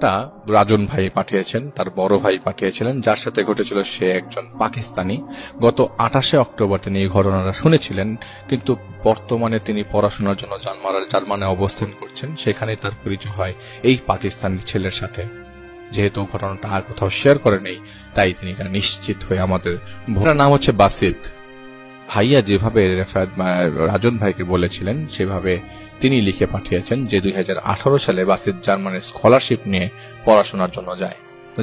ঘটনাটা রাজন ভাই পাঠিয়েছেন, তার বড় ভাই পাঠিয়েছিলেন, যার সাথে ঘটেছিল সে একজন পাকিস্তানি। গত 28শে অক্টোবর তিনি এই ঘটনাটা শুনেছিলেন, কিন্তু বর্তমানে তিনি পড়াশোনার জন্য জার্মানে অবস্থান করছেন। সেখানে তার পরিচয় হয় এই পাকিস্তানি ছেলের সাথে। যেহেতু ঘটনাটা আর কোথাও শেয়ার করে নেই, তাই তিনি এটা নিশ্চিত হয়ে আমাদের নাম হচ্ছে বাসিত। ভাইয়া যেভাবে রাজন ভাইকে বলেছিলেন সেভাবে তিনি লিখে পাঠিয়েছেন যে 2018 সালে বাসিত জার্মানে স্কলারশিপ নিয়ে পড়াশোনার জন্য যায়।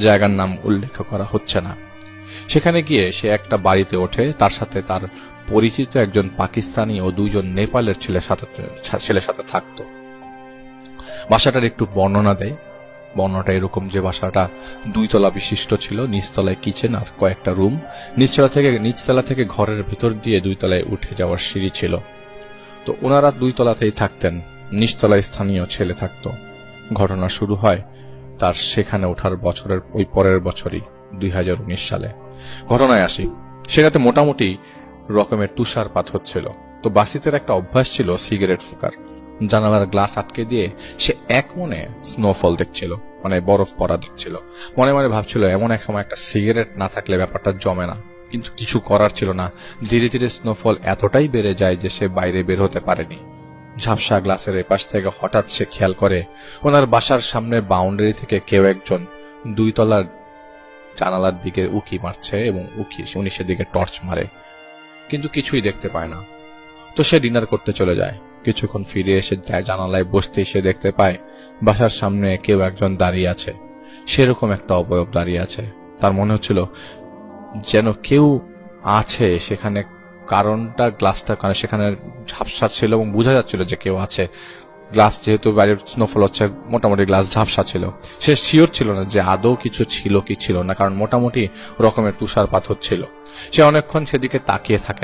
জায়গার নাম উল্লেখ করা হচ্ছে না। সেখানে গিয়ে সে একটা বাড়িতে ওঠে, তার সাথে তার পরিচিত একজন পাকিস্তানি ও 2জন নেপালের ছেলের সাথে থাকতো। বাসাটার একটু বর্ণনা দেয়। বর্ণনাটা এরকম যে বাসাটা 2 তলা বিশিষ্ট ছিল, নিচতলায় কিচেন আর কয়েকটা রুম। নিচতলা থেকে ঘরের ভিতর দিয়ে 2 তলায় উঠে যাওয়ার সিঁড়ি ছিল। তো ওনারা 2 তলাতেই থাকতেন, নিচতলায় স্থানীয় ছেলে থাকতো। ঘটনা শুরু হয় তার সেখানে ওঠার বছরের ওই পরের বছরই 2019 সালে। ঘটনায় আসি, সেটাতে মোটামুটি রকমের তুষারপাত হচ্ছিল। তো বাসিতের একটা অভ্যাস ছিল সিগারেট ফুকার। জানালার গ্লাস আটকে দিয়ে সে এক মনে স্নোফল দেখছিল, মানে বরফ পড়া দেখছিল। মনে মনে ভাবছিল এমন এক সময় একটা সিগারেট না থাকলে ব্যাপারটা জমে না, কিন্তু কিছু করার ছিল না। ধীরে ধীরে স্নোফল এতটাই বেড়ে যায় যে সে বাইরে বের হতে পারেনি। ঝাপসা গ্লাসের এপাশ থেকে হঠাৎ সে খেয়াল করে ওনার বাসার সামনের বাউন্ডারি থেকে কেউ একজন 2 তলার জানালার দিকে উকি মারছে এবং উনি সেদিকে টর্চ মারে, কিন্তু কিছুই দেখতে পায় না। তো সে ডিনার করতে চলে যায়। কিছুক্ষণ ফিরে এসে জানালায় বসতেই সে দেখতে পায় বাসার সামনে কেউ একজন দাঁড়িয়ে আছে। সেরকম একটা অবয়ব দাঁড়িয়ে আছে। তার মনে হচ্ছিল যেন কেউ আছে সেখানে। কারণটা গ্লাসটা সেখানে ঝাপসা ছিল এবং বোঝা যাচ্ছিল যে কেউ আছে। গ্লাস যেহেতু বাইরে স্নোফল হচ্ছে, মোটামুটি গ্লাস ঝাপসা ছিল। সে শিওর ছিল না যে আদৌ কিছু ছিল কি ছিল না, কারণ মোটামুটি রকমের তুষারপাত হচ্ছিল। সে অনেকক্ষণ সেদিকে তাকিয়ে থাকে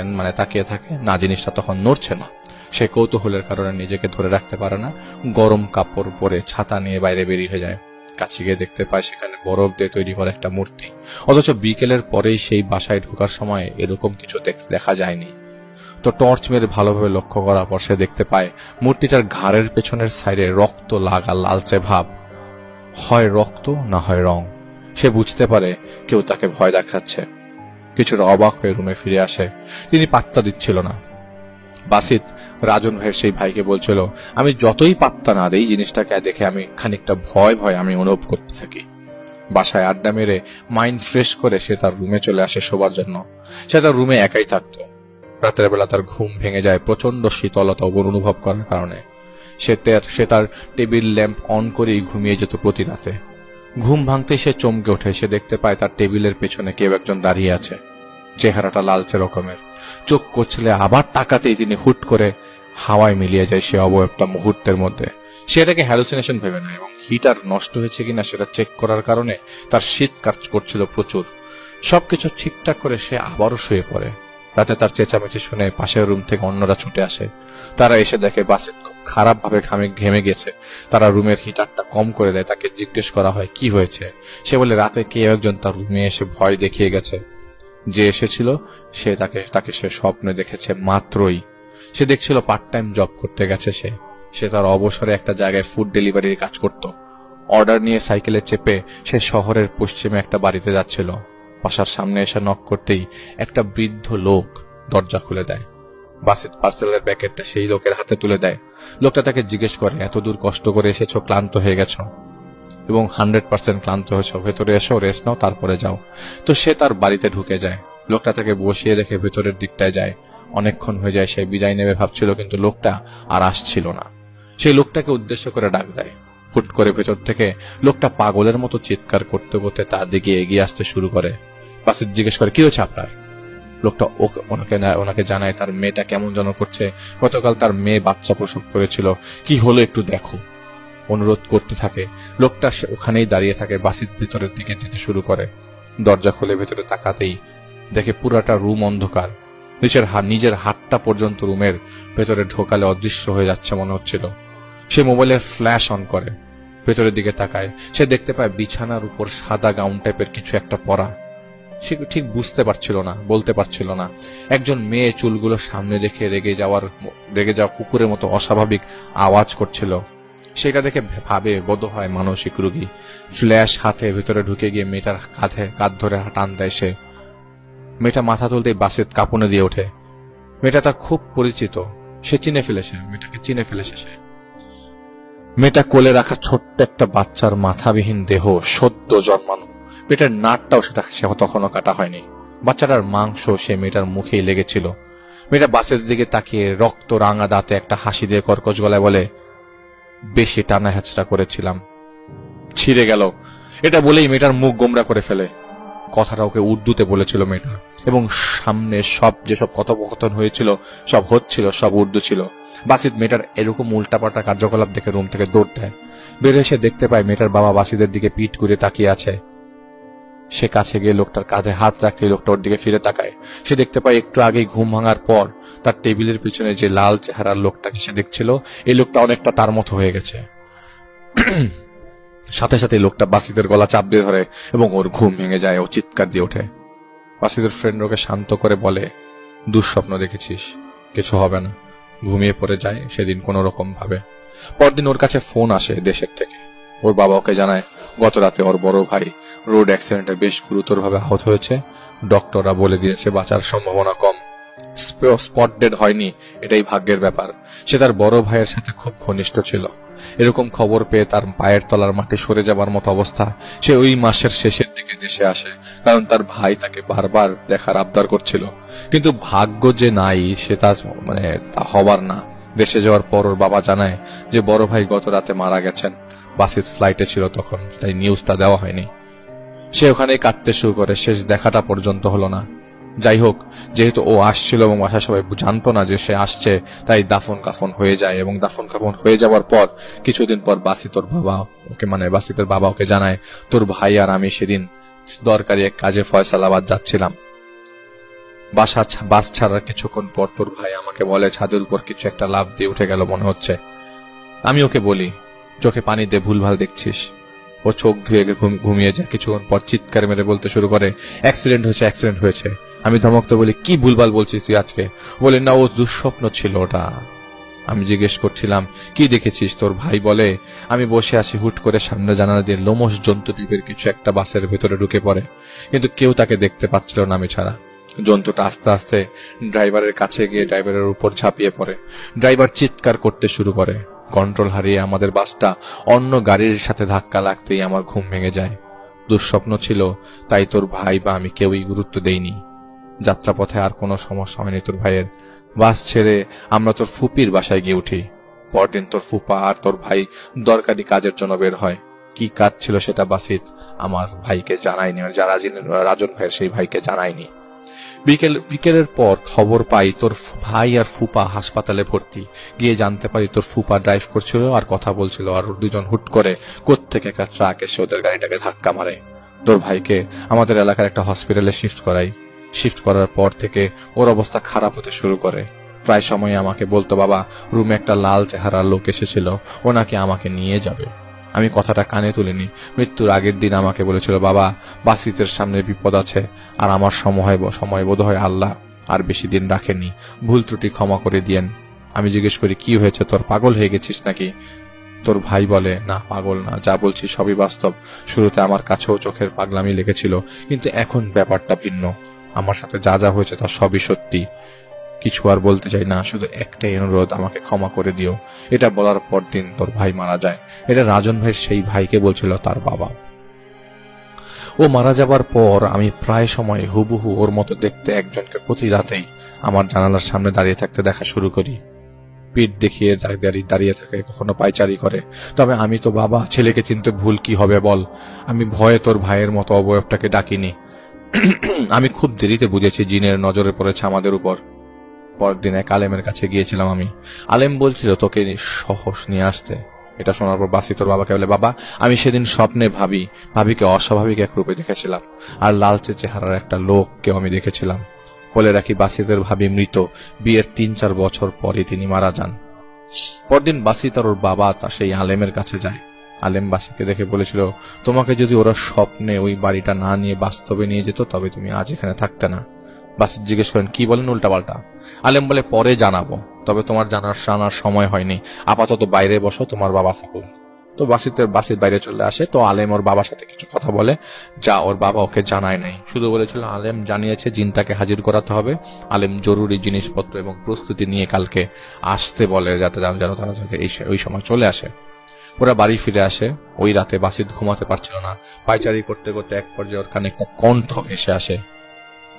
না, জিনিসটা তখন নড়ছে না। সে কৌতূহলের কারণে নিজেকে ধরে রাখতে পারে না, গরম কাপড় পরে ছাতা নিয়ে বাইরে বেরিয়ে হয়ে যায়। কাছে গিয়ে দেখতে পায় সেখানে বরফ দিয়ে তৈরি করা একটা মূর্তি। অথচ বিকেলের পরেই সেই বাসায় ঢোকার সময় এরকম কিছু দেখা যায়নি। তো টর্চ মেরে ভালোভাবে লক্ষ্য করার পর সে দেখতে পায় মূর্তিটার ঘাড়ের পেছনের সাইডে রক্ত লাগা লালচে ভাব, হয় রক্ত না হয় রং। সে বুঝতে পারে কেউ তাকে ভয় দেখাচ্ছে। কিছুটা অবাক হয়ে রুমে ফিরে আসে। তিনি পাত্তা দিচ্ছিল না। বাসিত রাজন ভাইয়ের সেই ভাইকে বলছিল, আমি যতই পাত্তা না দেই জিনিসটাকে দেখে আমি খানিকটা ভয় আমি অনুভব করতে থাকি। বাসায় আড্ডা মেরে মাইন্ড ফ্রেশ করে সে তার রুমে চলে আসে শোবার জন্য। সে তার রুমে একাই থাকতো। রাতের বেলা তার ঘুম ভেঙে যায় প্রচন্ড শীতলতা অনুভব করার কারণে। সে তার টেবিল ল্যাম্প অন করেই ঘুমিয়ে যেত প্রতি রাতে। ঘুম ভাঙতেই সে চমকে ওঠে। সে দেখতে পায় তার টেবিলের পেছনে কেউ একজন দাঁড়িয়ে আছে। চেহারাটা লালচে রকমের। চোখ কচলে আবার তাকাতেই তিনি হুট করে হাওয়ায় মিলিয়ে যায় সে অবয়বটা মুহূর্তের মধ্যে। সে এটাকে হ্যালুসিনেশন ভেবে নেয় এবং হিটার নষ্ট হয়েছে কিনা সেটা চেক করার কারণে তার শীত কাজ করছিল প্রচুর। সবকিছু ঠিকঠাক করে সে আবারও শুয়ে পড়ে। রাতে তার চেঁচামেচি শুনে পাশের রুম থেকে অন্যরা ছুটে আসে। তারা এসে দেখে বাসিত খুব খারাপ ভাবে ঘেমে গেছে। তারা রুমের হিটারটা কম করে দেয়। তাকে জিজ্ঞেস করা হয় কি হয়েছে। সে বলে রাতে কেউ একজন তার রুমে এসে ভয় দেখিয়ে গেছে। যে এসেছিল তাকে সে স্বপ্নে দেখেছে মাত্রই। সে দেখছিল পার্ট টাইম জব করতে গেছে সে তার অবসরে একটা জায়গায় ফুড ডেলিভারির কাজ করত। অর্ডার নিয়ে সাইকেলে চেপে সে শহরের পশ্চিমে একটা বাড়িতে যাচ্ছিল। বাসার সামনে এসে নক করতেই একটা বৃদ্ধ লোক দরজা খুলে দেয়। বাসিত পার্সেলের প্যাকেটটা সেই লোকের হাতে তুলে দেয়। লোকটা তাকে জিজ্ঞেস করে, এত দূর কষ্ট করে এসেছো, ক্লান্ত হয়ে গেছো এবং 100% ক্লান্ত হয়েছো, ভেতরে এসো, রেস্ট নাও, তারপরে যাও। তো সে তার বাড়িতে ঢুকে যায়। লোকটা তাকে বসিয়ে রেখে ভেতরের দিকটায় যায়। অনেকক্ষণ হয়ে যায়। সে বিদায় নেবে ভাবছিল, কিন্তু লোকটা আর আসছিল না। সেই লোকটাকে উদ্দেশ্য করে ডাক দেয়। হুট করে ভেতর থেকে লোকটা পাগলের মতো চিৎকার করতে করতে তার দিকে এগিয়ে আসতে শুরু করে। বাসিত জিজ্ঞেস করে, কি হয়েছে আপনার? লোকটা ওনাকে জানায় তার মেয়েটা কেমন যেন করছে। গতকাল তার মেয়ে বাচ্চা প্রসব করেছিল, কি হলো একটু দেখো। অনুরোধ করতে থাকে। লোকটা ওখানেই দাঁড়িয়ে থাকে। বাসিত ভেতরের দিকে যেতে শুরু করে। দরজা খুলে ভেতরে তাকাতেই দেখে পুরাটা রুম অন্ধকার। নিজের হাতটা পর্যন্ত রুমের ভেতরে ঢোকালে অদৃশ্য হয়ে যাচ্ছে মনে হচ্ছিল। সে মোবাইলের ফ্ল্যাশ অন করে, ভেতরের দিকে তাকায়। সে দেখতে পায় বিছানার উপর সাদা গাউন টাইপের কিছু একটা পরা। সে ঠিক বুঝতে পারছিল না, বলতে পারছিল না। একজন মেয়ে চুলগুলো সামনে রেখে রেগে যাওয়া কুকুরের মতো অস্বাভাবিক আওয়াজ করছিল। সেটা দেখে ভাবে বোধ হয় মানসিক রোগী। ফ্ল্যাশ হাতে ভেতরে ঢুকে গিয়ে মেয়েটার কাঁধ ধরে টান দেয় সে। মেয়েটা মাথা তুলতেই বাসিত কাঁপুনে দিয়ে ওঠে। মেয়েটা তার খুব পরিচিত, সে মেয়েটাকে চিনে ফেলেছে সে। মেয়েটা কোলে রাখা ছোট্ট একটা বাচ্চার মাথাবিহীন দেহ, সদ্য জন্মানো। পেটের নাটটাও সে তখনও কাটা হয়নি। বাচ্চাটার মাংস সে মেয়েটার মুখেই লেগেছিল। মেয়েটা বাসের দিকে তাকিয়ে রক্ত রাঙা দাঁতে একটা হাসি দিয়ে কর্কশ গলায় বলে, বেশি টানা হ্যাচড়া করেছিলাম, ছিঁড়ে গেল। এটা বলেই মেয়েটার মুখ গোমরা করে ফেলে। কথাটা ওকে উর্দুতে বলেছিল মেয়েটা, এবং সামনে যেসব কথোপকথন হয়েছিল, সব উর্দু ছিল। বাসিত মেয়েটার এরকম উল্টাপাল্টা কার্যকলাপ দেখে রুম থেকে দৌড় দেয়। বের এসে দেখতে পায় মেয়েটার বাবা বাসিদের দিকে পিঠ করে তাকিয়ে আছে। সে কাছে গিয়ে লোকটার কাঁধে হাত রাখতে লোকটা ওর দিকে ফিরে তাকায়। সে দেখতে পায় একটু আগেই ঘুম ভাঙার পর তার টেবিলের পিছনে যে লাল চেহারার লোকটাকে সে দেখছিল, এই লোকটা অনেকটা তার মতো হয়ে গেছে। সাথে সাথে লোকটা বাসিদের গলা চাপ দিয়ে ধরে এবং ওর ঘুম ভেঙে যায়। ও চিৎকার দিয়ে ওঠে। বাসিদের ফ্রেন্ড ওকে শান্ত করে বলে, দুঃস্বপ্ন দেখেছিস, কিছু হবে না, ঘুমিয়ে পড়ে যায়। সেদিন কোন রকম ভাবে পরদিন ওর কাছে ফোন আসে দেশের থেকে। ওর বাবা ওকে জানায় গত রাতে ওর বড় ভাই রোড অ্যাক্সিডেন্টে বেশ গুরুতরভাবে আহত হয়েছে। ডক্টররা বলে দিয়েছে বাঁচার সম্ভাবনা কম। স্পট ডেড হয়নি, এটাই ভাগ্যের ব্যাপার। সে তার বড় ভাইয়ের সাথে খুব ঘনিষ্ঠ ছিল। এরকম খবর পেয়ে তার পায়ের তলার মাটি সরে যাবার মতো অবস্থা। সে ওই মাসের শেষের দিকে দেশে আসে, কারণ তার ভাই তাকে বারবার দেখার আবদার করছিল। কিন্তু ভাগ্য যে নাই সে তার তা হবার না। দেশে যাওয়ার পর ওর বাবা জানায় যে বড় ভাই গত রাতে মারা গেছেন। বাসিত ফ্লাইটে ছিল তখন, তাই নিউজটা দেওয়া হয়নি। সে ওখানেই কাঁদতে শুরু করে, শেষ দেখাটা পর্যন্ত হলো না। যাই হোক, যেহেতু ও আসছিল এবং বাসা সবাই জানতো না যে সে আসছে, তাই দাফন কাফন হয়ে যায়। এবং দাফন কাফন হয়ে যাওয়ার পর কিছুদিন পর বাসিতের বাবা ওকে জানায়, তোর ভাই আর আমি সেদিন দরকারি এক কাজে ফয়সালাবাদ যাচ্ছিলাম। বাস ছাড়ার কিছুক্ষণ পর তোর ভাই আমাকে বলে ছাদের উপর কিছু একটা লাফ দিয়ে উঠে গেল মনে হচ্ছে। আমি ওকে বলি, চোখে পানি দিয়ে ভুলভাল দেখছিস। ও চোখ ধুয়ে ঘুমিয়ে যায়। কিছুক্ষণ পর চিৎকার মেরে বলতে শুরু করে, অ্যাক্সিডেন্ট হয়েছে। আমি ধমকতে বলি, কি ভুলভাল বলছিস তুই আজকে? বলে, না, ও দুঃস্বপ্ন ছিল ওটা। আমি জিজ্ঞেস করছিলাম কি দেখেছিস? তোর ভাই বলে, আমি বসে আছি, হুট করে সামনে জানালা দিয়ে লোমশ জন্তু দ্বীপের কিছু একটা বাসের ভেতরে ঢুকে পড়ে, কিন্তু কেউ তাকে দেখতে পাচ্ছিল না আমি ছাড়া। জন্তুটা আস্তে আস্তে ড্রাইভারের কাছে গিয়ে ড্রাইভারের উপর ঝাঁপিয়ে পড়ে। ড্রাইভার চিৎকার করতে শুরু করে। কন্ট্রোল হারিয়ে আমাদের বাসটা অন্য গাড়ির সাথে ধাক্কা লাগতেই আমার ঘুম ভেঙে যায়। দুঃস্বপ্ন ছিল, তাই তোর ভাই বা আমি কেউই গুরুত্ব দেইনি। যাত্রাপথে আর কোনো সমস্যা হয়নি তোর ভাইয়ের। বাস ছেড়ে আমরা তোর ফুপির বাসায় গিয়ে উঠি। পরদিন তোর ফুপা আর তোর ভাই দরকারি কাজের জন্য বের হয়। কি কাজ ছিল সেটা বাসিত আমার ভাইকে জানায়নি, যারা রাজন ভাইয়ের সেই ভাইকে জানায়নি। বিকেলের পর খবর পাই তোর ভাই আর ফুপা হাসপাতালে ভর্তি। গিয়ে জানতে পারি তোর ফুপা ড্রাইভ করছিল আর কথা বলছিল, আর দুজন হুট করে কোত্থেকে একটা ট্রাক এসে ওদের গাড়িটাকে ধাক্কা মারে। তোর ভাইকে আমাদের এলাকার একটা হসপিটালে শিফট করার পর থেকে ওর অবস্থা খারাপ হতে শুরু করে। প্রায় সময় আমাকে বলতো, বাবা, রুমে একটা লাল চেহারার লোক এসেছিল, ও নাকি আমাকে নিয়ে যাবে। আমি কথাটা কানে তুলিনি। মৃত্যুর আগের দিন আমাকে বলেছিল, বাবা, বাসিতের সামনে বিপদ আছে, আর আমার সময় বোধ হয় আল্লাহ আর বেশি দিন রাখেনি, ভুল ত্রুটি ক্ষমা করে দিয়েন। আমি জিজ্ঞেস করি, কি হয়েছে তোর, পাগল হয়ে গেছিস নাকি? তোর ভাই বলে, না, পাগল না, যা বলছি সবই বাস্তব। শুরুতে আমার কাছেও চোখের পাগলামি লেগেছিল, কিন্তু এখন ব্যাপারটা ভিন্ন। আমার সাথে যা যা হয়েছে তা সবই সত্যি। কিছু আর বলতে চাই না, শুধু একটাই অনুরোধ, আমাকে ক্ষমা করে দিও। এটা বলার পর দিন তোর ভাই মারা যায়। এটা রাজন ভাইয়ের সেই ভাইকে বলছিল তার বাবা। ও মারা যাবার পর আমি প্রায় সময় হুবহু ওর মতো দেখতে একজনকে প্রতি রাতেই আমার জানালার সামনে দাঁড়িয়ে থাকতে দেখা শুরু করি। পিঠ দেখিয়ে দাঁড়িয়ে থাকে, কখনো পায়চারি করে। তবে আমি তো বাবা, ছেলেকে চিনতে ভুল কি হবে বল। আমি ভয়ে তোর ভাইয়ের মতো অবয়বটাকে ডাকিনি। আমি খুব দেরিতে বুঝেছি জিনের নজরে পড়েছে আমাদের উপর। পরদিন এক আলেমের কাছে গিয়েছিলাম আমি। আলেম বলছিল তোকে সহস নিয়ে আসতে। এটা শোনার পর বাসি তোর বাবাকে বলে, বাবা, আমি সেদিন স্বপ্নে ভাবিকে অস্বাভাবিক এক রূপে দেখেছিলাম, আর লালচে চেহারার একটা লোককেও আমি দেখেছিলাম। বলে রাখি, বাসিতের ভাবি মৃত। বিয়ের 3-4 বছর পরে তিনি মারা যান। পরদিন বাসিত আর ওর বাবা তা সেই আলেমের কাছে যায়। আলেম বাসিকে দেখে বলেছিল, তোমাকে যদি ওরা স্বপ্নে ওই বাড়িটা না নিয়ে বাস্তবে নিয়ে যেত, তবে তুমি আজ এখানে থাকতে না। বাসিত জিজ্ঞেস করেন, কি বলেন উল্টাপাল্টা? আলেম বলে, পরে জানাবো, তবে তোমার জানার সময় হয়নি, আপাতত বাইরে বসো, তোমার বাবা থাকুক। তো বাসিত বাইরে চলে আসে। তো আলেম ওর বাবার সাথে কিছু কথা বলে, যা ওর বাবা ওকে জানায় নাই। শুধু বলেছিল আলেম জানিয়েছে জিনটাকে হাজির করাতে হবে, আলেম জরুরি জিনিসপত্র এবং প্রস্তুতি নিয়ে কালকে আসতে বলে, যাতে যেন তারা ওই সময় চলে আসে। ওরা বাড়ি ফিরে আসে। ওই রাতে বাসিত ঘুমাতে পারছিল না। পায়চারি করতে করতে এক পর্যায়ে ওর কানে একটা কণ্ঠ ভেসে আসে,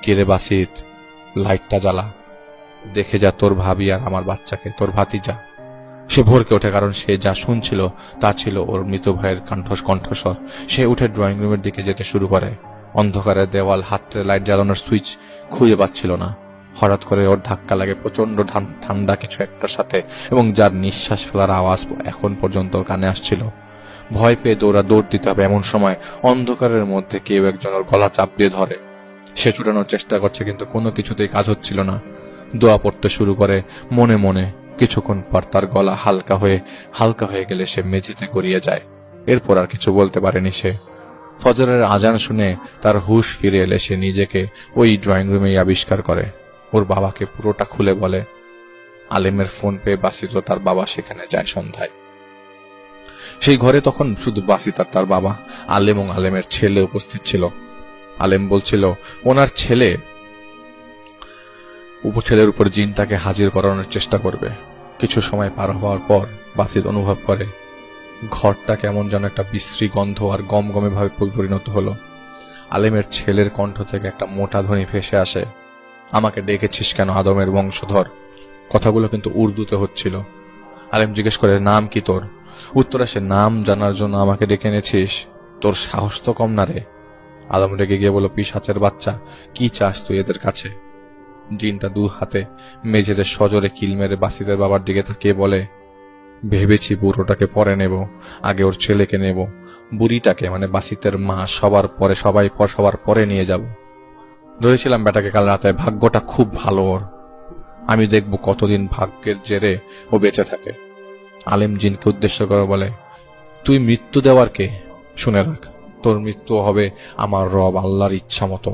কিরে বাসিত, লাইটটা জ্বালা, দেখে যা তোর ভাবি আর আমার বাচ্চাকে, তোর ভাতিজা। সে ভোরকে ওঠে, কারণ সে যা শুনছিল তা ছিল ওর মৃত ভাইয়ের কণ্ঠস্বর। সে উঠে ড্রয়িং রুমের দিকে যেতে শুরু করে। অন্ধকারের দেওয়াল, হাতে লাইট জ্বালানোর সুইচ খুঁজে পাচ্ছিল না। হঠাৎ করে ওর ধাক্কা লাগে প্রচন্ড ঠান্ডা কিছু একটার সাথে, এবং যার নিঃশ্বাস ফেলার আওয়াজ এখন পর্যন্ত কানে আসছিল। ভয় পেয়ে দৌড় দিতে হবে, এমন সময় অন্ধকারের মধ্যে কেউ একজন ওর গলা চাপ দিয়ে ধরে। সে ছুটানোর চেষ্টা করছে, কিন্তু কোনো কিছুতেই কাজ হচ্ছিল না। দোয়া পড়তে শুরু করে মনে মনে। কিছুক্ষণ পর তার গলা হালকা হয়ে গেলে সে মেঝেতে গড়িয়ে যায়। এরপর আর কিছু বলতে পারেনি সে। ফজরের আজান শুনে তার হুঁশ ফিরে এলে সে নিজেকে ওই ড্রয়িং রুমেই আবিষ্কার করে। ওর বাবাকে পুরোটা খুলে বলে। আলেমের ফোন পেয়ে বাসিত তার বাবা সেখানে যায় সন্ধ্যায়। সেই ঘরে তখন শুধু বাসিত আর তার বাবা, আলেম এবং আলেমের ছেলে উপস্থিত ছিল। আলেম বলছিল ওনার ছেলের উপর জিনটাকে হাজির করানোর চেষ্টা করবে। কিছু সময় পার হওয়ার পর বাসিত অনুভব করে ঘরটা কেমন যেন একটা বিশ্রী গন্ধ আর গমগমে ভাবে পরিণত হলো। আলেমের ছেলের কণ্ঠ থেকে একটা মোটা ধ্বনি ভেসে আসে, আমাকে ডেকেছিস কেন আদমের বংশধর? কথাগুলো কিন্তু উর্দুতে হচ্ছিল। আলেম জিজ্ঞেস করে, নাম কি তোর? উত্তর আসে, নাম জানার জন্য আমাকে ডেকে এনেছিস? তোর সাহস তো কম না রে। আদম রেগে গিয়ে বলল, পিশাচের বাচ্চা, কি চাস তুই এদের কাছে? জিনটা দু হাতে মেঝেতে সজোরে কিল মেরে বাসিতের বাবার দিকে তাকিয়ে বলে, ভেবেছি বুড়োটাকে পরে নেব, আগে ওর ছেলেকে নেব, বুড়িটাকে মানে বাসিতের মা সবার পরে নিয়ে যাব। ধরেছিলাম বেটাকে কাল রাতে, ভাগ্যটা খুব ভালো ওর, আমি দেখব কতদিন ভাগ্যের জেরে ও বেঁচে থাকে। আলেম জিনকে উদ্দেশ্য করে বলে, তুই মৃত্যু দেওয়ার কে? শুনে রাখ, তোর মৃত্যু হবে আমার রব আল্লাহর ইচ্ছা মতো।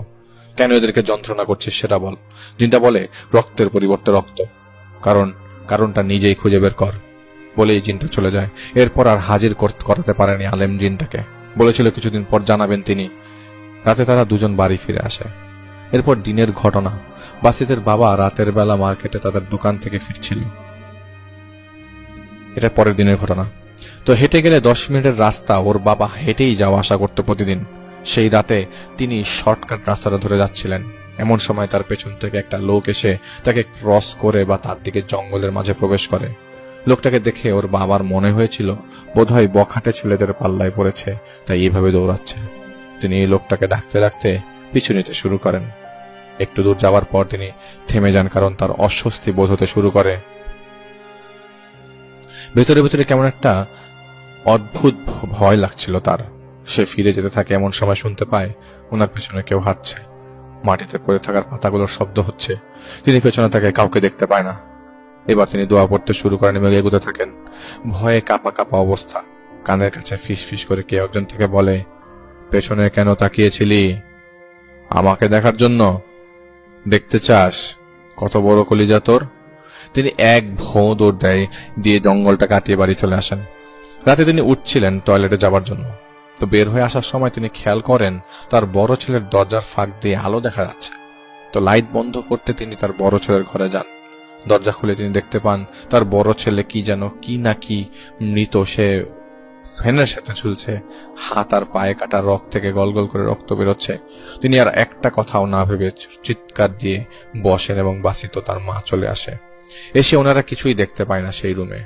কেন এদেরকে যন্ত্রণা করছিস সেটা বল। জিনটা বলে, রক্তের পরিবর্তে রক্ত, কারণটা নিজেই খুঁজে বের কর। বলেই জিনটা চলে যায়। এরপর আর হাজির করাতে পারেনি আলেম জিনটাকে। বলেছিল কিছুদিন পর জানাবেন তিনি। রাতে তারা দুজন বাড়ি ফিরে আসে। এরপর দিনের ঘটনা। বাসিতের বাবা রাতের বেলা মার্কেটে তাদের দোকান থেকে ফিরছিল। এটা পরের দিনের ঘটনা। তো হেঁটে গেলে 10 মিনিটের রাস্তা ওর বাবা হেঁটেই যাওয়া আসা করতে প্রতিদিন। সেই রাতে তিনি শর্টকাট রাস্তাটা ধরে যাচ্ছিলেন। এমন সময় তার পেছন থেকে একটা লোক এসে তাকে ক্রস করে বা তার দিকে জঙ্গলের মাঝে প্রবেশ করে। লোকটাকে দেখে ওর বাবার মনে হয়েছিল বোধহয় বখাটে ছেলেদের পাল্লায় পড়েছে, তাই এইভাবে দৌড়াচ্ছে। তিনি এই লোকটাকে ডাকতে ডাকতে পিছু নিতে শুরু করেন। একটু দূর যাওয়ার পর তিনি থেমে যান, কারণ তার অস্বস্তি বোধ হতে শুরু করে। ভেতরে ভেতরে কেমন একটা অদ্ভুত ভয় লাগছিল তার। সে ফিরে যেতে থাকে। এমন সময় শুনতে পায় ওনার পেছনে কেউ হাঁটছে। মাটিতে পড়ে থাকার পাতাগুলোর শব্দ হচ্ছে। তিনি পেছনে তাকে কাউকে দেখতে পায় না। এবার তিনি দোয়া পড়তে শুরু করেন এবং এগোতে থাকেন। ভয়ে কাঁপা কাঁপা অবস্থা। কানের কাছে ফিস ফিস করে কেউ একজন থেকে বলে, পেছনে কেন তাকিয়েছিলি? আমাকে দেখার জন্য? দেখতে চাস কত বড় কলিজা তোর? তিনি এক ভোঁ দৌড় দিয়ে জঙ্গলটা কাটিয়ে বাড়ি চলে আসেন। রাতে তিনি উঠছিলেন টয়লেটে যাবার জন্য। তো বের হয়ে আসার সময় তিনি খেয়াল করেন তার বড় ছেলের দরজার ফাঁক দিয়ে আলো দেখা যাচ্ছে। তো লাইট বন্ধ করতে তিনি তার বড় ছেলের ঘরে যান। দরজা খুলে তিনি দেখতে পান তার বড় ছেলে কি মৃত, সে ফ্যানের সাথে ঝুলছে। হাত আর পায়ে কাটা রক্ত থেকে গলগল করে রক্ত বেরোচ্ছে। তিনি আর একটা কথাও না ভেবে চিৎকার দিয়ে বসেন এবং বাসিত তার মা চলে আসে। এসে ওনারা কিছুই দেখতে পায় না সেই রুমে।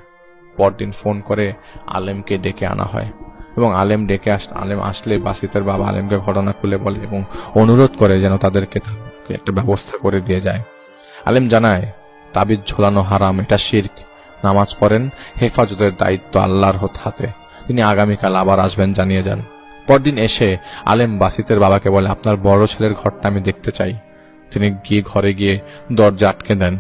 পরদিন ফোন করে আলেমকে ডেকে আনা হয় এবং আলেম আসলে বাসিতের বাবা আলেমকে ঘটনা খুলে বলে এবং অনুরোধ করে যেন তাদেরকে একটা ব্যবস্থা করে দিয়ে যায়। আলেম জানায় তাবিজ ঝোলানো হারাম, এটা শিরক। নামাজ পড়েন, হেফাজতের দায়িত্ব আল্লাহর হাতে। তিনি আগামীকাল আবার আসবেন জানিয়ে যান। পরদিন এসে আলেম বাসিতের বাবাকে বলে, আপনার বড় ছেলের ঘরটা আমি দেখতে চাই। তিনি ঘরে গিয়ে দরজা আটকে দেন।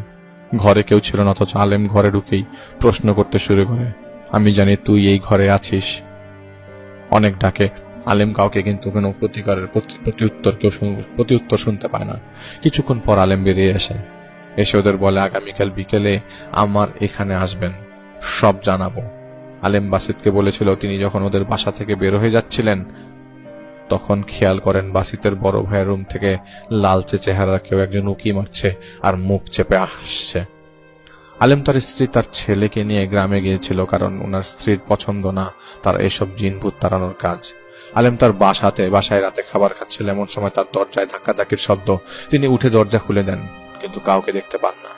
ঘরে কেউ ছিল না, অথচ আলেম ঘরে ঢুকেই প্রশ্ন করতে শুরু করে, আমি জানি তুই এই ঘরে আছিস। অনেক ডাকে আলেম কাউকে কিন্তু কোনো প্রতিউত্তর শুনতে পায় না। কিছুক্ষণ পর আলেম বেরিয়ে এসে ওদের বলে, আগামীকাল বিকেলে আমার এখানে আসবেন, সব জানাবো। আলেম বাসিতকে বলেছিল, তিনি যখন ওদের বাসা থেকে বের হয়ে যাচ্ছিলেন তখন খেয়াল করেন বাসিতের বড় ভাইয়ের রুম থেকে লালচে চেহারা কেউ একজন উকি মারছে আর মুখ চেপে হাসছে। আলেম তার স্ত্রী তার ছেলেকে নিয়ে গ্রামে গিয়েছিল, কারণ ওনার স্ত্রীর পছন্দ না তার এসব জিনভূত তাড়ানোর কাজ। আলেম তার বাসায় রাতে খাবার খাচ্ছিল, এমন সময় তার দরজায় ধাক্কাধাক্কির শব্দ। তিনি উঠে দরজা খুলে দেন, কিন্তু কাউকে দেখতে পান না।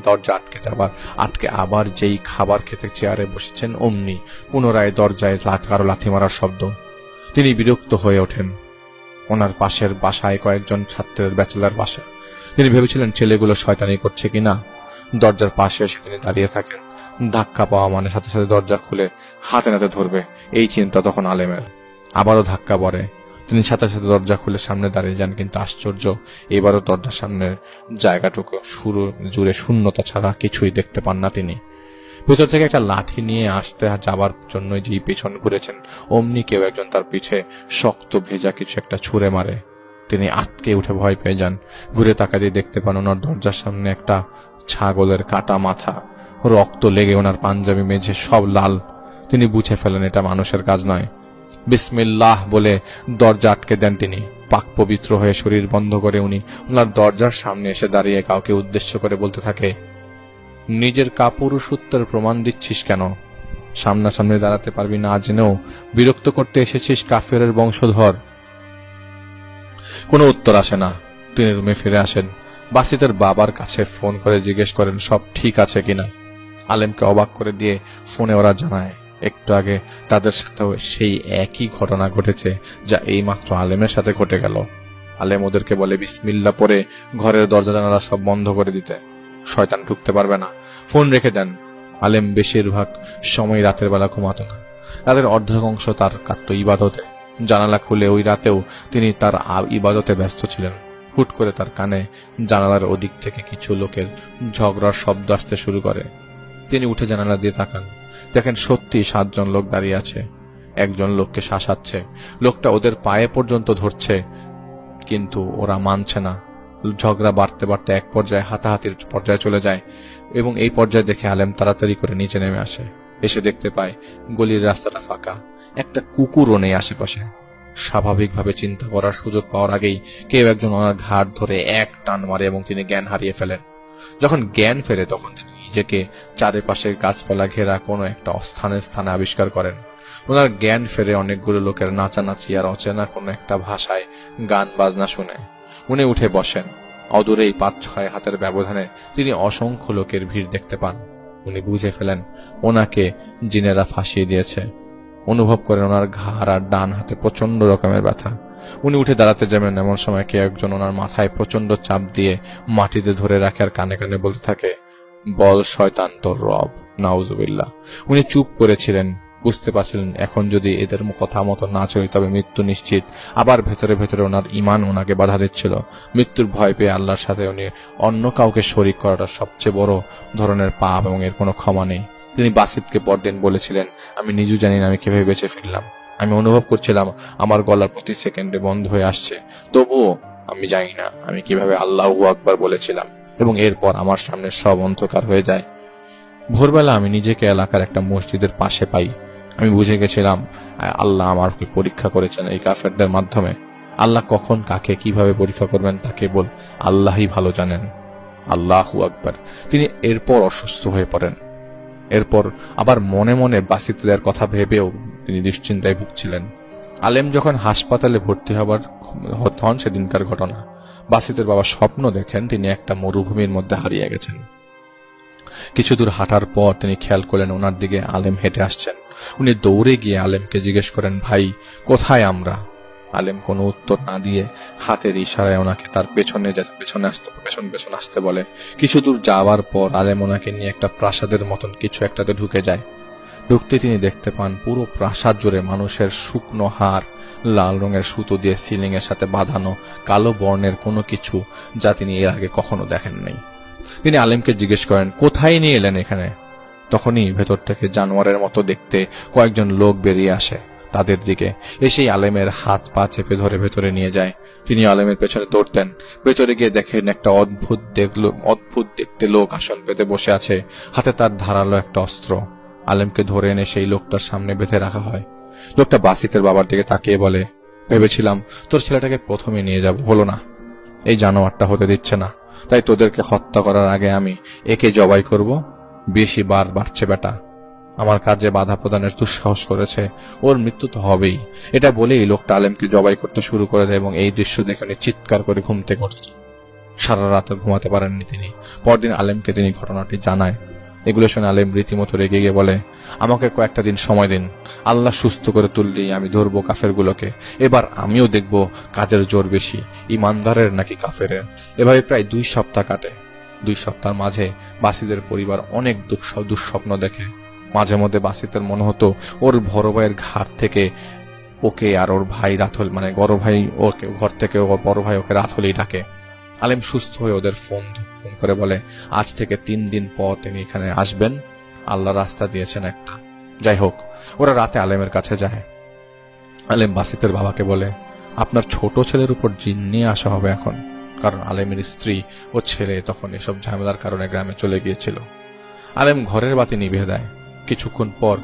দরজা আটকে আবার যেই খাবার খেতে চেয়ারে বসেছেন অমনি পুনরায় দরজায় কারো লাথি মারার শব্দ। তিনি বিরক্ত হয়ে ওঠেন। ওনার পাশের বাসায় কয়েকজন ছাত্রের ব্যাচেলার বাসা। তিনি ভেবেছিলেন ছেলেগুলো শয়তানি করছে কিনা। দরজার পাশে এসে তিনি দাঁড়িয়ে থাকেন। ধাক্কা পাওয়া মানে সাথে সাথে দরজা খুলে হাতে নাতে ধরবে, এই চিন্তা তখন আলেমের। আবারও ধাক্কা পড়ে, তিনি সাথে সাথে দরজা খুলে সামনে দাঁড়িয়ে যান, কিন্তু আশ্চর্য, এবারও দরজার সামনের জায়গাটুকু জুড়ে শূন্যতা ছাড়া কিছুই দেখতে পান না তিনি। ভেতর থেকে একটা লাঠি নিয়ে আসতে যাবার জন্য যেই পিছন ঘুরেছেন অমনি কেউ একজন তার পিঠে শক্ত ভেজা কিছু একটা ছুঁড়ে মারে। তিনি আটকে উঠে ভয় পেয়ে যান। ঘুরে তাকাতে দেখতে পান ওনার দরজার সামনে একটা ছাগলের কাটা মাথা, রক্ত লেগে ওনার পাঞ্জাবি মেঝে সব লাল। তিনি বুঝে ফেলেন এটা মানুষের কাজ নয়। বিসমিল্লাহ বলে দরজা আটকে দেন তিনি। পাক পবিত্র হয়ে শরীর বন্ধ করে উনি ওনার দরজার সামনে এসে দাঁড়িয়ে কাউকে উদ্দেশ্য করে বলতে থাকে, নিজের কাপুরুষত্বের প্রমাণ দিচ্ছিস কেন? সামনাসামনি দাঁড়াতে পারবি না জেনেও বিরক্ত করতে এসেছিস কাফেরের বংশধর। কোনো উত্তর আসে না। তিনি রুমে ফিরে আসেন। বাসিতের বাবার কাছে ফোন করে জিজ্ঞেস করেন সব ঠিক আছে কিনা। আলেমকে অবাক করে দিয়ে ফোনে ওরা জানায় একটু আগে তাদের সাথেও সেই একই ঘটনা ঘটেছে যা এইমাত্র আলেমের সাথে ঘটে গেল। আলেম ওদেরকে বলে বিসমিল্লাহ পরে ঘরের দরজা জানালা সব বন্ধ করে দিতে, শয়তান ঢুকতে পারবে না। ফোন রেখে দেন। আলেম বেশিরভাগ সময় রাতের বেলা ঘুমাতো না। রাতের অর্ধেক অংশ তার কাটতো ইবাদতে। জানালা খুলে ওই রাতেও তিনি তার ইবাদতে ব্যস্ত ছিলেন। হুট করে তার কানে জানালার ওদিক থেকে কিছু লোকের ঝগড়ার শব্দ আসতে শুরু করে। তিনি উঠে জানালা দিয়ে তাকান, দেখেন সত্যি 7 জন লোক দাঁড়িয়ে আছে। একজন লোককে শাসাচ্ছে, লোকটা ওদের পায়ে পর্যন্ত ধরছে, কিন্তু ওরা মানছে না। ঝগড়া বাড়তে বাড়তে এক পর্যায়ে হাতাহাতির পর্যায়ে চলে যায়, এবং এই পর্যায়ে দেখে আলেম তাড়াতাড়ি করে নিচে নেমে আসে। এসে দেখতে পায় গলির রাস্তাটা ফাঁকা, একটা কুকুরও নেই আশেপাশে। স্বাভাবিকভাবে চিন্তা করার সুযোগ পাওয়ার আগেই কেউ একজন ওনার ঘাড় ধরে এক টান মারে এবং তিনি জ্ঞান হারিয়ে ফেলেন। যখন জ্ঞান ফেরে তখন তিনি নিজেকে চারিপাশে গাছপালা ঘেরা কোনো একটা স্থানে আবিষ্কার করেন। ওনার জ্ঞান ফেরে অনেকগুলো লোকের নাচানাচি আর অচেনা কোনো একটা ভাষায় গান বাজনা শুনে উনি উঠে বসেন। অদূরেই 5-6 হাতের ব্যবধানে তিনি অসংখ্য লোকের ভিড় দেখতে পান। উনি বুঝে ফেলেন ওনাকে জিনেরা ফাঁসিয়ে দিয়েছে। অনুভব করেন ওনার ঘাড় আর ডান হাতে প্রচন্ড রকমের ব্যথা। উনি উঠে দাঁড়াতে যাবেন, এমন সময় কে একজন ওনার মাথায় প্রচন্ড চাপ দিয়ে মাটিতে ধরে রাখে আর কানে কানে বলতে থাকে, বল শয়তান তোর রব, নাউজুবিল্লাহ। উনি চুপ করেছিলেন, বুঝতে পারছিলেন এখন যদি এদের কথা মতো না চলি তবে মৃত্যু নিশ্চিত। আবার ভেতরে ভেতরে ওনার ইমান ওনাকে বাধা দিচ্ছিল। মৃত্যুর ভয় পেয়ে আল্লাহর সাথে উনি অন্য কাউকে শরীক করাটা সবচেয়ে বড় ধরনের পাপ এবং এর কোনো ক্ষমা নেই। তিনি বাসিতকে পরদিন বলেছিলেন, আমি নিজেও জানি না আমি কিভাবে বেঁচে ফিরলাম। আমি অনুভব করছিলাম আমার গলা প্রতি সেকেন্ডে বন্ধ হয়ে আসছে, তবুও আমি জানি না আমি কিভাবে আল্লাহু আকবার বলেছিলাম, এবং এরপর আমার সামনে সব অন্ধকার হয়ে যায়। ভোরবেলা আমি নিজেকে এলাকার একটা মসজিদের পাশে পাই। আমি বুঝে গেছিলাম আল্লাহ আমাকে পরীক্ষা করেছেন এই কাফেরদের মাধ্যমে। আল্লাহ কখন কাকে কিভাবে পরীক্ষা করবেন তা কেবল আল্লাহই ভালো জানেন। আল্লাহু আকবার। তিনি এরপর অসুস্থ হয়ে পড়েন। এরপর আবার মনে মনে বাসিতদের কথা ভেবেও তিনি দুশ্চিন্তায় ভুগছিলেন। আলেম যখন হাসপাতালে ভর্তি হন সেদিনকার ঘটনা। বাসিতের বাবা স্বপ্ন দেখেন তিনি একটা মরুভূমির মধ্যে হারিয়ে গেছেন। কিছু দূর হাঁটার পর তিনি খেয়াল করলেন ওনার দিকে আলেম হেঁটে আসছেন। উনি দৌড়ে গিয়ে আলেমকে জিজ্ঞেস করেন, ভাই কোথায় আমরা? আলেম কোনো উত্তর না দিয়ে হাতের ইশারায় ওনাকে তার পেছনে আসতে বলে। কিছু দূর যাওয়ার পর আলেম ওনাকে নিয়ে একটা প্রাসাদের মতন কিছু একটাতে ঢুকে যায়। ঢুকতে তিনি দেখতে পান পুরো প্রাসাদ জুড়ে মানুষের শুকনো হাড়, লাল রঙের সুতো দিয়ে সিলিং এর সাথে বাঁধানো কালো বর্ণের কোনো কিছু যা তিনি এর আগে কখনো দেখেন নাই। তিনি আলেমকে জিজ্ঞেস করেন, কোথায় নিয়ে এলেন এখানে? তখনই ভেতর থেকে জানোয়ারের মতো দেখতে কয়েকজন লোক বেরিয়ে আসে। তাদের দিকে, এসেই আলেমের হাত পা চেপে ধরে ভেতরে নিয়ে যায়। তিনি আলেমের পেছনে দৌড়তেন। ভেতরে গিয়ে দেখেন একটা অদ্ভুত দেখতে লোক আসন পেতে বসে আছে, হাতে তার ধারালো একটা অস্ত্র। আলেমকে ধরে এনে সেই লোকটার সামনে বেঁধে রাখা হয়। লোকটা বাসিতের বাবার দিকে তাকিয়ে বলে, ভেবেছিলাম তোর ছেলেটাকে প্রথমে নিয়ে যাব, হলো না। এই জানোয়ারটা হতে দিচ্ছে না, তাই তোদেরকে হত্যা করার আগে আমি একে জবাই করব। বেশি বার বাড়ছে বেটা, আমার কাজে বাধা প্রদানের দুঃসাহস করেছে, ওর মৃত্যু তো হবেই। এটা বলেই লোকটা আলেমকে জবাই করতে শুরু করে দেয় এবং এই দৃশ্য দেখে উনি চিৎকার করে ঘুম থেকে ওঠে। সারা রাত আর ঘুমাতে পারেননি তিনি। পরদিন আলেমকে তিনি ঘটনাটি জানায়। এগুলো শুনে আলেম রীতিমতো রেগে গিয়ে বলে, আমাকে কয়েকটা দিন সময় দিন, আল্লাহ সুস্থ করে তুললেই আমি ধরবো কাফেরগুলোকে। এবার আমিও দেখব কাজের জোর বেশি, ইমানদারের নাকি কাফেরের। এভাবে প্রায় 2 সপ্তাহ কাটে। 2 সপ্তাহের মাঝে বাসিদের পরিবার অনেক দুঃস্বপ্ন দেখে। মাঝে মধ্যে বাসিতের মনে হতো ওর বড় ভাইয়ের ঘাট থেকে ওকে আর ওর ভাই রাথল, মানে বড় ভাই ওকে ঘর থেকে ওর বড় ভাই ওকে রাথলেই ডাকে। আলেম সুস্থ হয়ে ওদের ফোন করে বলে, আজ থেকে 3 দিন পর তিনি এখানে আসবেন, আল্লাহ রাস্তা দিয়েছেন একটা। যাই হোক, ওরা রাতে আলেমের কাছে যায়। আলেম বাসিতের বাবাকে বলে, আপনার ছোট ছেলের উপর জিন নিয়ে আসা হবে এখন, কারণ আলেমের স্ত্রী ও ছেলে তখন এসব ঝামেলার কারণে গ্রামে চলে গিয়েছিল। আলেম ঘরের বাতি নিভিয়ে দেয়। কিছুক্ষণ পর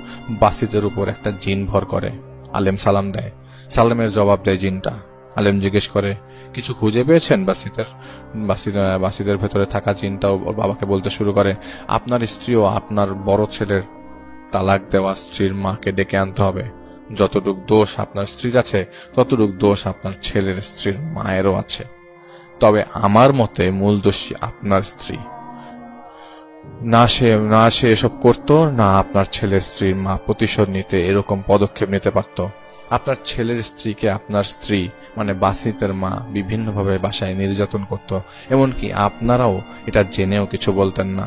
বাসিতের উপর একটা জিন ভর করে। আলেম সালাম দেয়। সালামের জবাব দেয় জিনটা। আলেম জিজ্ঞেস করে, কিছু খুঁজে পেয়েছেন? বাসিদের ভেতরে থাকা জিনটাও ওর বাবাকে বলতে শুরু করে, আপনার স্ত্রী ও আপনার বড় ছেলের তালাক দেওয়া স্ত্রীর মাকে ডেকে আনতে হবে। যতটুক দোষ আপনার স্ত্রীর আছে, ততটুক দোষ আপনার ছেলের স্ত্রীর মায়েরও আছে। তবে আমার মতে মূল দোষী আপনার স্ত্রী। না সে এসব করতো না, আপনার ছেলের স্ত্রীর মা প্রতিশোধ নিতে এরকম পদক্ষেপ নিতে পারত। আপনার ছেলের স্ত্রীকে আপনার স্ত্রী মানে বাসিতের মা বিভিন্নভাবে বাসায় নির্যাতন করত, এমনকি আপনারাও এটা জেনেও কিছু বলতেন না।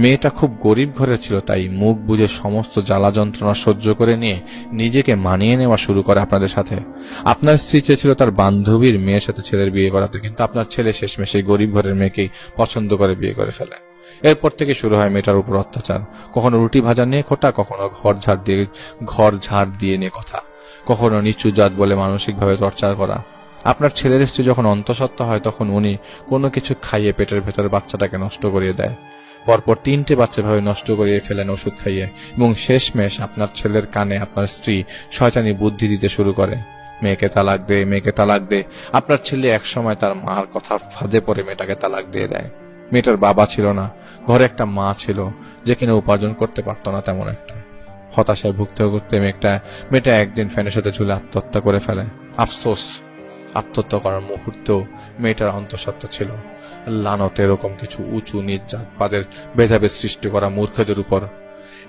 মেয়েটা খুব গরিব ঘরের ছিল, তাই মুখ বুজে সমস্ত জ্বালা যন্ত্রণা সহ্য করে নিয়ে নিজেকে মানিয়ে নেওয়া শুরু করে আপনাদের সাথে। আপনার স্ত্রী চেয়েছিল তার বান্ধবীর মেয়ের সাথে ছেলের বিয়ে করাতে, কিন্তু আপনার ছেলে শেষমেশ এই গরিব ঘরের মেয়েকেই পছন্দ করে বিয়ে করে ফেলে। এরপর থেকে শুরু হয় মেয়েটার উপর অত্যাচার। কখনো রুটি ভাজা নিয়ে খোটা, কখনো ঘর ঝাড় দিয়ে নিয়ে কথা, কখনো নিচু জাত বলে মানসিকভাবে টর্চার করা। আপনার ছেলের স্ত্রী যখন অন্তঃসত্ত্বা হয়, তখন উনি কোনো কিছু খাইয়ে পেটের ভেতরে বাচ্চাটাকে নষ্ট করিয়ে দেয়। পরপর 3টে বাচ্চা ভাবে নষ্ট করিয়ে ফেলেন ওষুধ খাইয়ে, এবং শেষমেশ আপনার ছেলের কানে আপনার স্ত্রী শয়তানি বুদ্ধি দিতে শুরু করে, মেয়েকে তালাক দে, মেয়েকে তালাক দে। আপনার ছেলে একসময় তার মার কথা ফাঁদে পড়ে মেয়েটাকে তালাক দিয়ে দেয়। মেয়েটার বাবা ছিল না, ঘরে একটা মা ছিল যে কিনা উপার্জন করতে পারত না তেমন একটা। হতাশায় ভুগতে ভুগতে মেয়েটা একদিন ফ্যানের সাথে ঝুলে আত্মহত্যা করে ফেলে। আফসোস, আত্মহত্যা করার মুহূর্তেও মেয়েটার অন্তঃসত্ত্বা ছিল। লানত এরকম কিছু উঁচু নিচ জাতপাদের ভেদাভেদ সৃষ্টি করা মূর্খদের উপর।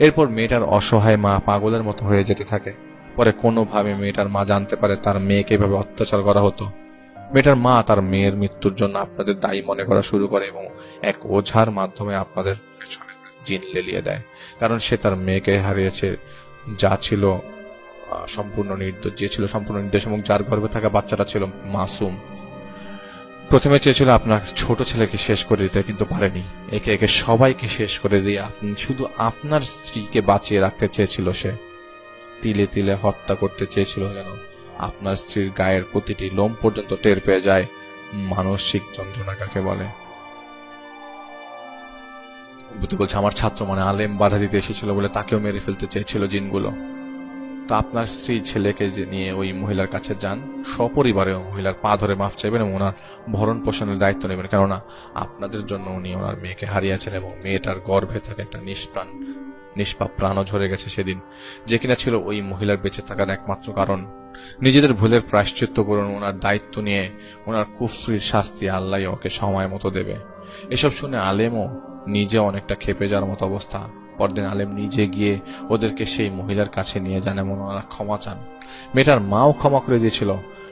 এরপর মেয়েটার অসহায় মা পাগলের মতো হয়ে যেতে থাকে। পরে কোনোভাবে মেয়েটার মা জানতে পারে তার মেয়েকে এভাবে অত্যাচার করা হতো। মেয়েটার মা তার মেয়ের মৃত্যুর জন্য আপনাদের দায়ী মনে করা শুরু করে এবং এক ওঝার মাধ্যমে আপনাদের পেছনে জিন লেলিয়ে দেয়, কারণ সে তার মেয়েকে হারিয়েছে, যা ছিল সম্পূর্ণ নির্দোষ এবং যার গর্ভে থাকা বাচ্চাটা ছিল মাসুম। প্রথমে চেয়েছিল আপনার ছোট ছেলেকে শেষ করে দিতে, কিন্তু পারেনি। একে একে সবাইকে শেষ করে দিয়ে শুধু আপনার স্ত্রীকে বাঁচিয়ে রাখতে চেয়েছিল। সে তিলে তিলে হত্যা করতে চেয়েছিল, যেন আপনার স্ত্রীর গায়ের প্রতিটি লোম পর্যন্ত টের পেয়ে যায় মানসিক যন্ত্রণা কাকে বলে। বলছে আমার ছাত্র মানে আলেম বাধা দিতে এসেছিল বলে তাকেও মেরে ফেলতে চেয়েছিল জিনগুলো। তো আপনার স্ত্রী ছেলেকে নিয়ে ওই মহিলার কাছে যান, সপরিবারে মহিলার পা ধরে মাফ চাইবেন এবং ওনার ভরণ পোষণের দায়িত্ব নেবেন, কেননা আপনাদের জন্য উনি ওনার মেয়েকে হারিয়েছেন এবং মেয়েটার গর্ভে থাকে একটা নিষ্পাপ প্রাণও ঝরে গেছে সেদিন, যে কিনা ছিল ওই মহিলার বেঁচে থাকার একমাত্র কারণ। নিজেদের ভুলের প্রায়শ্চিত্ত করুন, ওনার দায়িত্ব নিয়ে ওনার কুফরির শাস্তি আল্লাহ ওকে সময় মতো দেবে। এসব শুনে আলেমও নিজে অনেকটা খেপে যাওয়ার মতো অবস্থা। পরদিন আলেম নিজে গিয়ে ওদেরকে সেই মহিলার কাছে নিয়ে যান এবং ওনারা ক্ষমা চান। মেয়েটার মাও ক্ষমা করে দিয়েছিল।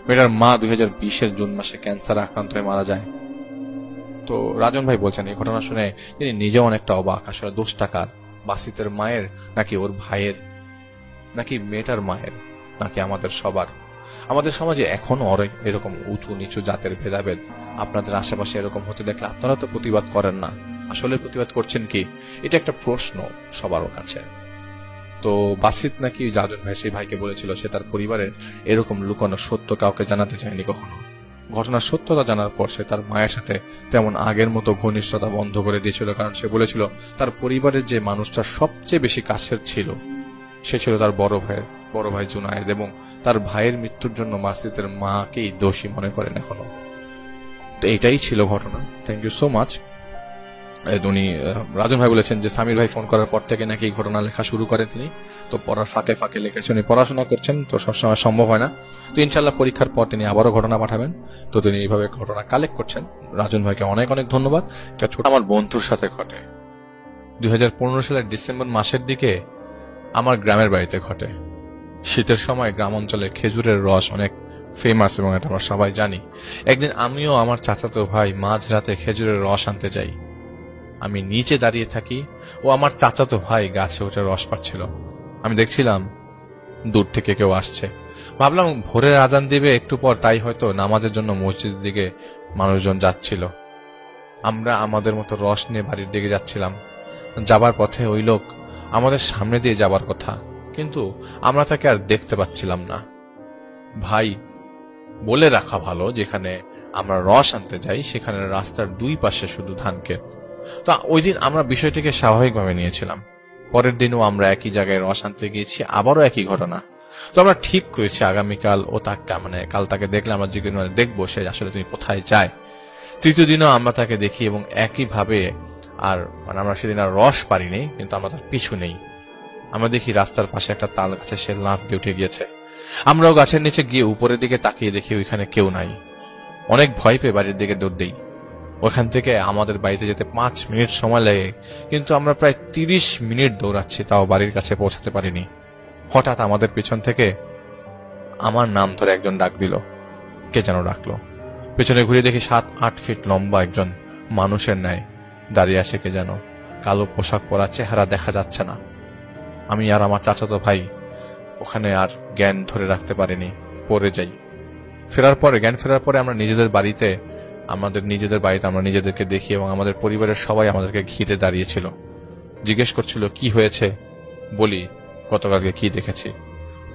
মেয়েটার মা 2020 জুন মাসে ক্যান্সারে আক্রান্ত হয়ে মারা যায়। তো রাজন ভাই বলছেন এই ঘটনা শুনে তিনি নিজেও অনেকটা অবাক। আসলে দোষটা কার? বাসিতের মায়ের, নাকি ওর ভাইয়ের, নাকি মেয়েটার মায়ের, নাকি আমাদের সবার? আমাদের সমাজে এখনো এরকম উঁচু নিচু জাতের ভেদাভেদ আপনাদের আশেপাশে এরকম হতে দেখলে আপনারা তো প্রতিবাদ করেন না। আসলে প্রতিবাদ করছেন কি? এটা একটা প্রশ্ন সবার কাছে। তো বাসিত নাকি রাজন ভাই সেই ভাইকে বলেছিল সে তার পরিবারের এরকম লুকানো সত্য কাউকে জানাতে চায়নি কখনো। ঘটনার সত্যতা জানার পর সে তার মায়ের সাথে তেমন আগের মতো ঘনিষ্ঠতা বন্ধ করে দিয়েছিল, কারণ সে বলেছিল তার পরিবারের যে মানুষটা সবচেয়ে বেশি কাছের ছিল সে ছিল তার বড় ভাই জুনায়েদ, এবং তার ভাইয়ের মৃত্যুর জন্য মাসিদের মাকেই দোষী মনে করেন এখনো। তো এটাই ছিল ঘটনা। Thank you so much. উনি রাজন ভাই বলেছেন যে সামির ভাই ফোন করার পর থেকে নাকি এই ঘটনা লেখা শুরু করেন তিনি। তো পড়ার ফাঁকে ফাঁকে লিখেছেন, উনি পড়াশোনা করছেন তো সবসময় সম্ভব হয় না, তো ইনশাল্লাহ পরীক্ষার পর তিনি আবারও ঘটনা পাঠাবেন। তো তিনি এইভাবে ঘটনা কালেক্ট করছেন। রাজন ভাইকে অনেক অনেক ধন্যবাদ। এটা ছোট আমার বন্ধুর সাথে ঘটে 2015 সালের ডিসেম্বর মাসের দিকে আমার গ্রামের বাড়িতে ঘটে। শীতের সময় গ্রাম অঞ্চলে খেজুরের রস অনেক ফেমাস এবং এটা আমরা সবাই জানি। একদিন আমিও আমার চাচাতো ভাই মাঝরাতে খেজুরের রস আনতে যাই। আমি নিচে দাঁড়িয়ে থাকি ও আমার চাচাতো ভাই গাছে উঠে রস পাচ্ছিল। আমি দেখছিলাম দূর থেকে কেউ আসছে। ভাবলাম ভোরের আজান দিবে একটু পর, তাই হয়তো নামাজের জন্য মসজিদের দিকে মানুষজন যাচ্ছিল। আমরা আমাদের মতো রস নিয়ে বাড়ির দিকে যাচ্ছিলাম। যাবার পথে ওই লোক আমাদের সামনে দিয়ে যাবার কথা, কিন্তু আমরা তাকে আর দেখতে পাচ্ছিলাম না। ভাই, বলে রাখা ভালো, যেখানে আমরা রস আনতে যাই সেখানে রাস্তার দুই পাশে শুধু ধান ক্ষেত। তো ওই দিন আমরা বিষয়টিকে স্বাভাবিকভাবে নিয়েছিলাম। পরের দিনও আমরা একই জায়গায় রস আনতে গিয়েছি, আবারও একই ঘটনা। তো আমরা ঠিক করেছি আগামীকাল ও তাকে কাল তাকে দেখলে আমরা জিজ্ঞেস দেখবো সে আসলে তুমি কোথায় যায়। তৃতীয় দিনও আমরা তাকে দেখি এবং একইভাবে আর আমরা সেদিন আর রস পারিনি, কিন্তু আমরা তার পিছু নেই। আমরা দেখি রাস্তার পাশে একটা তাল গাছে সে লাফ দিয়ে উঠে গিয়েছে। আমরাও গাছের নিচে গিয়ে উপরের দিকে তাকিয়ে দেখি ওইখানে কেউ নাই। অনেক ভয় পেয়ে বাড়ির দিকে দৌড় দেই। ওখান থেকে আমাদের বাড়িতে যেতে 5 মিনিট সময় লাগে, কিন্তু আমরা প্রায় 30 মিনিট দৌড়াচ্ছি, তাও বাড়ির কাছে পৌঁছাতে পারিনি। হঠাৎ আমাদের পিছন থেকে আমার নাম ধরে একজন ডাক দিল। কে যেন ডাকলো। পেছনে ঘুরে দেখি 7-8 ফিট লম্বা একজন মানুষের ন্যায় দাঁড়িয়ে আসে কে যেন। কালো পোশাক পরা, চেহারা দেখা যাচ্ছে না। আমি আর আমার চাচাতো ভাই ওখানে আর জ্ঞান ধরে রাখতে পারিনি, পড়ে যাই। জ্ঞান ফেরার পরে আমরা নিজেদের বাড়িতে আমরা নিজেদেরকে দেখি এবং আমাদের পরিবারের সবাই আমাদেরকে ঘিরে দাঁড়িয়েছিল, জিজ্ঞেস করছিল কি হয়েছে, বলি গতকালকে কি দেখেছি।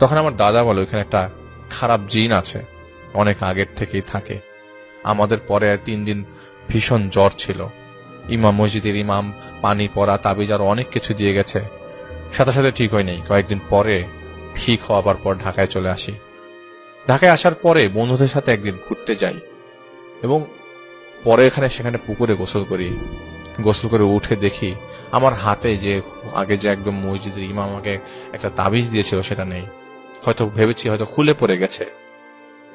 তখন আমার দাদা বলে ওইখানে একটা খারাপ জিন আছে, অনেক আগের থেকেই থাকে। আমাদের পরে আর 3 দিন ভীষণ জ্বর ছিল। মসজিদের ইমাম পানি পড়া, তাবিজ আরো অনেক কিছু দিয়ে গেছে, সাথে সাথে ঠিক হয় নাই। কয়েকদিন পরে ঠিক হওয়ার পর ঢাকায় চলে আসি। ঢাকায় আসার পরে বন্ধুদের সাথে একদিন ঘুরতে যাই এবং পরে সেখানে পুকুরে গোসল করে উঠে দেখি আমার হাতে যে আগে যে একদম মসজিদের ইমাম আমাকে একটা তাবিজ দিয়েছিল সেটা নেই। হয়তো ভেবেছি হয়তো খুলে পড়ে গেছে।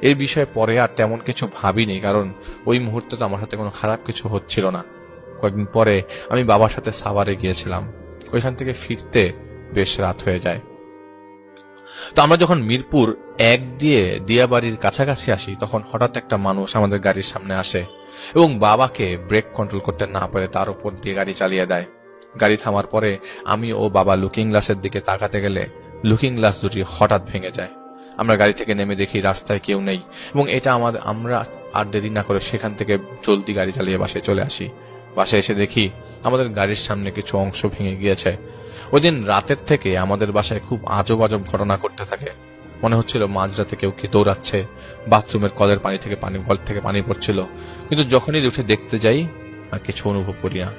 এই বিষয়ে পরে আর তেমন কিছু ভাবিনি, কারণ ওই মুহূর্তে তো আমার সাথে কোনো খারাপ কিছু হচ্ছিল না। কয়েকদিন পরে আমি বাবার সাথে সাভারে গিয়েছিলাম। ওইখান থেকে ফিরতে বেশ রাত হয়ে যায়। তো আমরা যখন মিরপুর 1 দিয়ে দিয়াবাড়ির কাছাকাছি আসি, তখন হঠাৎ একটা মানুষ আমাদের গাড়ির সামনে আসে এবং বাবাকে ব্রেক কন্ট্রোল করতে না পারে তার উপর দিয়ে গাড়ি চালিয়ে দেয়। গাড়ি থামার পরে আমি ও বাবা লুকিং গ্লাসের দিকে তাকাতে গেলে লুকিং গ্লাস দুটি হঠাৎ ভেঙে যায়। আমরা গাড়ি থেকে নেমে দেখি রাস্তায় কেউ নেই এবং আমরা আর দেরি না করে সেখান থেকে জলদি গাড়ি চালিয়ে বাসায় চলে আসি। বাসায় এসে দেখি আমাদের গাড়ির সামনে কিছু অংশ ভেঙে গিয়েছে। ওই দিন রাতের থেকে আমাদের বাসায় খুব আজব ঘটনা করতে থাকে। মনে হচ্ছিল মাঝরাতে কেউ কি দৌড়াচ্ছে, বাথরুমের কলের পানি থেকে পানি পড়ছিল, কিন্তু যখনই উঠে দেখতে যাই আর কিছু অনুভব করি না।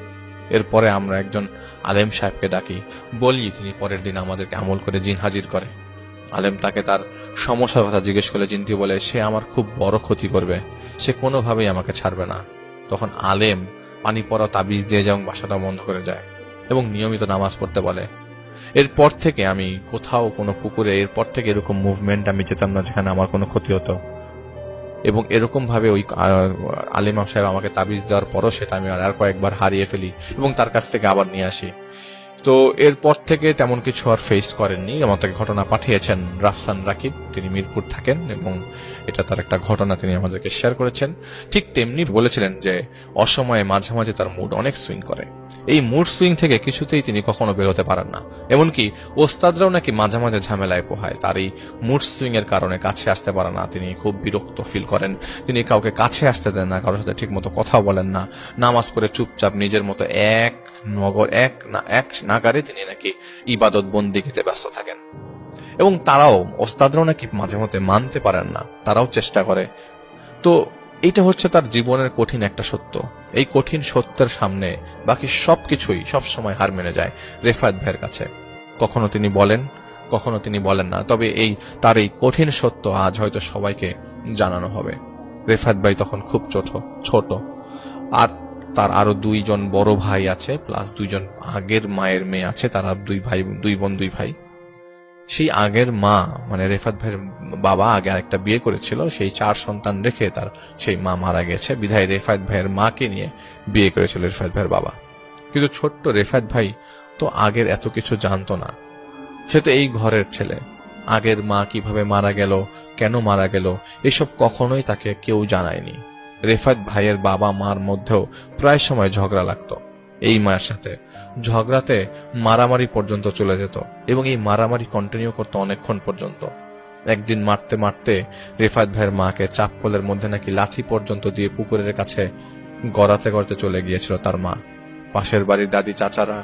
এরপরে আমরা একজন আলেম সাহেবকে ডাকি, বলি তিনি পরের দিন আমাদেরকে আমল করে জিন হাজির করে। আলেম তাকে তার সমস্যার কথা জিজ্ঞেস করলে জিনটি বলে সে আমার খুব বড় ক্ষতি করবে, সে কোনোভাবেই আমাকে ছাড়বে না। তখন আলেম পানি পড়া তাবিজ দিয়ে যেমন বাসাটা বন্ধ করে যায় এবং নিয়মিত নামাজ পড়তে বলে। এরপর থেকে আমি কোথাও কোনো পুকুরে এরকম মুভমেন্ট আমি যেতাম না যেখানে আমার কোনো ক্ষতি হতো। এবং এরকম ভাবে ওই আলিম সাহেব আমাকে তাবিজ দেওয়ার পরও সেটা আমি আর কয়েকবার হারিয়ে ফেলি এবং তার কাছ থেকে আবার নিয়ে আসি। তো এরপর থেকে তেমন কিছু আর ফেস করেননি। আমাদেরকে ঘটনা পাঠিয়েছেন রাফসান রাকিব, তিনি মিরপুর থাকেন এবং এটা তার একটা ঘটনা তিনি আমাদেরকে শেয়ার করেছেন। ঠিক তেমনি বলেছিলেন যে অসময়ে মাঝে মাঝে তার মুড অনেক সুইং করে। এই মুড সুইং থেকে কিছুতেই তিনি কখনো বেরোতে পারেন না। এমনকি ওস্তাদরাও নাকি মাঝে মাঝে ঝামেলায় পোহায় তার এই মুড সুইং এর কারণে। কাছে আসতে পারে না, তিনি খুব বিরক্ত ফিল করেন, তিনি কাউকে কাছে আসতে দেন না, কারোর সাথে ঠিক মতো কথা বলেন না, নামাজ পড়ে চুপচাপ নিজের মতো এক নগর এক নাগারে তিনি নাকি ইবাদত বন্দিগিতে ব্যস্ত থাকেন। এবং তারাও ওস্তাদরাও নাকি মাঝে মধ্যে মানতে পারেন না, তারাও চেষ্টা করে। তো এইটা হচ্ছে তার জীবনের কঠিন একটা সত্য। এই কঠিন সত্যের সামনে বাকি সবকিছুই সবসময় হার মেনে যায় রেফায়েত ভাইয়ের কাছে। কখনো তিনি বলেন, কখনো তিনি বলেন না, তবে তার এই কঠিন সত্য আজ হয়তো সবাইকে জানানো হবে। রেফায়েত ভাই তখন খুব ছোট, আর তার আরো 2 জন বড় ভাই আছে, প্লাস 2 জন আগের মায়ের মেয়ে আছে। তারা 2 বোন 2 ভাই। সেই আগের মা মানে রেফায়েত ভাইয়ের বাবা আগে আরেকটা বিয়ে করেছিল, সেই 4 সন্তান রেখে তার সেই মা মারা গেছে, বিধায় রেফায়েত ভাইয়ের মাকে নিয়ে বিয়ে করেছিল রেফায়েত ভাইয়ের বাবা। কিন্তু ছোট্ট রেফায়েত ভাই তো আগের এত কিছু জানতো না। সে তো এই ঘরের ছেলে। আগের মা কিভাবে মারা গেল, কেন মারা গেল, এসব কখনোই তাকে কেউ জানায়নি। রেফায়েত ভাইয়ের বাবা মার মধ্যেও প্রায় সময় ঝগড়া লাগতো। এই মায়ের সাথে ঝগড়াতে মারামারি পর্যন্ত চলে যেত, এবং এই মারামারি কন্টিনিউ করতো অনেকক্ষণ পর্যন্ত। একদিন মারতে মারতে রেফায়েত ভাইয়ের মাকে চাপকলের মধ্যে নাকি লাথি পর্যন্ত দিয়ে পুকুরের কাছে গড়াতে চলে গিয়েছিল তার মা। পাশের বাড়ির দাদি চাচারা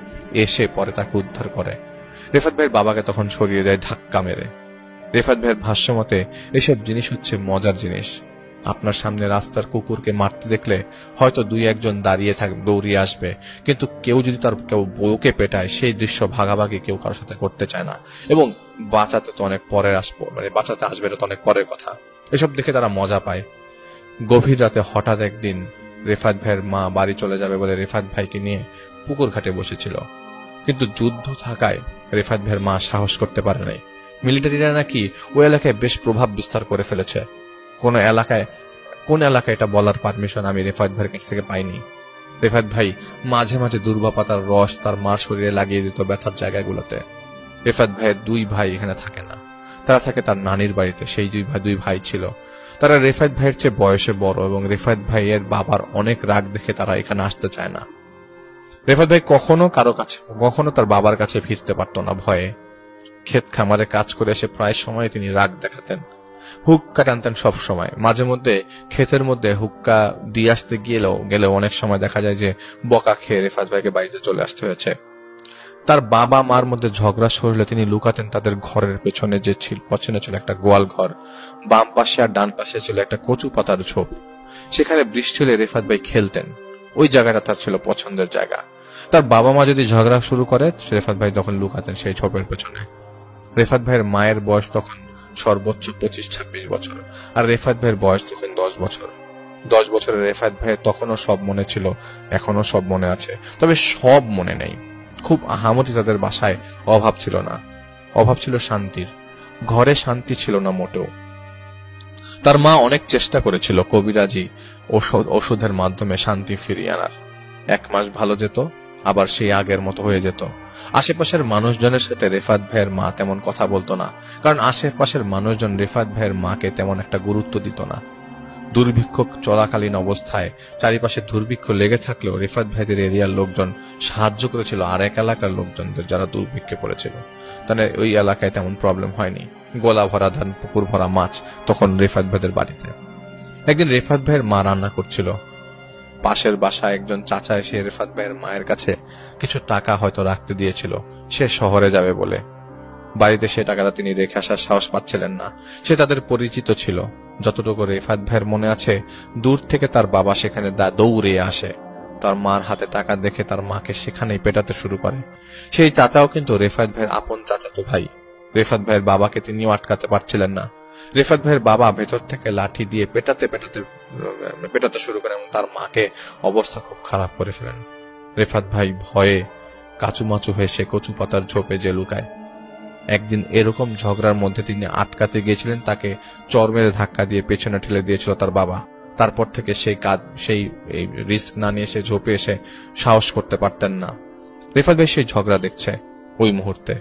এসে পরে তাকে উদ্ধার করে। রেফায়েত ভাইয়ের বাবাকে তখন সরিয়ে দেয় ধাক্কা মেরে। রেফায়েত ভাইয়ের ভাষ্যমতে এসব জিনিস হচ্ছে মজার জিনিস। আপনার সামনে রাস্তার কুকুরকে মারতে দেখলে হয়তো 2-1 জন দাঁড়িয়ে দৌড়িয়ে আসবে, কিন্তু কেউ যদি তার বউকে পেটায় সেই দৃশ্য ভাগাভাগি কেউ কারোর সাথে করতে চায় না। এবং বাঁচাতে তো অনেক পরে বাঁচাতে আসবে, এটা তো অনেক পরের কথা। এসব দেখে তারা মজা পায়। গভীর রাতে হঠাৎ একদিন রেফায়েত ভাইয়ের মা বাড়ি চলে যাবে বলে রেফায়েত ভাইকে নিয়ে পুকুর ঘাটে বসেছিল, কিন্তু যুদ্ধ থাকায় রেফায়েত ভাইয়ের মা সাহস করতে পারে নাই। মিলিটারিরা নাকি ওই এলাকায় বেশ প্রভাব বিস্তার করে ফেলেছে। কোন এলাকায় এটা বলার পারমিশন আমি রেফায়েত ভাইয়ের কাছ থেকে পাইনি। রেফায়েত ভাই মাঝে মাঝে দুর্বা পাতার রস তার মার শরীরে লাগিয়ে দিত ব্যথার জায়গাগুলোতে। রেফায়েত ভাইয়ের 2 ভাই এখানে থাকে না, তারা থাকে তার নানির বাড়িতে। সেই 2 ভাই ছিল, তারা রেফায়েত ভাইয়ের চেয়ে বয়সে বড়, এবং রেফায়েত ভাইয়ের বাবার অনেক রাগ দেখে তারা এখানে আসতে চায় না। রেফায়েত ভাই কখনো তার বাবার কাছে ফিরতে পারত না ভয়ে। ক্ষেত খামারে কাজ করে এসে প্রায় সময় তিনি রাগ দেখাতেন, হুক্কা টানতেন সব সময়। মাঝে মধ্যে ক্ষেতের মধ্যে হুক্কা দিয়ে আসতে গেলেও অনেক সময় দেখা যায় যে বকা খেয়ে রেফায়েত ভাইকে বাড়িতে চলে আসতে হয়েছে। তার বাবা মার মধ্যে ঝগড়া সরলে তিনি লুকাতেন তাদের ঘরের পেছনে ছিল একটা গোয়াল ঘর। বাম পাশে আর ডান পাশে ছিল একটা কচু পাতার ঝোপ। সেখানে বৃষ্টি হলে রেফায়েত ভাই খেলতেন। ওই জায়গাটা তার ছিল পছন্দের জায়গা। তার বাবা মা যদি ঝগড়া শুরু করে, রেফায়েত ভাই তখন লুকাতেন সেই ঝোপের পেছনে। রেফায়েত ভাইয়ের মায়ের বয়স তখন সর্বোচ্চ 25-26 বছর, আর রেফায়েত ভাইয়ের বয়স তখন 10 বছর। 10 বছরের রেফায়েত ভাইয়ের তখনও সব মনে ছিল, এখনো সব মনে আছে, তবে সব মনে নেই। খুব আহামরি তাদের বাসায় অভাব ছিল না, অভাব ছিল শান্তির। ঘরে শান্তি ছিল না মোটেও। তার মা অনেক চেষ্টা করেছিল কবিরাজি ওষুধের মাধ্যমে শান্তি ফিরিয়ে আনার। 1 মাস ভালো যেত, আবার সেই আগের মতো হয়ে যেত। আশেপাশের মানুষজনের সাথে রেফায়েত ভাইয়ের মা তেমন কথা বলতো না, কারণ আশেপাশের মানুষজন রেফায়েত ভাইয়ের মাকে তেমন একটা গুরুত্ব দিত না। দুর্ভিক্ষ চলাকালীন অবস্থায় চারিপাশে দুর্ভিক্ষ লেগে থাকলেও রেফায়েত ভাইদের এরিয়ার লোকজন সাহায্য করেছিল আরেক এলাকার লোকজনদের যারা দুর্ভিক্ষে পড়েছিল। তাহলে ওই এলাকায় তেমন প্রবলেম হয়নি। গোলা ভরা ধান, পুকুর ভরা মাছ তখন রেফায়েত ভাইদের বাড়িতে। একদিন রেফায়েত ভাইয়ের মা রান্না করছিল। পাশের বাসায় একজন চাচা এসে রেফায়েত ভাইয়ের মায়ের কাছে কিছু টাকা হয়তো রাখতে দিয়েছিল, সে শহরে যাবে বলে। বাড়িতে সে টাকাটা তিনি রেখে আসার সাহস পাচ্ছিলেন না। সে তাদের পরিচিত ছিল। যতটুকু রেফায়েত ভাইয়ের মনে আছে, দূর থেকে তার বাবা সেখানে দৌড়ে আসে। তার মার হাতে টাকা দেখে তার মাকে সেখানেই পেটাতে শুরু করে। সেই চাচাও কিন্তু রেফায়েত ভাইয়ের আপন চাচাতো ভাই। রেফায়েত ভাইয়ের বাবাকে তিনিও আটকাতে পারছিলেন না। রেফায়েত ভাইয়ের বাবা ভেতর থেকে লাঠি দিয়ে পেটাতে শুরু করেন, এবং তার মাকে অবস্থা খুব খারাপ করে ফেলেন। রেফায়েত ভাই ভয়ে কাচুমাচু হয়ে সে কচু পাতার ঝোপে যে লুকায়। একদিন এরকম ঝগড়ার মধ্যে তিনি আটকাতে গিয়েছিলেন, তাকে চর মেরে ধাক্কা দিয়ে পেছনে ঠেলে দিয়েছিল তার বাবা। তারপর থেকে সেই রিস্ক না নিয়ে সে ঝোপে এসে সাহস করতে পারতেন না। রেফায়েত ভাই সেই ঝগড়া দেখছে ওই মুহূর্তে।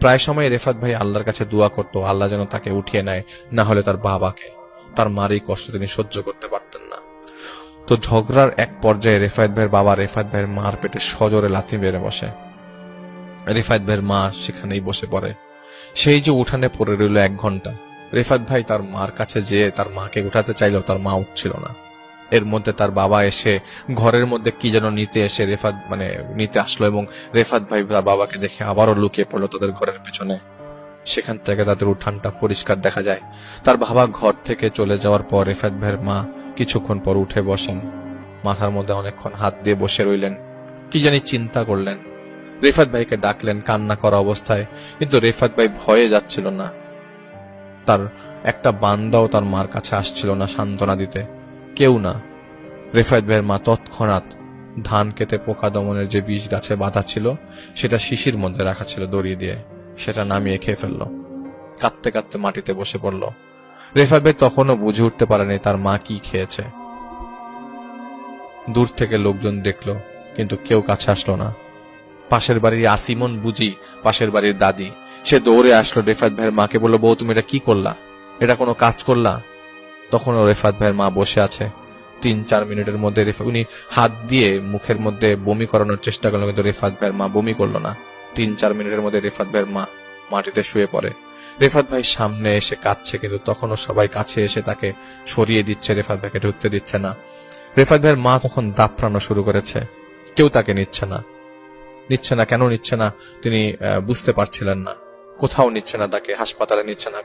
প্রায় সময় রেফায়েত ভাই আল্লাহর কাছে দোয়া করতো, আল্লাহ যেন তাকে উঠিয়ে নেয়, না হলে তার বাবাকে। তার মার এই কষ্ট তিনি সহ্য করতে পারতেন না। তো ঝগড়ার এক পর্যায়ে রেফায়েত ভাইয়ের বাবা রেফায়েত ভাইয়ের মার পেটে সজোরে লাথি মেরে বসে। রেফায়েত ভাইয়ের মা সেখানেই বসে পড়ে। সেই যে উঠানে পড়ে রইল 1 ঘন্টা। রেফায়েত ভাই তার মার কাছে যেয়ে তার মাকে উঠাতে চাইলেও তার মা উঠছিল না। এর মধ্যে তার বাবা এসে ঘরের মধ্যে কি যেন নিতে এসে নিতে আসলো, এবং রেফাত ভাই তার বাবাকে দেখে আবারও লুকিয়ে পড়লো তাদের ঘরের পেছনে। সেখান থেকে তাদের উঠানটা পরিষ্কার দেখা যায়। তার বাবা ঘর থেকে চলে যাওয়ার পর রেফাত ভাইয়ের মা কিছুক্ষণ পর উঠে বসেন, মাথার মধ্যে অনেকক্ষণ হাত দিয়ে বসে রইলেন, কি জানি চিন্তা করলেন। রেফাত ভাইকে ডাকলেন কান্না করা অবস্থায়, কিন্তু রেফাত ভাই ভয়ে যাচ্ছিল না। তার একটা বান্দাও তার মার কাছে আসছিল না সান্ত্বনা দিতে, কেউ না। রেফাত ভাইয়ের মা তৎক্ষণাৎ ধান খেতে পোকা দমনের যে বিষ গাছে বাঁধা ছিল সেটা শিশির মধ্যে রাখা ছিল দড়ি দিয়ে, সেটা নামিয়ে খেয়ে ফেলল। কাঁদতে কাঁদতে মাটিতে বসে পড়ল। রেফাত ভাই তখনও বুঝে উঠতে পারেনি তার মা কি খেয়েছে। দূর থেকে লোকজন দেখল, কিন্তু কেউ কাছে আসলো না। পাশের বাড়ির আসিমন বুঝি, পাশের বাড়ির দাদি, সে দৌড়ে আসলো রেফাত ভাইয়ের মাকে, বলল, বউ তুমি এটা কি করলা? এটা কোনো কাজ করলা? তখনও রেফাত ভাইয়ের মা বসে আছে। 3-4 মিনিটের মধ্যে উনি হাত দিয়ে মুখের মধ্যে বমি করানোর চেষ্টা করলেন, কিন্তু রেফাত ভাইয়ের মা বমি করলো না। 3-4 মিনিটের মধ্যে রেফাত ভাইয়ের মা মাটিতে শুয়ে পড়ে। রেফাত ভাই সামনে এসে কাঁদছে, কিন্তু তখনও সবাই কাছে এসে তাকে সরিয়ে দিচ্ছে, রেফাত ভাইকে ঢুকতে দিচ্ছে না। রেফাত ভাইয়ের মা তখন দাপড়ানো শুরু করেছে, কেউ তাকে নিচ্ছে না। কেন নিচ্ছে না তিনি বুঝতে পারছিলেন না। কোথাও নিচ্ছে না তাকে, হাসপাতালে নিচ্ছে না,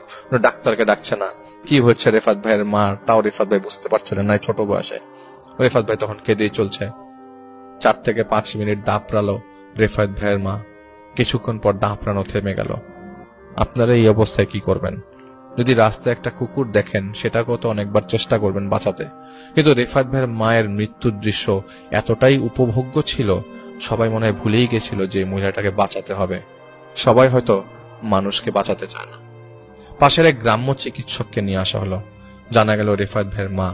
ডাক্তারকে ডাকছে না। কি হচ্ছে রেফাত ভাইয়ের মা তাও রেফাত ভাই বুঝতে পারছিলেন না, ছোট বয়সে। রেফাত ভাই তখন কেঁদেই চলছে। 4 থেকে 5 মিনিট দাপড়ালো রেফাত ভাইয়ের মা। কিছুক্ষণ পর দাপড়ানো থেমে গেল। আপনারা এই অবস্থায় কি করবেন? যদি রাস্তায় একটা কুকুর দেখেন সেটাকেও তো অনেকবার চেষ্টা করবেন বাঁচাতে, কিন্তু রেফাত ভাইয়ের মায়ের মৃত্যুর দৃশ্য এতটাই উপভোগ্য ছিল, সবাই মনে হয় ভুলেই গেছিল যে মহিলাটাকে বাঁচাতে হবে। সবাই হয়তো মানুষকে বাঁচাতে চায় না। পাশের এক গ্রাম্য চিকিৎসককে নিয়ে আসা হলো। জানা গেল রেফাত ভাইয়ের মা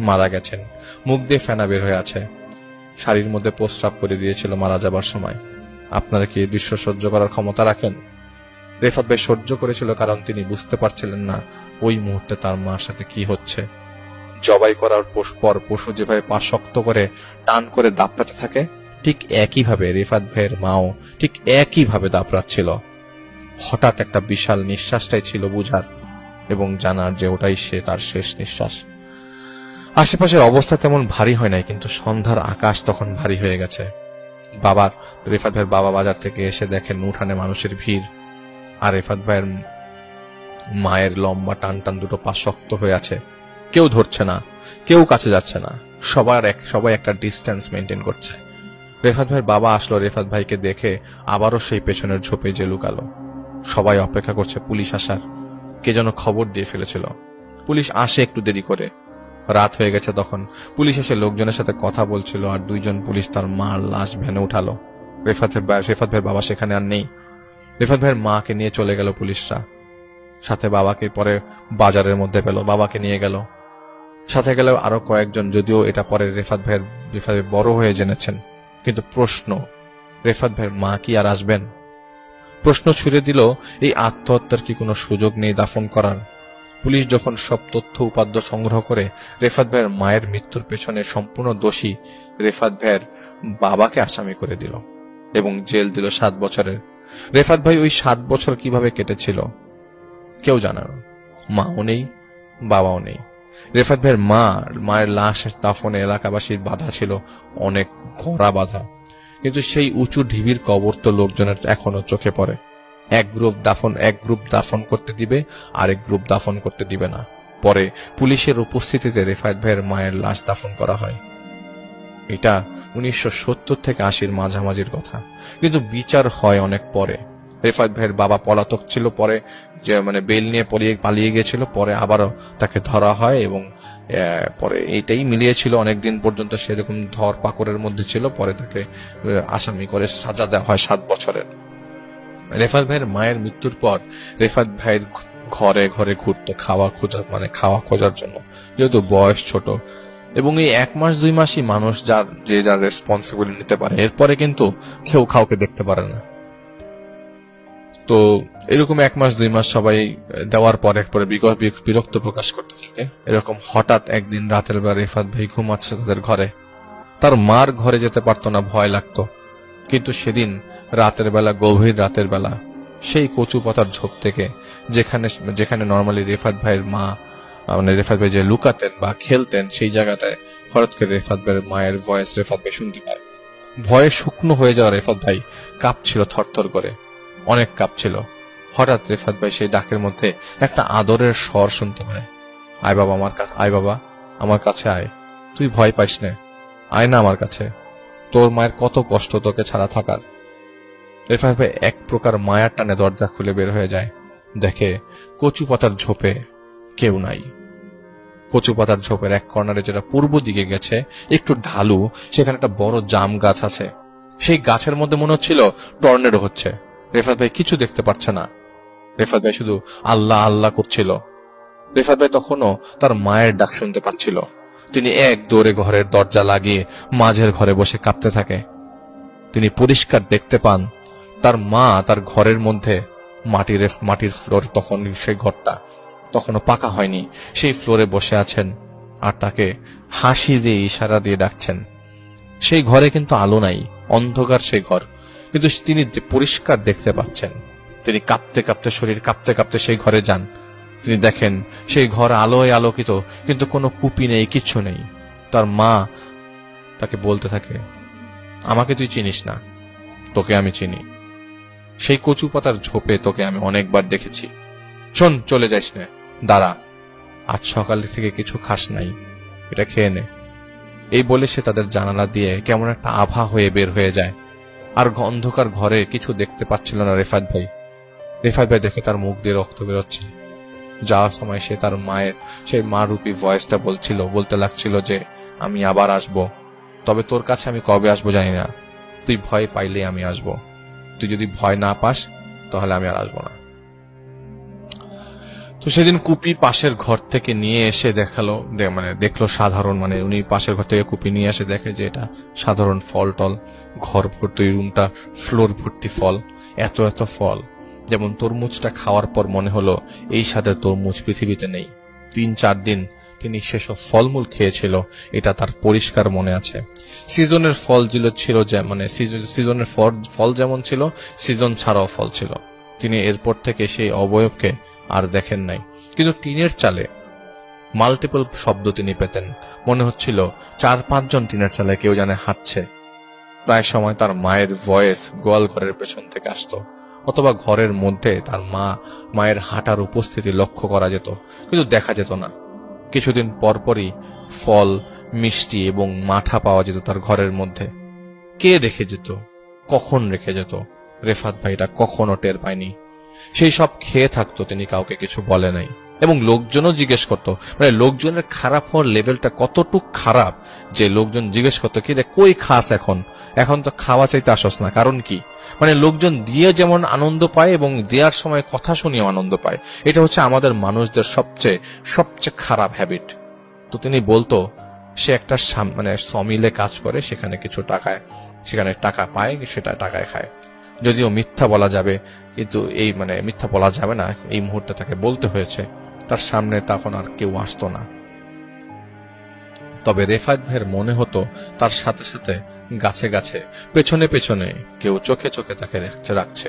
মারা গেছেন, মুখ দিয়ে ফেনা বের হয়ে আছে, শাড়ির মধ্যে প্রস্রাব করে দিয়েছিল মারা যাবার সময়। আপনারা কি এই দৃশ্য সহ্য করার ক্ষমতা রাখেন? রেফাত ভাই সহ্য করেছিল কারণ তিনি বুঝতে পারছিলেন না ওই মুহূর্তে তার মার সাথে কি হচ্ছে। জবাই করার পর পশু যেভাবে পা শক্ত করে টান করে দাপড়াতে থাকে, ঠিক একইভাবে রেফাত ভাইয়ের মাও ঠিক একইভাবে দাপড়াচ্ছিল। হঠাৎ একটা বিশাল নিঃশ্বাসটাই ছিল বুঝার এবং জানার যে ওটাই তার শেষ নিঃশ্বাস। আশেপাশের অবস্থা তেমন ভারী হয় নাই, কিন্তু সন্ধ্যার আকাশ তখন ভারী হয়ে গেছে। রেফাত ভাইয়ের বাবা বাজার থেকে এসে দেখেন উঠানে মানুষের ভিড়, আর রেফাত ভাইয়ের মায়ের লম্বা টান টান দুটো পা শক্ত হয়ে আছে। কেউ ধরছে না, কেউ কাছে যাচ্ছে না, সবাই একটা ডিস্টেন্স মেনটেন করছে। রেফাত ভাইয়ের বাবা আসলো, রেফাত ভাইকে দেখে আবারও সেই পেছনের ঝোপে যে লুকালো। সবাই অপেক্ষা করছে পুলিশ আসার। কে যেন খবর দিয়ে ফেলেছিল। পুলিশ আসে একটু দেরি করে, রাত হয়ে গেছে তখন। পুলিশ এসে লোকজনের সাথে কথা বলছিল, আর 2 জন পুলিশ তার মার লাশ ভ্যানে উঠালো। রেফাত ভাইয়ের বাবা সেখানে আর নেই। রেফাত ভাইয়ের মাকে নিয়ে চলে গেল পুলিশরা, সাথে বাবাকে পরে বাজারের মধ্যে পেল, বাবাকে নিয়ে গেল। সাথে গেলেও আরো কয়েকজন, যদিও এটা পরে রেফাত ভাই বড় হয়ে জেনেছেন। কিন্তু প্রশ্ন, রেফাত ভাইয়ের মা কি আর আসবেন? প্রশ্ন ছুড়ে দিল, এই আত্মহত্যার কি কোনো সুযোগ নেই দাফন করার? পুলিশ যখন সব তথ্য উপাত্ত সংগ্রহ করে রেফাত ভাইয়ের মায়ের মৃত্যুর পেছনে সম্পূর্ণ দোষী রেফাত ভাইয়ের বাবাকে আসামি করে দিল এবং জেল দিল 7 বছরের। রেফাত ভাই ওই 7 বছর কিভাবে কেটেছিল কেউ জানে না। মাও নেই, বাবাও নেই। রেফাত ভাইয়ের মায়ের লাশ দাফনে এলাকাবাসীর বাধা ছিল অনেক কড়া বাধা, কিন্তু সেই উঁচু ঢিবির কবর তো লোকজনের এখনো চোখে পড়ে। এক গ্রুপ দাফন করতে দিবে, আরেক গ্রুপ দাফন করতে দিবে না। পরে পুলিশের উপস্থিতিতে রেফাত ভাইয়ের মায়ের লাশ দাফন করা হয়। এটা 1970 থেকে 80-র মাঝামাঝির কথা, কিন্তু বিচার হয় অনেক পরে। রেফাত ভাইয়ের বাবা পলাতক ছিল, পরে যে বেল নিয়ে পালিয়ে গিয়েছিল, পরে আবারও তাকে ধরা হয় এবং পরে এইটাই মিলিয়েছিল অনেকদিন পর্যন্ত সেরকম ধর পাকড়ের মধ্যে ছিল। পরে তাকে আসামি করে সাজা দেওয়া হয় 7 বছরের। রেফাত ভাইয়ের মায়ের মৃত্যুর পর রেফাত ভাইয়ের ঘরে ঘরে ঘুরতো খাওয়া খোঁজার জন্য, যেহেতু বয়স ছোট, এবং এই 1 মাস 2 মাসই মানুষ যার রেসপন্সিবিলিটি নিতে পারে, এরপরে কিন্তু কেউ কাউকে দেখতে পারে না। তো এরকম 1 মাস 2 মাস সবাই দেওয়ার পরে বিরক্ত প্রকাশ করতে থাকে। এরকম হঠাৎ একদিন রাতের বেলা রেফাত ভাই ঘুমাচ্ছে তাদের ঘরে। তার মার ঘরে যেতে পারতো না, ভয় লাগতো। কিন্তু সেদিন গভীর রাতের বেলা সেই কচু পাতার ঝোপ থেকে, যেখানে নর্মালি রেফাত ভাইয়ের মা মানে রেফাত ভাই যে লুকাতেন বা খেলতেন সেই জায়গাটায় হঠাৎ করে রেফাত ভাইয়ের মায়ের ভয়েস রেফাত ভাই শুনতে পায়। ভয়ে শুকনো হয়ে যাওয়া রেফাত ভাই কাঁপছিল থরথর করে, অনেক কাঁপছিল। হঠাৎ রেফাত ভাই সেই ডাকের মধ্যে একটা আদরের স্বর শুনতে পায়, আয় বাবা আমার কাছে, আয় বাবা আমার কাছে আয়, তুই ভয় পাইস না, আয় না আমার কাছে, তোর মায়ের কত কষ্ট তোকে ছাড়া থাকার। রেফাত ভাই এক প্রকার মায়ার টানে দরজা খুলে বের হয়ে যায়, দেখে কচু পাতার ঝোপে কেউ নাই। কচু পাতার ঝোপের এক কর্নারে, যেটা পূর্ব দিকে গেছে, একটু ঢালু, সেখানে একটা বড় জাম গাছ আছে। সেই গাছের মধ্যে মনে হচ্ছিল টর্নেডো হচ্ছে। রেফাত ভাই কিছু দেখতে পাচ্ছে না, রেফাত ভাই শুধু আল্লাহ আল্লাহ করছিল। রেফাত ভাই তখনও তার মায়ের ডাক শুনতে পাচ্ছিল। তিনি এক দৌড়ে ঘরের দরজা লাগিয়ে মাঝের ঘরে বসে কাঁপতে থাকে। তিনি পরিষ্কার দেখতে পান তার মা তার ঘরের মধ্যে মাটির ফ্লোর, তখন সেই ঘরটা তখনও পাকা হয়নি, সেই ফ্লোরে বসে আছেন আর তাকে হাসি দিয়ে ইশারা দিয়ে ডাকছেন। সেই ঘরে কিন্তু আলো নাই, অন্ধকার সেই ঘর, কিন্তু তিনি পরিষ্কার দেখতে পাচ্ছেন। তিনি কাঁপতে কাঁপতে, শরীর কাঁপতে কাঁপতে সেই ঘরে যান। তিনি দেখেন সেই ঘর আলোয় আলোকিত, কিন্তু কোনো কুপি নেই, কিচ্ছু নেই। তার মা তাকে বলতে থাকে, আমাকে তুই চিনিস না, তোকে আমি চিনি, সেই কচু পাতার ঝোপে তোকে আমি অনেকবার দেখেছি। শোন, চলে যাইস না, দাঁড়া, আজ সকাল থেকে কিছু খাস নাই, এটা খেয়ে নে। এই বলে সে তাদের জানালা দিয়ে কেমন একটা আভা হয়ে বের হয়ে যায়। আর অন্ধকার ঘরে কিছু দেখতে পাচ্ছিল না রেফাত ভাই। রেফাত ভাই দেখে তার মুখ দিয়ে রক্ত বেরোচ্ছে। যাওয়ার সময় সে তার মায়ের সেই মা রূপী ভয়েসটা বলতে লাগছিল যে, আমি আবার আসব, তবে তোর কাছে আমি কবে আসবো জানি না, তুই ভয় পাইলে আমি আসব, তুই যদি ভয় না পাস তাহলে আমি আর আসবো না। তো সেদিন কুপি পাশের ঘর থেকে নিয়ে এসে দেখলো সাধারণ, উনি পাশের ঘর থেকে কুপি নিয়ে এসে দেখে যে এটা সাধারণ ফল টল, ঘর ভর্তি, রুমটা ফ্লোর ভর্তি ফল, এত এত ফল, যেমন তরমুজটা খাওয়ার পর মনে হলো এই স্বাদের তরমুজ পৃথিবীতে নেই। 3-4 দিন তিনি সেসব ফলমূল খেয়েছিল, এটা তার পরিষ্কার মনে আছে। সিজনের ফল ছিল সিজনের ফল যেমন ছিল, সিজন ছাড়াও ফল ছিল। তিনি এরপর থেকে সেই অবয়বকে আর দেখেন নাই, কিন্তু টিনের চালে মাল্টিপল শব্দ তিনি পেতেন। মনে হচ্ছিল 4-5 জন টিনের চালে কেউ জানে হাঁটছে। প্রায় সময় তার মায়ের ভয়েস গোয়াল ঘরের পেছন থেকে আসতো, অথবা ঘরের মধ্যে তার মায়ের হাঁটার উপস্থিতি লক্ষ্য করা যেত, কিন্তু দেখা যেত না। কিছুদিন পরপরই ফল, মিষ্টি এবং মাঠা পাওয়া যেত তার ঘরের মধ্যে। কে রেখে যেত, কখন রেখে যেত, রেফাত ভাইটা কখনো টের পায়নি। সেই সব খেয়ে থাকতো, তিনি কাউকে কিছু বলে নাই। এবং লোকজনও জিজ্ঞেস করতো, লোকজনের খারাপ হওয়ার লেভেলটা কতটুক খারাপ যে লোকজন জিজ্ঞেস করতো, কি রে কই খাস, এখন তো খাওয়া চাইতে আসস না, কারণ কি? লোকজন দিয়ে যেমন আনন্দ পায় এবং দেওয়ার সময় কথা শুনিয়েও আনন্দ পায়। এটা হচ্ছে আমাদের মানুষদের সবচেয়ে খারাপ হ্যাবিট। তো তিনি বলতো সে একটা সমিলে কাজ করে, সেখানে টাকা পায়, সেটা টাকায় খায়। যদিও মিথ্যা বলা যাবে, কিন্তু মিথ্যা বলা যাবে না, এই মুহূর্তে তাকে বলতে হয়েছে। তার সামনে তখন আর কেউ আসতো না। তবে রেফাত ভাইয়ের মনে হতো তার সাথে সাথে গাছে গাছে, পেছনে পেছনে কেউ চোখে চোখে তাকে রাখছে।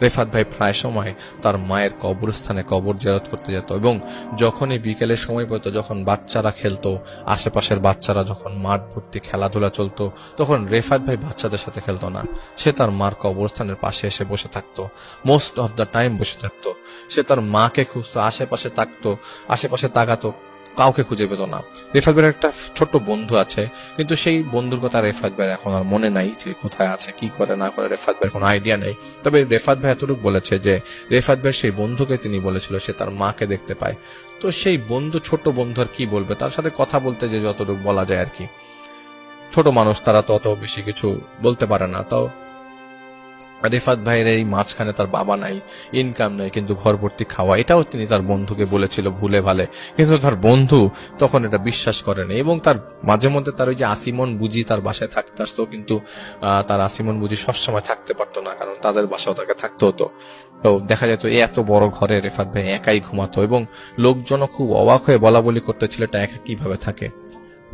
রেফাত ভাই প্রায় সময় তার মায়ের কবরস্থানে কবর জিয়ারত করতে যেত, এবং যখনই বিকেলের সময় পেত, যখন বাচ্চারা খেলতো, আশেপাশের বাচ্চারা যখন মাঠ ভর্তি খেলাধুলা চলতো, তখন রেফাত ভাই বাচ্চাদের সাথে খেলতো না। সে তার মার কবরস্থানের পাশে এসে বসে থাকতো, মোস্ট অফ দ্য টাইম বসে থাকতো। সে তার মাকে খুঁজতো, আশেপাশে তাকাতো, কাউকে খুঁজে পেত না। রেফাত ভাইয়ের একটা ছোট্ট বন্ধু আছে, কিন্তু সেই বন্ধুর কথা রেফাত ভাইয়ের এখন আর মনে নাই, যে কোথায় আছে, কি করে না করে, রেফাত ভাইয়ের কোনো আইডিয়া নেই। তবে রেফাত ভাই এতটুকু বলেছে যে রেফাত ভাইয়ের সেই বন্ধুকে তিনি বলেছিল সে তার মাকে দেখতে পায়। তো সেই ছোট বন্ধু আর কি বলবে, তার সাথে কথা বলতে যে যতটুকু বলা যায় আর কি। ছোট মানুষ, তারা তো অত বেশি কিছু বলতে পারে না। তাও রেফাত ভাইয়ের এই মাঝখানে তার বাবা নাই, ইনকাম নাই, কিন্তু ঘর ভর্তি খাওয়া, এটাও তিনি তার বন্ধুকে বলেছিল ভুলে ভালে। কিন্তু তার বন্ধু তখন এটা বিশ্বাস করেনি, এবং তার মাঝে মধ্যে তার ওই যে আসিমন বুঝি তার বাসায় থাকতে আসতো, কিন্তু তার আসিমন বুঝি সবসময় থাকতে পারতো না, কারণ তাদের বাসাও তাকে থাকতে হতো। তো দেখা যেত এত বড় ঘরে রেফাত ভাই একাই ঘুমাতো, এবং লোকজনও খুব অবাক হয়ে বলা বলি করতে ছিল এটা একা কিভাবে থাকে।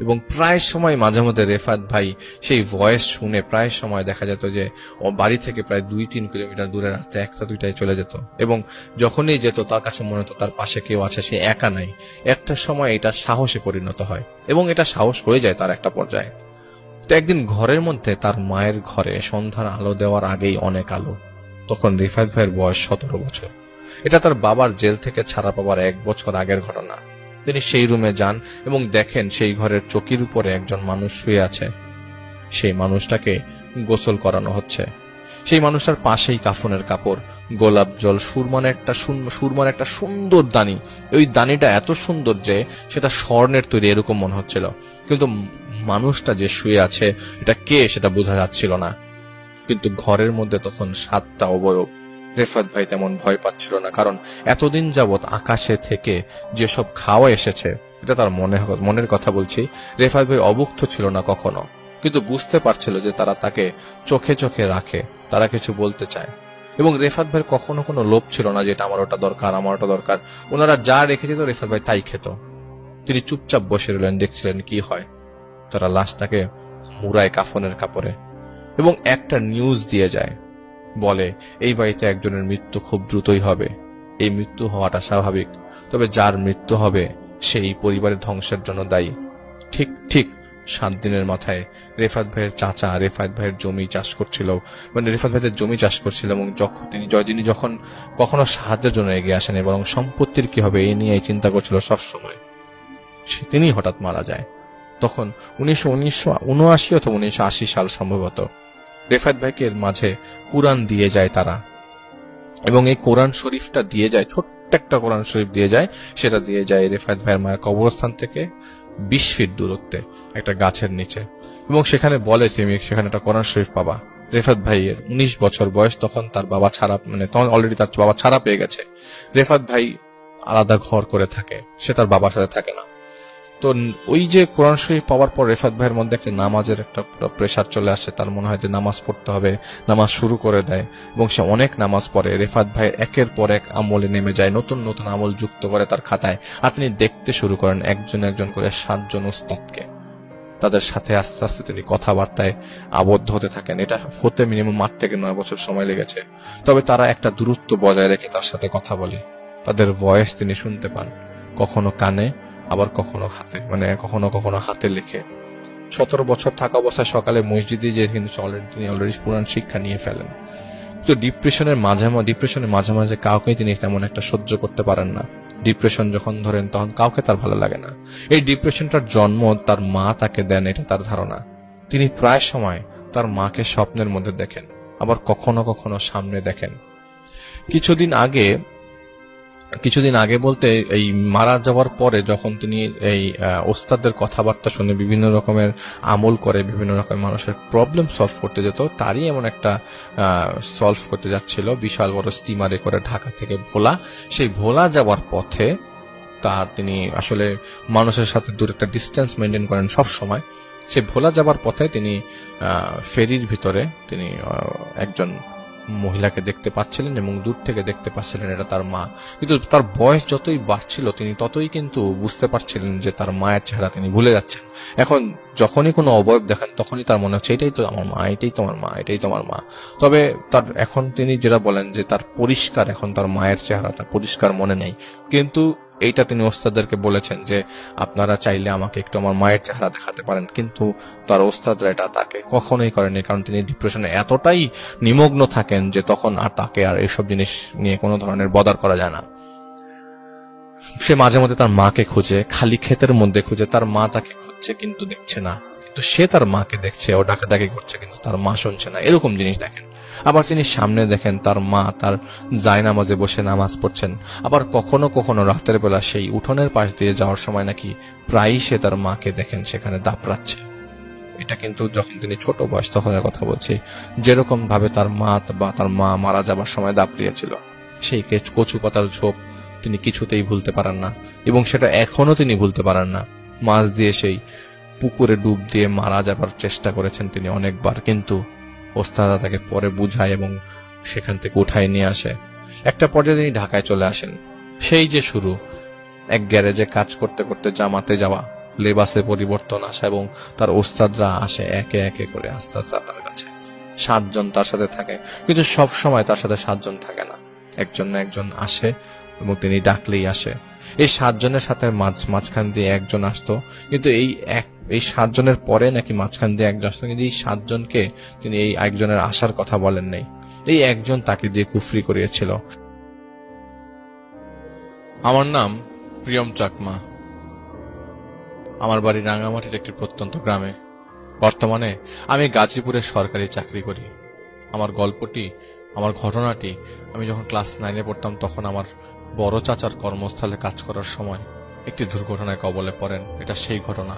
এবং প্রায় সময় মাঝে মধ্যে রেফাত ভাই সেই ভয়েস শুনে প্রায় সময় দেখা যেত যে ও বাড়ি থেকে প্রায় 2-3 কিলোমিটার দূরে রাতে 1টা-2টায় চলে যেত, এবং যখনই যেত তার কাছে মনে হতো তার পাশে কেউ আছে, সে একা নাই। একটা সময় এটা সাহসে পরিণত হয় এবং এটা সাহস হয়ে যায় তার একটা পর্যায়ে। তো একদিন ঘরের মধ্যে, তার মায়ের ঘরে সন্ধ্যার আলো দেওয়ার আগেই অনেক আলো, তখন রিফাত ভাইয়ের বয়স 17 বছর। এটা তার বাবার জেল থেকে ছাড়া পাওয়ার 1 বছর আগের ঘটনা। তিনি সেই রুমে যান এবং দেখেন সেই ঘরের চকির উপরে একজন মানুষ শুয়ে আছে। সেই মানুষটাকে গোসল করানো হচ্ছে। সেই মানুষটার পাশেই কাফনের কাপড়, গোলাপ জল, সুরমার একটা সুন্দর দানি। ওই দানিটা এত সুন্দর যে সেটা স্বর্ণের তৈরি এরকম মনে হচ্ছিল, কিন্তু মানুষটা যে শুয়ে আছে এটা কে সেটা বোঝা যাচ্ছিল না। কিন্তু ঘরের মধ্যে তখন 7টা অবয়ব। রেফাত ভাই তেমন ভয় পাচ্ছিল না, কারণ এতদিন যাবৎ আকাশে থেকে যেসব খাওয়া এসেছে, এটা তার মনের কথা বলছি, রেফাত ভাই অভুক্ত ছিল না কখনো, কিন্তু বুঝতে পারছিল যে তারা তাকে চোখে চোখে রাখে, তারা কিছু বলতে চায়। এবং রেফাত ভাইয়ের কখনো কোনো লোভ ছিল না যে এটা আমার ওটা দরকার, আমার ওটা দরকার। ওনারা যা রেখে যেত রেফাত ভাই তাই খেত। তিনি চুপচাপ বসে রইলেন, দেখছিলেন কি হয়। তারা লাশটাকে মুড়ায় কাফনের কাপড়ে এবং একটা নিউজ দিয়ে যায়, বলে এই বাড়িতে একজনের মৃত্যু খুব দ্রুতই হবে। এই মৃত্যু হওয়াটা স্বাভাবিক, তবে যার মৃত্যু হবে সেই পরিবারের ধ্বংসের জন্য দায়ী। ঠিক 7 দিনের মাথায় রেফাত ভাইয়ের চাচা রেফাত ভাইয়ের জমি চাষ করছিল, রেফাত ভাইয়ের জমি চাষ করছিল, এবং তিনি যখন কখনো সাহায্যের জন্য এগিয়ে আসেনি, বরং সম্পত্তির কি হবে এই নিয়ে চিন্তা করছিল সবসময়, তিনি হঠাৎ মারা যায়। তখন 1979 অথবা 1980 সাল সম্ভবত। রেফাত ভাইকে মাঝে কোরআন দিয়ে যায় তারা, এবং এই কোরআন শরীফটা দিয়ে যায়, ছোট্ট একটা কোরআন শরীফ দিয়ে যায়। সেটা দিয়ে যায় রেফাত ভাইয়ের মায়ের কবরস্থান থেকে 20 ফিট দূরত্বে একটা গাছের নিচে, এবং সেখানে বলে তুমি সেখানে একটা কোরআন শরীফ পাবা। রেফাত ভাইয়ের 19 বছর বয়স, তখন তার বাবা ছাড়া, তখন অলরেডি তার বাবা ছাড়া পেয়ে গেছে। রেফাত ভাই আলাদা ঘর করে থাকে, সে তার বাবার সাথে থাকে না। তো ওই যে কোরআন শরীফ পাওয়ার পর রেফাত ভাইয়ের মধ্যে একটা নামাজের একটা প্রেশার চলে আসে। তার মনে হয় যে নামাজ পড়তে হবে, নামাজ শুরু করে দেয় এবং সে অনেক নামাজ পড়ে। রেফাত ভাই একের পর এক আমলে নেমে যায়, নতুন নতুন আমল যুক্ত করে তার খাতায়। আর তিনি দেখতে শুরু করেন একজন একজন করে 7 জন উস্তাদকে। তাদের সাথে আস্তে আস্তে তিনি কথাবার্তায় আবদ্ধ হতে থাকেন। এটা হতে মিনিমাম 8 থেকে 9 বছর সময় লেগেছে। তবে তারা একটা দূরত্ব বজায় রেখে তার সাথে কথা বলে। তাদের ভয়েস তিনি শুনতে পান, কখনো কানে, আবার কখনো হাতে, কখনো কখনো হাতে লিখে। 17 বছর থাকা অবস্থায় সকালে মসজিদে যে তিনি অলরেডি পুরান শিক্ষা নিয়ে ফেলেন। তো ডিপ্রেশনের মাঝে মাঝে কাউকে তিনি তেমন একটা সহ্য করতে পারেন না। ডিপ্রেশন যখন ধরেন তখন কাউকে তার ভালো লাগে না। এই ডিপ্রেশনটার জন্ম তার মা তাকে দেন, এটা তার ধারণা। তিনি প্রায় সময় তার মাকে স্বপ্নের মধ্যে দেখেন, আবার কখনো কখনো সামনে দেখেন। কিছুদিন আগে বলতে এই মারা যাওয়ার পরে যখন তিনি এই ওস্তাদের কথাবার্তা শুনে বিভিন্ন রকমের আমল করে, বিভিন্ন রকমের মানুষের প্রবলেম সলভ করতে যেত, তারই এমন একটা সলভ করতে যাচ্ছিল বিশাল বড় স্টিমারে করে ঢাকা থেকে ভোলা। সেই ভোলা যাওয়ার পথে তিনি আসলে মানুষের সাথে দূর একটা ডিস্টেন্স মেনটেন করেন সব সময়। সে ভোলা যাবার পথে তিনি ফেরির ভিতরে তিনি একজন মহিলাকে দেখতে পাচ্ছিলেন এবং দূর থেকে দেখতে পাচ্ছিলেন এটা তার মা। কিন্তু তার বয়স যতই বাড়ছিল তিনি ততই কিন্তু বুঝতে পারছিলেন যে তার মায়ের চেহারা তিনি ভুলে যাচ্ছেন। এখন যখনই কোনো অবয়ব দেখেন তখনই তার মনে হচ্ছে এটাই তো আমার মা, এটাই তোমার মা, এটাই তোমার মা। তবে এখন তিনি যেটা বলেন যে তার পরিষ্কার এখন তার মায়ের চেহারাটা পরিষ্কার মনে নেই, কিন্তু এইটা তিনি ওস্তাদদেরকে বলেছেন যে আপনারা চাইলে আমাকে একটু আমার মায়ের চেহারা দেখাতে পারেন, কিন্তু তার ওস্তাদরা এটা তাকে কখনোই করেনি, কারণ তিনি ডিপ্রেশনে এতটাই নিমগ্ন থাকেন যে তখন তাকে আর এইসব জিনিস নিয়ে কোনো ধরনের বদার করা যায় না। সে মাঝে মধ্যে তার মাকে খুঁজে, খালি ক্ষেতের মধ্যে খুঁজে, তার মা তাকে খুঁজছে কিন্তু দেখছে না, কিন্তু সে তার মাকে দেখছে, ও ডাকাডাকি করছে কিন্তু তার মা শুনছে না, এরকম জিনিস দেখেন। আবার তিনি সামনে দেখেন তার মা তার জায়নামাজে বসে নামাজ পড়ছেন। আবার কখনো কখনো রাতের বেলা সেই উঠোনের পাশ দিয়ে যাওয়ার সময় নাকি প্রায়ই সে তার মাকে দেখেন সেখানে দাপড়াচ্ছে। এটা কিন্তু যখন তিনি ছোট বয়স তখনের কথা বলছি, যেরকম ভাবে তার মা মারা যাবার সময় দাপড়িয়েছিল, সেই কচু পাতার ঝোপ তিনি কিছুতেই ভুলতে পারেন না, এবং সেটা এখনো তিনি ভুলতে পারেন না। মাছ দিয়ে সেই পুকুরে ডুব দিয়ে মারা যাবার চেষ্টা করেছেন তিনি অনেকবার, কিন্তু ওস্তাদ তাকে পরে বুঝায় এবং সেখান থেকে উঠায় নিয়ে আসে। একটা পর্যায়ে তিনি ঢাকায় চলে আসেন। সেই যে শুরু, এক গ্যারেজে কাজ করতে করতে জামাতে যাওয়া, লেবাসে পরিবর্তন আসে এবং তার ওস্তাদরা আসে একে একে করে আস্তে আস্তে তার কাছে। 7 জন তার সাথে থাকে, কিন্তু সব সময় তার সাথে 7 জন থাকে না, একজন না একজন আসে এবং তিনি ডাকলেই আসে। এই 7 জনের সাথে মাঝখান দিয়ে একজন আসতো, কিন্তু এই 7 জনের পরে নাকি মাঝখান দিয়ে একজন আসতো, কিন্তু এই 7 জনকে তিনি এই একজনের আসার কথা বলেন নাই। এই একজন তাকে দিয়ে কুফরি করিয়েছিল। আমার নাম প্রিয়ম চাকমা। আমার বাড়ি রাঙ্গামাটির একটি প্রত্যন্ত গ্রামে। বর্তমানে আমি গাজীপুরে সরকারি চাকরি করি। আমার ঘটনাটি আমি যখন ক্লাস 9-এ পড়তাম, তখন আমার বড় চাচার কর্মস্থলে কাজ করার সময় একটি দুর্ঘটনায় কবলে পড়েন। এটা সেই ঘটনা,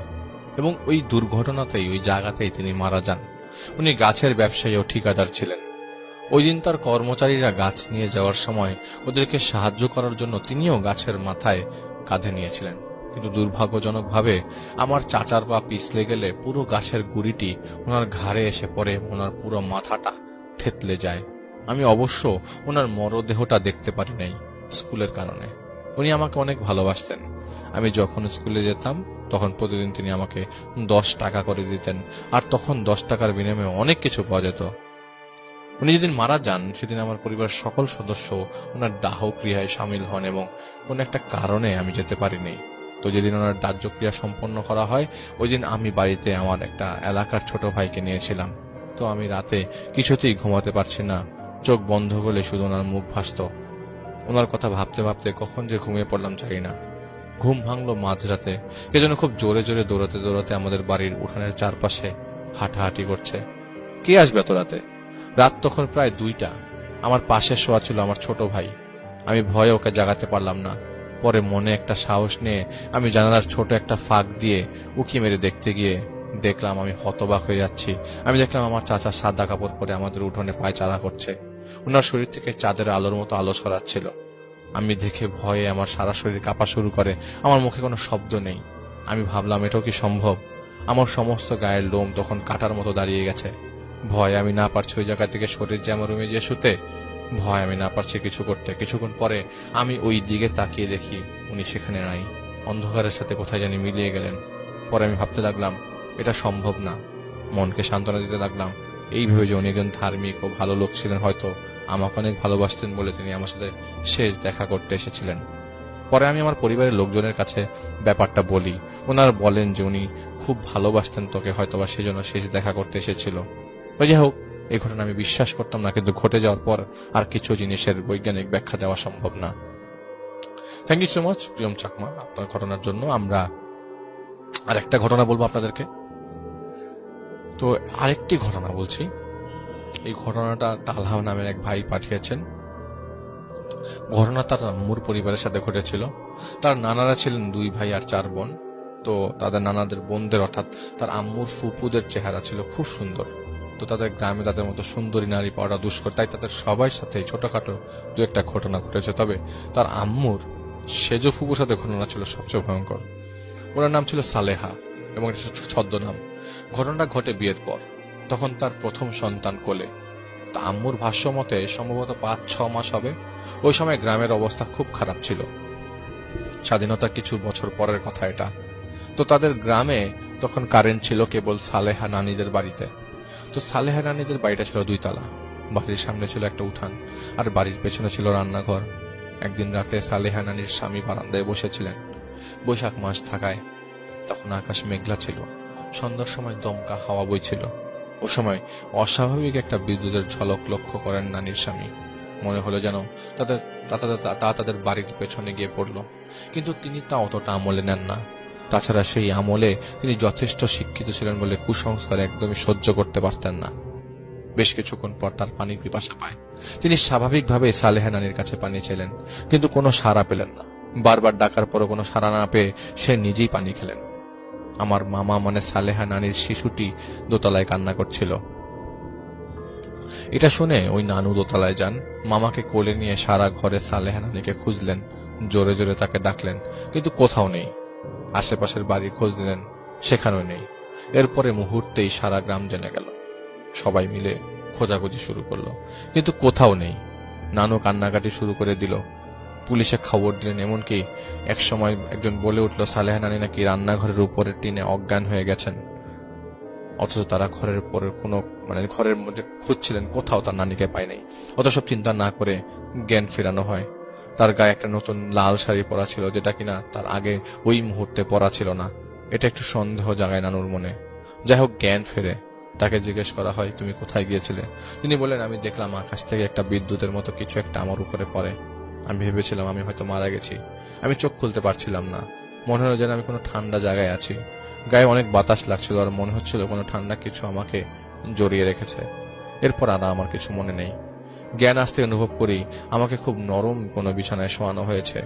এবং ওই দুর্ঘটনাতেই ওই জায়গাতেই তিনি মারা যান। উনি গাছের ব্যবসায়ী ও ঠিকাদার ছিলেন। ওই দিন তার কর্মচারীরা গাছ নিয়ে যাওয়ার সময় ওদেরকে সাহায্য করার জন্য তিনিও গাছের মাথায় কাঁধে নিয়েছিলেন, কিন্তু দুর্ভাগ্যজনকভাবে আমার চাচার পা পিছলে গেলে পুরো গাছের গুড়িটি ওনার ঘাড়ে এসে পড়ে, ওনার পুরো মাথাটা থেতলে যায়। আমি অবশ্য ওনার মরদেহটা দেখতে পারি নাই স্কুলের কারণে। উনি আমাকে অনেক ভালোবাসতেন। আমি যখন স্কুলে যেতাম তখন প্রতিদিন তিনি আমাকে 10 টাকা করে দিতেন, আর তখন 10 টাকার বিনিময়ে অনেক কিছু পাওয়া যেত। উনি যেদিন মারা যান সেদিন আমার পরিবারের সকল সদস্য ওনার দাহ ক্রিয়ায় সামিল হন, এবং কোন একটা কারণে আমি যেতে পারিনি। তো যেদিন ওনার দাহ্য ক্রিয়া সম্পন্ন করা হয়, ওই দিন আমি বাড়িতে আমার একটা এলাকার ছোট ভাইকে নিয়েছিলাম। তো আমি রাতে কিছুতেই ঘুমাতে পারছি না, চোখ বন্ধ করলে শুধু ওনার মুখ ভাসত। ওনার কথা ভাবতে ভাবতে কখন যে ঘুমিয়ে পড়লাম জানি না। ঘুম ভাঙলো মাঝরাতে। কে যেন খুব জোরে জোরে দৌড়াতে দৌড়াতে আমাদের বাড়ির উঠানের চারপাশে হাঁটাহাঁটি করছে। কে আসবে এত রাতে? রাত তখন প্রায় 2টা। আমার পাশে শোয়া ছিল আমার ছোট ভাই। আমি ভয়ে ওকে জাগাতে পারলাম না। পরে মনে একটা সাহস নিয়ে আমি জানালার ছোট একটা ফাঁক দিয়ে উকি মেরে দেখতে গিয়ে দেখলাম আমি হতবাক হয়ে যাচ্ছি। আমি দেখলাম আমার চাচা সাদা কাপড় পরে আমাদের উঠোনে পায়চারা করছে। ওনার শরীর থেকে চাঁদের আলোর মতো আলো ছড়াচ্ছিল। আমি দেখে ভয়ে আমার সারা শরীর কাঁপা শুরু করে। আমার মুখে কোনো শব্দ নেই। আমি ভাবলাম এটাও কি সম্ভব? আমার সমস্ত গায়ের লোম তখন কাটার মতো দাঁড়িয়ে গেছে। ভয় আমি না পারছি ওই জায়গা থেকে সরে যে আমার রুমে গিয়ে শুতে। ভয় আমি না পারছি কিছু করতে। কিছুক্ষণ পরে আমি ওই দিকে তাকিয়ে দেখি উনি সেখানে নাই, অন্ধকারের সাথে কোথায় জানি মিলিয়ে গেলেন। পরে আমি ভাবতে লাগলাম এটা সম্ভব না। মনকে সান্ত্বনা দিতে লাগলাম এই ভেবে যে উনি একজন ধার্মিক ও ভালো লোক ছিলেন, হয়তো আমাকে অনেক ভালোবাসতেন বলে তিনি আমার সাথে শেষ দেখা করতে এসেছিলেন। পরে আমি আমার পরিবারের লোকজনের কাছে ব্যাপারটা বলি। ওনারা বলেন যে উনি খুব ভালোবাসতেন তোকে, হয়তোবা সেজন্য শেষ দেখা করতে এসেছিল। যাই হোক, এই ঘটনা আমি বিশ্বাস করতাম না, কিন্তু ঘটে যাওয়ার পর আর কিছু জিনিসের বৈজ্ঞানিক ব্যাখ্যা দেওয়া সম্ভব না। Thank you so much Priyam Chakma আপনার ঘটনার জন্য। আমরা আরেকটা ঘটনা বলবো আপনাদেরকে। তো আরেকটি ঘটনা বলছি। এই ঘটনাটা তালহা নামের এক ভাই পাঠিয়েছেন। ঘটনা তার আম্মুর পরিবারের সাথে ঘটেছিল। তার নানারা ছিলেন 2 ভাই আর 4 বোন। তো তাদের নানাদের বোনদের অর্থাৎ তার আম্মুর ফুপুদের চেহারা ছিল খুব সুন্দর। তো তাদের গ্রামে তাদের মতো সুন্দরী নারী পাওয়াটা দুষ্কর, তাই তাদের সবার সাথে ছোটখাটো 2-1টা ঘটনা ঘটেছে। তবে তার আম্মুর সেজ ফুপুর সাথে ঘটনা ছিল সবচেয়ে ভয়ঙ্কর। ওনার নাম ছিল সালেহা এবং এটা ছদ্মনাম। ঘটনাটা ঘটে বিয়ের পর। তখন তার প্রথম সন্তান কোলে। তা আম্মুর ভাষ্য মতে সম্ভবত 5-6 মাস হবে। ওই সময় গ্রামের অবস্থা খুব খারাপ ছিল। স্বাধীনতার কিছু বছর পরের কথা এটা। তো তাদের গ্রামে তখন কারেন্ট ছিল কেবল সালেহা নানিদের বাড়িতে। তো সালেহা নানিদের বাড়িটা ছিল 2 তলা। বাড়ির সামনে ছিল একটা উঠান, আর বাড়ির পেছনে ছিল রান্নাঘর। একদিন রাতে সালেহা নানির স্বামী বারান্দায় বসেছিলেন। বৈশাখ মাস থাকায় তখন আকাশ মেঘলা ছিল। সন্ধ্যার সময় দমকা হাওয়া বইছিল। ও সময় অস্বাভাবিক একটা বিদ্যুতের ঝলক লক্ষ্য করেন নানির স্বামী। মনে হলো যেন তাদের বাড়ির পেছনে গিয়ে পড়ল, কিন্তু তিনি তা অতটা আমলে নেন না। তাছাড়া সেই আমলে তিনি যথেষ্ট শিক্ষিত ছিলেন বলে কুসংস্কার একদমই সহ্য করতে পারতেন না। বেশ কিছুক্ষণ পর তার পানির পিপাসা পায়। তিনি স্বাভাবিকভাবে সালেহা নানির কাছে পানি চাইলেন, কিন্তু কোনো সাড়া পেলেন না। বারবার ডাকার পরও কোনো সাড়া না পেয়ে সে নিজেই পানি খেলেন। আমার মামা মানে সালেহা নানির শিশুটি দোতলায় কান্না করছিল। এটা শুনে ওই নানু দোতলায় যান। মামাকে কোলে নিয়ে সারা ঘরে সালেহা নানিকে খুঁজলেন, জোরে জোরে তাকে ডাকলেন, কিন্তু কোথাও নেই। আশেপাশের বাড়ি খোঁজ দিলেন, সেখানেও নেই। এরপরে মুহূর্তেই সারা গ্রাম জেনে গেল। সবাই মিলে খোঁজাখুঁজি শুরু করলো, কিন্তু কোথাও নেই। নানু কান্নাকাটি শুরু করে দিল। পুলিশে খবর দিলেন। এমনকি এক সময় একজন বলে উঠল সালেহা নানি নাকি রান্নাঘরের উপরের টিনে অজ্ঞান হয়ে গেছেন, অথচ তারা ঘরের উপরের কোনো ঘরের মধ্যে খুঁজছিলেন, কোথাও তার নানিকে পায় নাই। অত সব চিন্তা না করে জ্ঞান ফেরানো হয়। তার গায়ে একটা নতুন লাল শাড়ি পরা ছিল, যেটা কিনা তার আগে ওই মুহূর্তে পরা ছিল না। এটা একটু সন্দেহ জাগায় নানুর মনে। যাই হোক, জ্ঞান ফেরে। তাকে জিজ্ঞেস করা হয়, তুমি কোথায় গিয়েছিলে? তিনি বলেন, আমি দেখলাম আকাশ থেকে একটা বিদ্যুতের মতো কিছু একটা আমার উপরে পড়ে। আমি ভেবেছিলাম আমি হয়তো মারা গেছি। আমি চোখ খুলতে পারছিলাম না। মনে হলো যেন আমি কোনো ঠান্ডা জায়গায় আছি। গায়ে অনেক বাতাস লাগছিল আর মনে হচ্ছিল কোনো ঠান্ডা কিছু আমাকে জড়িয়ে রেখেছে। এরপর আর আমার কিছু মনে নেই। জ্ঞান আসতে অনুভব করি আমাকে খুব নরম কোনো বিছানায় শোয়ানো হয়েছে।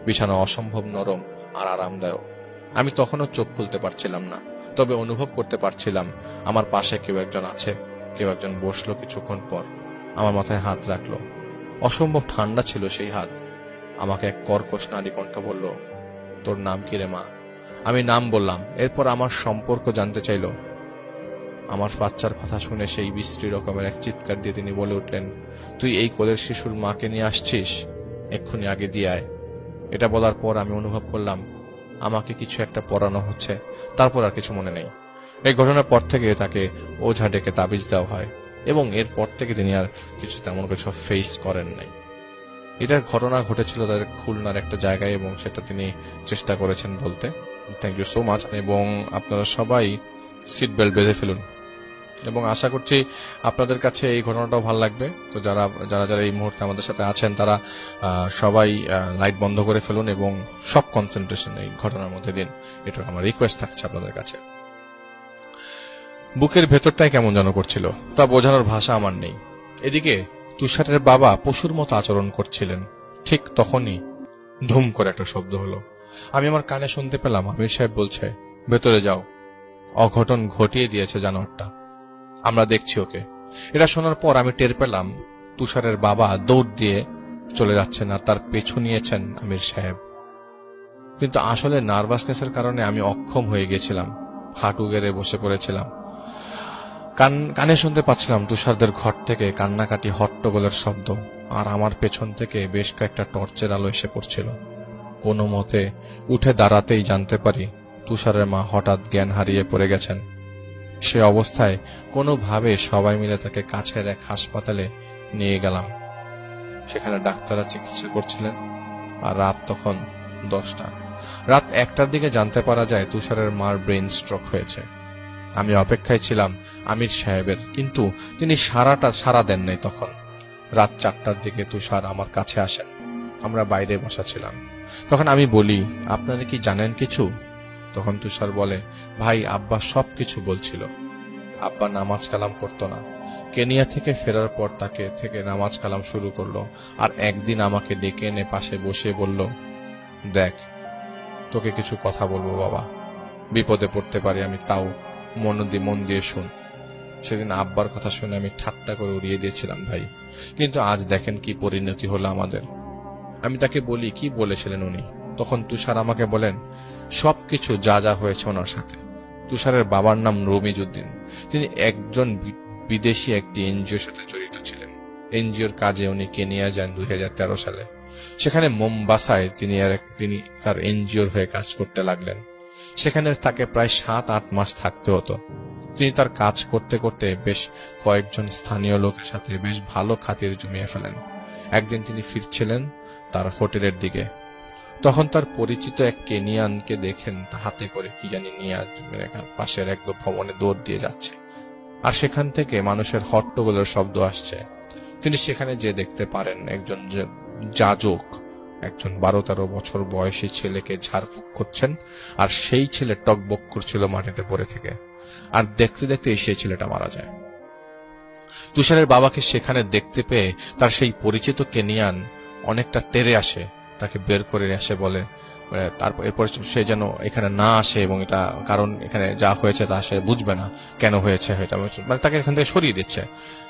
বিছানা অসম্ভব নরম আর আরামদায়ক। আমি তখনও চোখ খুলতে পারছিলাম না, তবে অনুভব করতে পারছিলাম আমার পাশে কেউ একজন আছে। কেউ একজন বসলো কিছুক্ষণ পর, আমার মাথায় হাত রাখলো। অসম্ভব ঠান্ডা ছিল সেই হাত। আমাকে এক কর্কশ নারী কণ্ঠ বলল, তোর নাম কি রে মা? আমি নাম বললাম। এরপর আমার সম্পর্ক জানতে চাইল। আমার বাচ্চার কথা শুনে সেই বিশ্রী রকমের এক চিৎকার দিয়ে তিনি বলে উঠলেন, তুই এই কোলের শিশুর মাকে নিয়ে আসছিস? এক্ষুনি আগে দিয়ে আয়। এটা বলার পর আমি অনুভব করলাম আমাকে কিছু একটা পড়ানো হচ্ছে। তারপর আর কিছু মনে নেই। এই ঘটনার পর থেকে তাকে ওঝা ডেকে তাবিজ দেওয়া হয় এবং এরপর থেকে তিনি আর তেমন কিছু ফেস করেন নাই। এটার ঘটনা ঘটেছিল তাদের খুলনার একটা জায়গায় এবং সেটা তিনি চেষ্টা করেছেন বলতে। Thank you so much. এবং আপনারা সবাই সিট বেল্ট বেঁধে ফেলুন এবং আশা করছি আপনাদের কাছে এই ঘটনাটাও ভালো লাগবে। তো যারা যারা যারা এই মুহূর্তে আমাদের সাথে আছেন তারা সবাই লাইট বন্ধ করে ফেলুন এবং সব কনসেন্ট্রেশন এই ঘটনার মধ্যে দিন। এটা আমার রিকোয়েস্ট থাকছে আপনাদের কাছে। বুকের ভেতরটাই কেমন যেন করছিল, তা বোঝানোর ভাষা আমার নেই। এদিকে তুষারের বাবা পশুর মতো আচরণ করছিলেন। ঠিক তখনই ধুম করে একটা শব্দ হলো। আমি আমার কানে শুনতে পেলাম আমির সাহেব বলছে, ভেতরে যাও, অঘটন ঘটিয়ে দিয়েছে জানোয়ারটা, আমরা দেখছি ওকে। এটা শোনার পর আমি টের পেলাম তুষারের বাবা দৌড় দিয়ে চলে যাচ্ছেন আর তার পেছু নিয়েছেন আমির সাহেব। কিন্তু আসলে নার্ভাসনেসের কারণে আমি অক্ষম হয়ে গেছিলাম। হাঁটু গেড়ে বসে পড়েছিলাম। কানে শুনতে পাচ্ছিলাম তুষারদের ঘর থেকে কান্নাকাটি, হট্টগোলের শব্দ, আর আমার পেছন থেকে বেশ কয়েকটা টর্চের আলো এসে পড়ছিল। কোনো মতে উঠে দাঁড়াতেই জানতে পারি তুষারের মা হঠাৎ জ্ঞান হারিয়ে পড়ে গেছেন। সে অবস্থায় কোনোভাবে সবাই মিলে তাকে কাছের এক হাসপাতালে নিয়ে গেলাম। সেখানে ডাক্তাররা চিকিৎসা করছিলেন আর রাত তখন 10টা। রাত 1টার দিকে জানতে পারা যায় তুষারের মার ব্রেন স্ট্রোক হয়েছে। আমি অপেক্ষায় ছিলাম আমির সাহেবের, কিন্তু তিনি সাড়া দেন নাই। তখন রাত 4টার দিকে তুষার আমার কাছে আসেন। আমরা বাইরে বসা ছিলাম। তখন আমি বলি, আপনারা কি জানেন কিছু? তখন তুষার বলে, ভাই, আব্বা সব কিছু বলছিল। আব্বা নামাজ কালাম করতো না। কেনিয়া থেকে ফেরার পর তাকে থেকে নামাজ কালাম শুরু করলো। আর একদিন আমাকে ডেকে এনে পাশে বসে বলল, দেখ, তোকে কিছু কথা বলবো বাবা, বিপদে পড়তে পারি আমি, তাও মন দিয়ে শুন। সেদিন আব্বার কথা শুনে আমি ঠাট্টা করে উড়িয়ে দিয়েছিলাম ভাই, কিন্তু আজ দেখেন কি পরিণতি হলো আমাদের। আমি তাকে বলি, কি বলেছিলেন উনি? তখন তুষার আমাকে বলেন সবকিছু যা যা হয়েছে ওনার সাথে। তুষারের বাবার নাম রমিজউদ্দিন। তিনি একজন বিদেশি একটি এনজিওর সাথে জড়িত ছিলেন। এনজিওর কাজে উনি কেনিয়া যান 2013 সালে। সেখানে মোম্বাসায় তিনি তার এনজিওর হয়ে কাজ করতে লাগলেন। সেখানে তাকে প্রায় 7-8 মাস থাকতে হতো। তিনি তার কাজ করতে করতে বেশ কয়েকজন স্থানীয় লোকের সাথে বেশ ভালো খাতির জমিয়ে ফেলেন। একদিন তিনি ফিরছিলেন তার হোটেলের দিকে। তখন তার পরিচিত এক কেনিয়ানকে দেখেন হাতে করে কি জানি নিয়ে পাশের এক ভবনে দৌড় দিয়ে যাচ্ছে, আর সেখান থেকে মানুষের হট্টগোলের শব্দ আসছে। তিনি সেখানে যে দেখতে পারেন একজন যাজক একজন 12-13 বছর বয়সী ছেলেকে ঝাড়ফুঁক করছেন, আর সেই ছেলে টকবক করছিল মাটিতে পড়ে থেকে। আর দেখতে দেখতে সেই ছেলেটা মারা যায়। তুষারের বাবাকে সেখানে দেখতে পেয়ে তার সেই পরিচিত কেনিয়ান অনেকটা তেড়ে আসে, তাকে বের করে আসে, বলে তারপর এরপর সে যেন এখানে না আসে, এবং এটা কারণ এখানে যা হয়েছে তা সে বুঝবে না কেন হয়েছে, এটা তাকে এখান থেকে সরিয়ে দিচ্ছে।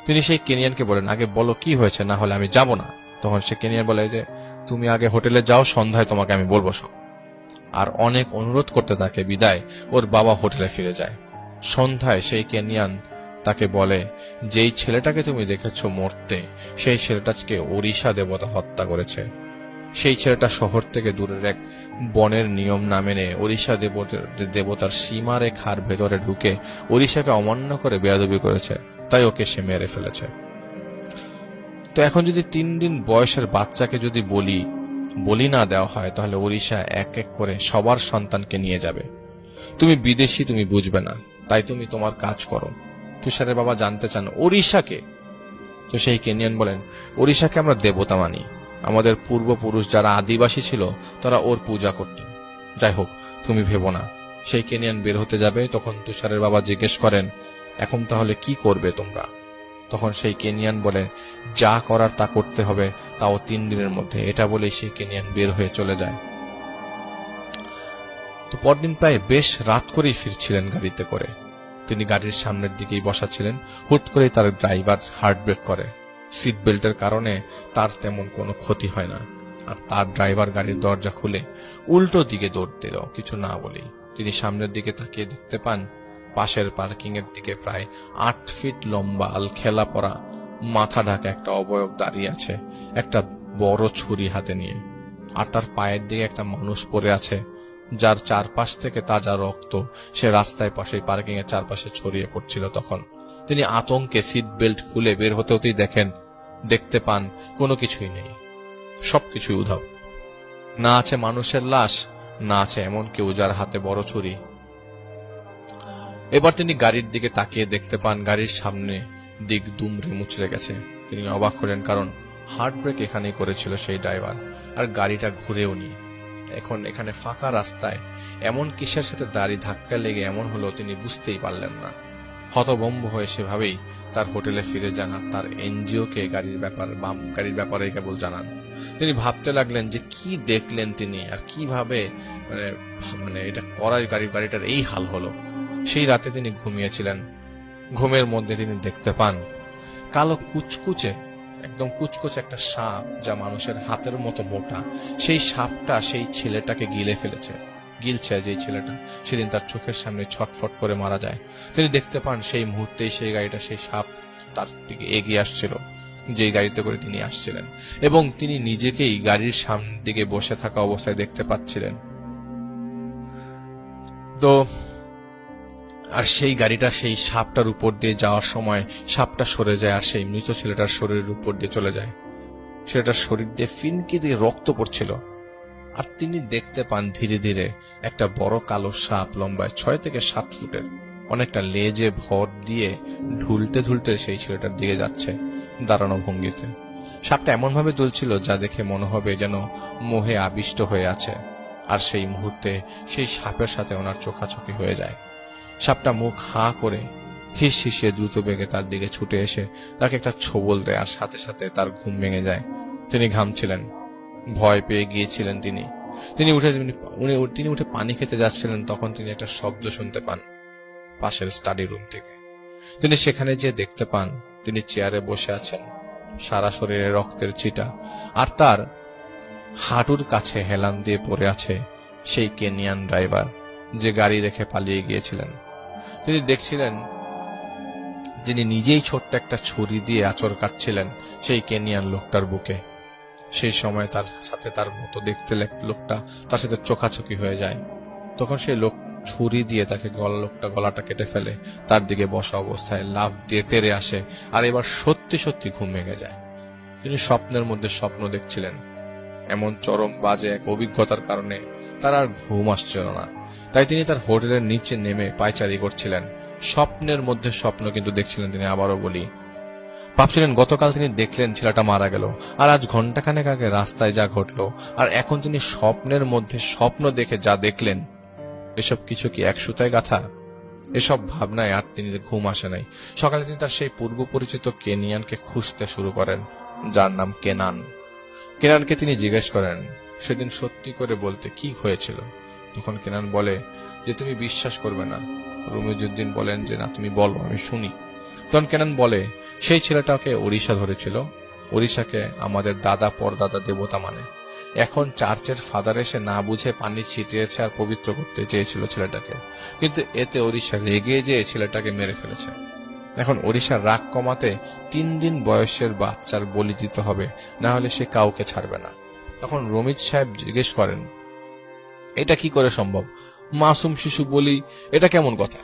তিনি সেই কেনিয়ানকে বলেন, আগে বলো কি হয়েছে, না হলে আমি যাব না। তখন সে কেনিয়ান বলে যে, তুমি আগে হোটেলে যাও, সন্ধ্যায় তোমাকে আমি বলবো সব। আর অনেক অনুরোধ করতে থাকে বিদায় ওর বাবা হোটেলে ফিরে যায়। সন্ধ্যায় সেই কেনিয়ান তাকে বলে, যেই ছেলেটাকে তুমি দেখেছো মরতে, সেই ছেলেটাকে ওড়িশা দেবতা হত্যা করেছে। সেই ছেলেটা শহর থেকে দূরের এক বনের নিয়ম না মেনে ওড়িশা দেবতার সীমারেখার ভেতরে ঢুকে ওড়িশাকে অমান্য করে বেয়াদবি করেছে, তাই ওকে সে মেরে ফেলেছে। তো এখন যদি 3 দিন বয়সের বাচ্চাকে যদি বলি না দেওয়া হয়, তাহলে ওড়িশা এক এক করে সবার সন্তানকে নিয়ে যাবে। তুমি বিদেশি, তুমি বুঝবে না, তাই তুমি তোমার কাজ করো। তুষারের বাবা জানতে চান ওড়িশাকে। তো সেই কেনিয়ান বলেন, ওড়িশাকে আমরা দেবতা মানি, আমাদের পূর্বপুরুষ যারা আদিবাসী ছিল তারা ওর পূজা করত। যাই হোক, তুমি ভেবো না। সেই কেনিয়ান বের হতে যাবে, তখন তুষারের বাবা জিজ্ঞেস করেন, এখন তাহলে কি করবে তোমরা? তখন সেই কেনিয়ান বলে, যা করার তা করতে হবে, তাও 3 দিনের মধ্যে। এটা বলে সেই কেনিয়ান বের হয়ে চলে যায়। তো পরদিন প্রায় বেশ রাত করেই ফিরছিলেন গাড়িতে করে। তিনি গাড়ির সামনের দিকেই বসা ছিলেন। হুট করে তার ড্রাইভার হার্ট ব্রেক করে। সিট বেল্টের কারণে তার তেমন কোনো ক্ষতি হয় না, আর তার ড্রাইভার গাড়ির দরজা খুলে উল্টো দিকে দৌড় দিল কিছু না বলেই। তিনি সামনের দিকে তাকিয়ে দেখতে পান পাশের পার্কিং এর দিকে প্রায় 8 ফিট লম্বা আলখেলা পরা মাথা ঢাকা একটা অবয়ব দাঁড়িয়ে আছে, একটা বড় ছুরি হাতে নিয়ে। আর তার পায়ের দিকে একটা মানুষ পড়ে আছে, যার চারপাশ থেকে তাজা রক্ত সে রাস্তায় পাশে পার্কিং এর চারপাশে ছড়িয়ে পড়ছিল। তখন তিনি আতঙ্কে সিট বেল্ট খুলে বের হতে হতেই দেখতে পান কোনো কিছুই নেই, সবকিছুই উধাও। না আছে মানুষের লাশ, না আছে এমন কেউ যার হাতে বড় ছুরি। এবার তিনি গাড়ির দিকে তাকিয়ে দেখতে পান গাড়ির সামনে দিক দুমড়ে মুচড়ে গেছে। তিনি অবাক হলেন, কারণ হার্ট ব্রেক এখানেই করেছিল সেই ড্রাইভার, আর গাড়িটা ঘুরেও নি। এখন এখানে ফাঁকা রাস্তায় এমন কিসের সাথে দাঁড়িয়ে ধাক্কা লেগে এমন হলো তিনি বুঝতেই পারলেন না। হতভম্ব হয়ে সেভাবেই তার হোটেলে ফিরে যান, আর তার এনজিওকে গাড়ির ব্যাপারে কেবল জানান। তিনি ভাবতে লাগলেন যে কি দেখলেন তিনি, আর কিভাবে মানে এটা করায় গাড়িটার এই হাল হলো। সেই রাতে তিনি ঘুমিয়েছিলেন। ঘুমের মধ্যে তিনি দেখতে পান কালো একদম কুচকুচে একটা সাপ, যা মানুষের হাতের মতো মোটা। সেই সাপটা সেই ছেলেটাকে গিলছে যেই ছেলেটা সেদিন তার চোখের সামনে ছটফট করে মারা যায়। তিনি দেখতে পান সেই মুহূর্তেই সেই গাড়িটা, সেই সাপ তার দিকে এগিয়ে আসছিল, যেই গাড়িতে করে তিনি আসছিলেন, এবং তিনি নিজেকেই গাড়ির সামনের দিকে বসে থাকা অবস্থায় দেখতে পাচ্ছিলেন। তো আর সেই গাড়িটা সেই সাপটার উপর দিয়ে যাওয়ার সময় সাপটা সরে যায়, আর সেই মৃত ছেলেটার শরীরের উপর দিয়ে চলে যায়। ছেলেটার শরীর দিয়ে ফিনকি দিয়ে রক্ত পড়ছিল, আর তিনি দেখতে পান ধীরে ধীরে একটা বড় কালো সাপ, লম্বায় 6 থেকে 7 ফুটের, অনেকটা লেজে ভর দিয়ে ঢুলতে ঢুলতে সেই ছেলেটার দিকে যাচ্ছে দাঁড়ানো ভঙ্গিতে। সাপটা এমন ভাবে দুলছিল যা দেখে মনে হবে যেন মোহে আবিষ্ট হয়ে আছে, আর সেই মুহূর্তে সেই সাপের সাথে ওনার চোখাচোখি হয়ে যায়। সাপটা মুখ হা করে হিস হিসিয়ে দ্রুত বেগে তার দিকে ছুটে এসে তাকে একটা ছোবল দেয়, আর সাথে সাথে তার ঘুম ভেঙে যায়। তিনি ঘামছিলেন, ভয় পেয়ে গিয়েছিলেন। তিনি উঠে পানি খেতে যাচ্ছিলেন, তখন তিনি একটা শব্দ শুনতে পান পাশের স্টাডি রুম থেকে। তিনি সেখানে যেয়ে দেখতে পান তিনি চেয়ারে বসে আছেন, সারা শরীরে রক্তের ছিটা, আর তার হাঁটুর কাছে হেলান দিয়ে পড়ে আছে সেই কেনিয়ান ড্রাইভার যে গাড়ি রেখে পালিয়ে গিয়েছিলেন। তিনি দেখছিলেন যিনি নিজেই ছোট্ট একটা ছুরি দিয়ে আঁচড় কাটছিলেন সেই কেনিয়ান লোকটার বুকে। সেই সময় তার সাথে তার মতো দেখতে লোকটা তার সাথে চোখাচোখি হয়ে যায়। তখন সেই লোক ছুরি দিয়ে তাকে গলাটা কেটে ফেলে, তার দিকে বসা অবস্থায় লাফ দিয়ে তেড়ে আসে, আর এবার সত্যি সত্যি ঘুম ভেঙে যায়। তিনি স্বপ্নের মধ্যে স্বপ্ন দেখছিলেন। এমন চরম বাজে এক অভিজ্ঞতার কারণে তার আর ঘুম আসছিল না, তাই তিনি তার হোটেলের নিচে নেমে পায়চারি করছিলেন। স্বপ্নের মধ্যে স্বপ্ন কিন্তু দেখছিলেন তিনি। আবারও বলি, ভাবছিলেন গতকাল তিনি দেখলেন ছেলেটা মারা গেল, আর আজ ঘন্টাখানেক আগে রাস্তায় যা ঘটলো, আর এখন তিনি স্বপ্নের মধ্যে স্বপ্ন দেখে যা দেখলেন, এসব কিছু কি এক সুতায় গাঁথা? এসব ভাবনায় আর তিনি ঘুম আসে নাই। সকালে তিনি তার সেই পূর্ব পরিচিত কেনিয়ানকে খুঁজতে শুরু করেন, যার নাম কেনানকে তিনি জিজ্ঞেস করেন সেদিন সত্যি করে বলতে কি হয়েছিল। তখন কেনান বলে যে তুমি বিশ্বাস করবে না। রুমিজউদ্দিন বলেন যে না, তুমি বলো, আমি শুনি। তখন কেনান বলে সেই ছেলেটাকে ওড়িশা ধরেছিল, ওড়িশাকে আমাদের দাদা পরদাদা দেবতা মানে। এখন চার্চের ফাদার এসে না বুঝে পানি ছিটিয়েছে আর পবিত্র করতে চেয়েছিল ছেলেটাকে, কিন্তু এতে ওড়িশা রেগে যেয়ে ছেলেটাকে মেরে ফেলেছে। এখন ওড়িশার রাগ কমাতে 3 দিন বয়সের বাচ্চার বলি দিতে হবে, না হলে সে কাউকে ছাড়বে না। তখন রমিজ সাহেব জিজ্ঞেস করেন, এটা কি করে সম্ভব? মাসুম শিশু বলি, এটা কেমন কথা?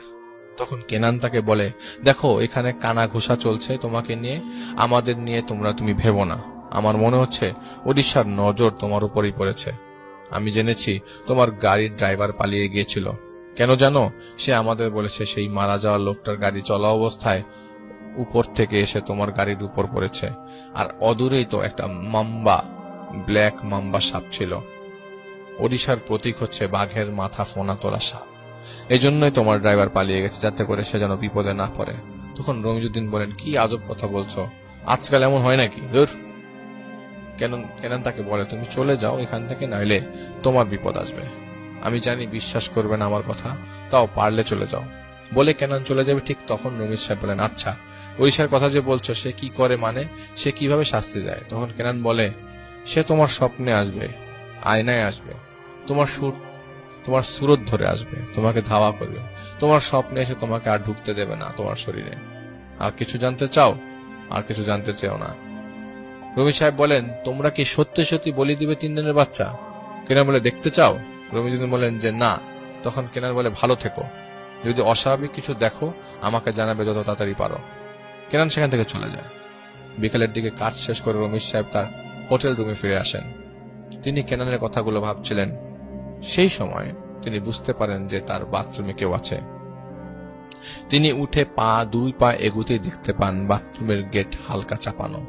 তখন কেনান তাকে বলে, দেখো এখানে কানা ঘোষা চলছে তোমাকে নিয়ে, আমাদের নিয়ে তুমি ভেবো না। আমার মনে হচ্ছে ওড়িশার নজর তোমার উপরই পড়েছে। আমি জেনেছি তোমার গাড়ির ড্রাইভার পালিয়ে গিয়েছিল। কেন জানো? সে আমাদের বলেছে সেই মারা যাওয়া লোকটার গাড়ি চলা অবস্থায় উপর থেকে এসে তোমার গাড়ির উপর পড়েছে। আর অদূরেই তো একটা মাম্বা, ব্ল্যাক মাম্বা সাপ ছিল। ওড়িশার প্রতীক হচ্ছে বাঘের মাথা ফোনা তোলা সাপ। এই জন্যই তোমার ড্রাইভার পালিয়ে গেছে, যাতে করে সে যেন বিপদে না পড়ে। তখন রমিজউদ্দিন বলেন, কি আজব কথা বলছো, আজকাল এমন হয় নাকি? দূর। কেনান তাকে বলে, তুমি চলে যাও এখান থেকে, নইলে তোমার বিপদ আসবে। আমি জানি বিশ্বাস করবে না আমার কথা, তাও পারলে চলে যাও। বলে কেনান চলে যাবে। ঠিক তখন রমিজ সাহেব বলেন, আচ্ছা ওড়িশার কথা যে বলছো, সে কি করে, মানে সে কিভাবে শাস্তি দেয়? তখন কেনান বলে, সে তোমার স্বপ্নে আসবে, আয়নায় আসবে, তোমার সুরত ধরে আসবে, তোমাকে ধাওয়া করবে, তোমার স্বপ্নে এসে তোমাকে আর ঢুকতে দেবে না তোমার শরীরে। আর কিছু জানতে চাও? আর কিছু জানতে চেও না। রমি সাহেব বলেন, তোমরা কি সত্যি সত্যি বলি দিবে 3 দিনের বাচ্চা? কেনান বলে, দেখতে চাও? রমিজউদ্দিন বলেন যে না। তখন কেনান বলে, ভালো থেকো, যদি অস্বাভাবিক কিছু দেখো আমাকে জানাবে যত তাড়াতাড়ি পারো। কেনান সেখান থেকে চলে যায়। বিকেলের দিকে কাজ শেষ করে রমিজ সাহেব তার হোটেল রুমে ফিরে আসেন। তিনি কেনানের কথাগুলো ভাবছিলেন। সেই সময় তিনি বুঝতে পারেন যে তার বাথরুমে কেউ আছে। তিনি উঠে 2 পা এগুতেই দেখতে পান বাথরুমের গেট হালকা চাপানো।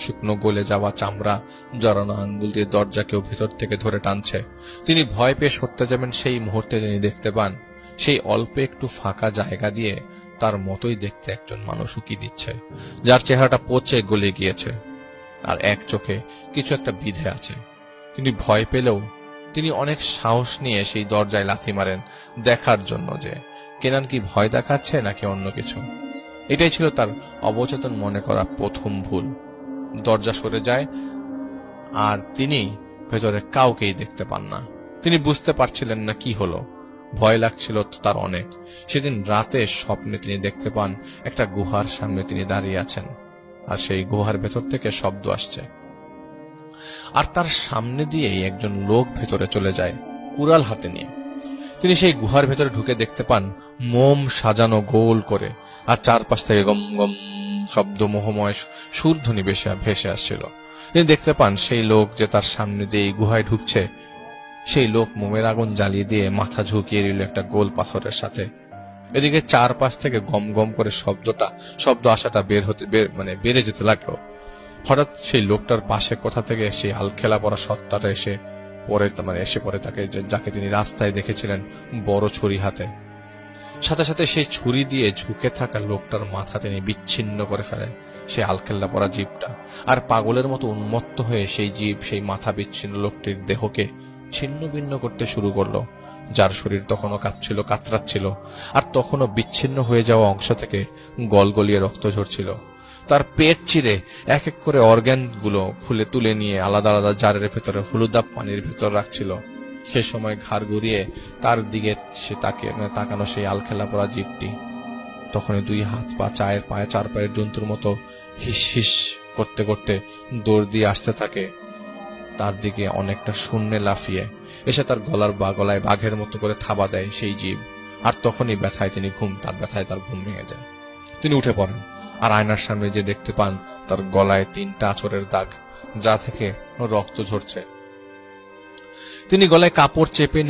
শুকনো গলে যাওয়া চামড়া জড়ানো আঙ্গুল দিয়ে দরজা কেউ ভেতর থেকে ধরে টানছে। তিনি ভয় পেয়ে সরতে যাবেন, সেই মুহূর্তে তিনি দেখতে পান সেই অল্প একটু ফাঁকা জায়গা দিয়ে তার মতোই দেখতে একজন মানুষ উকি দিচ্ছে, যার চেহারাটা পচে গলে গিয়েছে আর এক চোখে কিছু একটা বিধে আছে। তিনি ভয় পেলেও তিনি অনেক সাহস নিয়ে সেই দরজায় লাথি মারেন, দেখার জন্য যে কেনান কি ভয় দেখাচ্ছে নাকি অন্য কিছু। এটাই ছিল তার অবচেতন মনে করা প্রথম ভুল। দরজা সরে যায় আর তিনি ভেতরে কাউকেই দেখতে পান না। তিনি বুঝতে পারছিলেন না কি হলো। ভয় লাগছিল তার অনেক। সেদিন রাতে স্বপ্নে তিনি দেখতে পান একটা গুহার সামনে তিনি দাঁড়িয়ে আছেন, আর সেই গুহার ভেতর থেকে শব্দ আসছে, আর তার সামনে দিয়েই একজন লোক ভেতরে চলে যায় কুড়াল হাতে নিয়ে। তিনি সেই গুহার ভেতরে ঢুকে দেখতে পান মোম সাজানো গোল করে, আর চারপাশ থেকে গম গম শব্দ মোহময় সুরধ্বনি ভেসে আসছিল। তিনি দেখতে পান সেই লোক যে তার সামনে দিয়ে এই গুহায় ঢুকছে, সেই লোক মোমের আগুন জ্বালিয়ে দিয়ে মাথা ঝুঁকিয়ে রইল একটা গোল পাথরের সাথে। এদিকে চারপাশ থেকে গম গম করে শব্দ আসাটা বেড়ে যেতে লাগলো। হঠাৎ সেই লোকটার পাশে কোথা থেকে সেই আলখেলা পরা সত্তাটা এসে পড়ে তাকে, যাকে তিনি রাস্তায় দেখেছিলেন বড় ছুরি হাতে। সাথে সাথে সেই ছুরি দিয়ে ঝুঁকে থাকা লোকটার মাথা তিনি বিচ্ছিন্ন করে ফেলে, সেই আলখেল্লা পরা জীবটা। আর পাগলের মতো উন্মত্ত হয়ে সেই মাথা বিচ্ছিন্ন লোকটির দেহকে ছিন্ন ভিন্ন করতে শুরু করলো, যার শরীর তখনও কাতরাচ্ছিল, আর তখনও বিচ্ছিন্ন হয়ে যাওয়া অংশ থেকে গলগলিয়ে রক্ত ঝরছিল। তার পেট চিরে এক এক করে অর্গান গুলো তুলে নিয়ে আলাদা আলাদা জারের ভেতরে হলুদাব পানির ভেতর রাখছিল। সে সময় ঘাড় ঘুরিয়ে তার দিকে তাকানো সেই আলখেলা পড়া জীবটি তখনই 2 হাত পা চার পায়ের জন্তুর মতো হিস হিস করতে করতে দৌড় দিয়ে আসতে থাকে তার দিকে, অনেকটা শূন্যে লাফিয়ে এসে তার গলায় বাঘের মতো করে থাবা দেয় সেই জীব। আর তখনই ব্যথায় তার ঘুম ভেঙে যায়। তিনি উঠে পড়েন, আর আয়নার সামনে যে দেখতে পান তার গলায় 3টা আঁচড়ের দাগ, যা থেকে রক্ত ঝরছে। তিনি গলায় কাপড় চেপে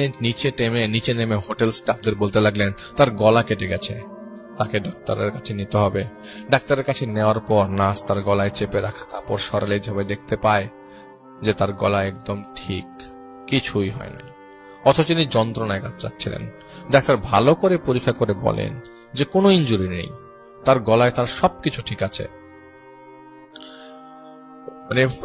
নিচে নেমে হোটেল স্টাফদের বলতে লাগলেন তার গলা কেটে গেছে, তাকে ডাক্তারের কাছে নিতে হবে। ডাক্তারের কাছে নেওয়ার পর নার্স তার গলায় চেপে রাখা কাপড় সরালে ভাবে দেখতে পায় যে তার গলা একদম ঠিক, কিছুই হয় না, অথচ তিনি যন্ত্রণায় কাতরাচ্ছিলেন। ডাক্তার ভালো করে পরীক্ষা করে বলেন যে কোনো ইনজুরি নেই, তার গলায় তার সবকিছু ঠিক আছে,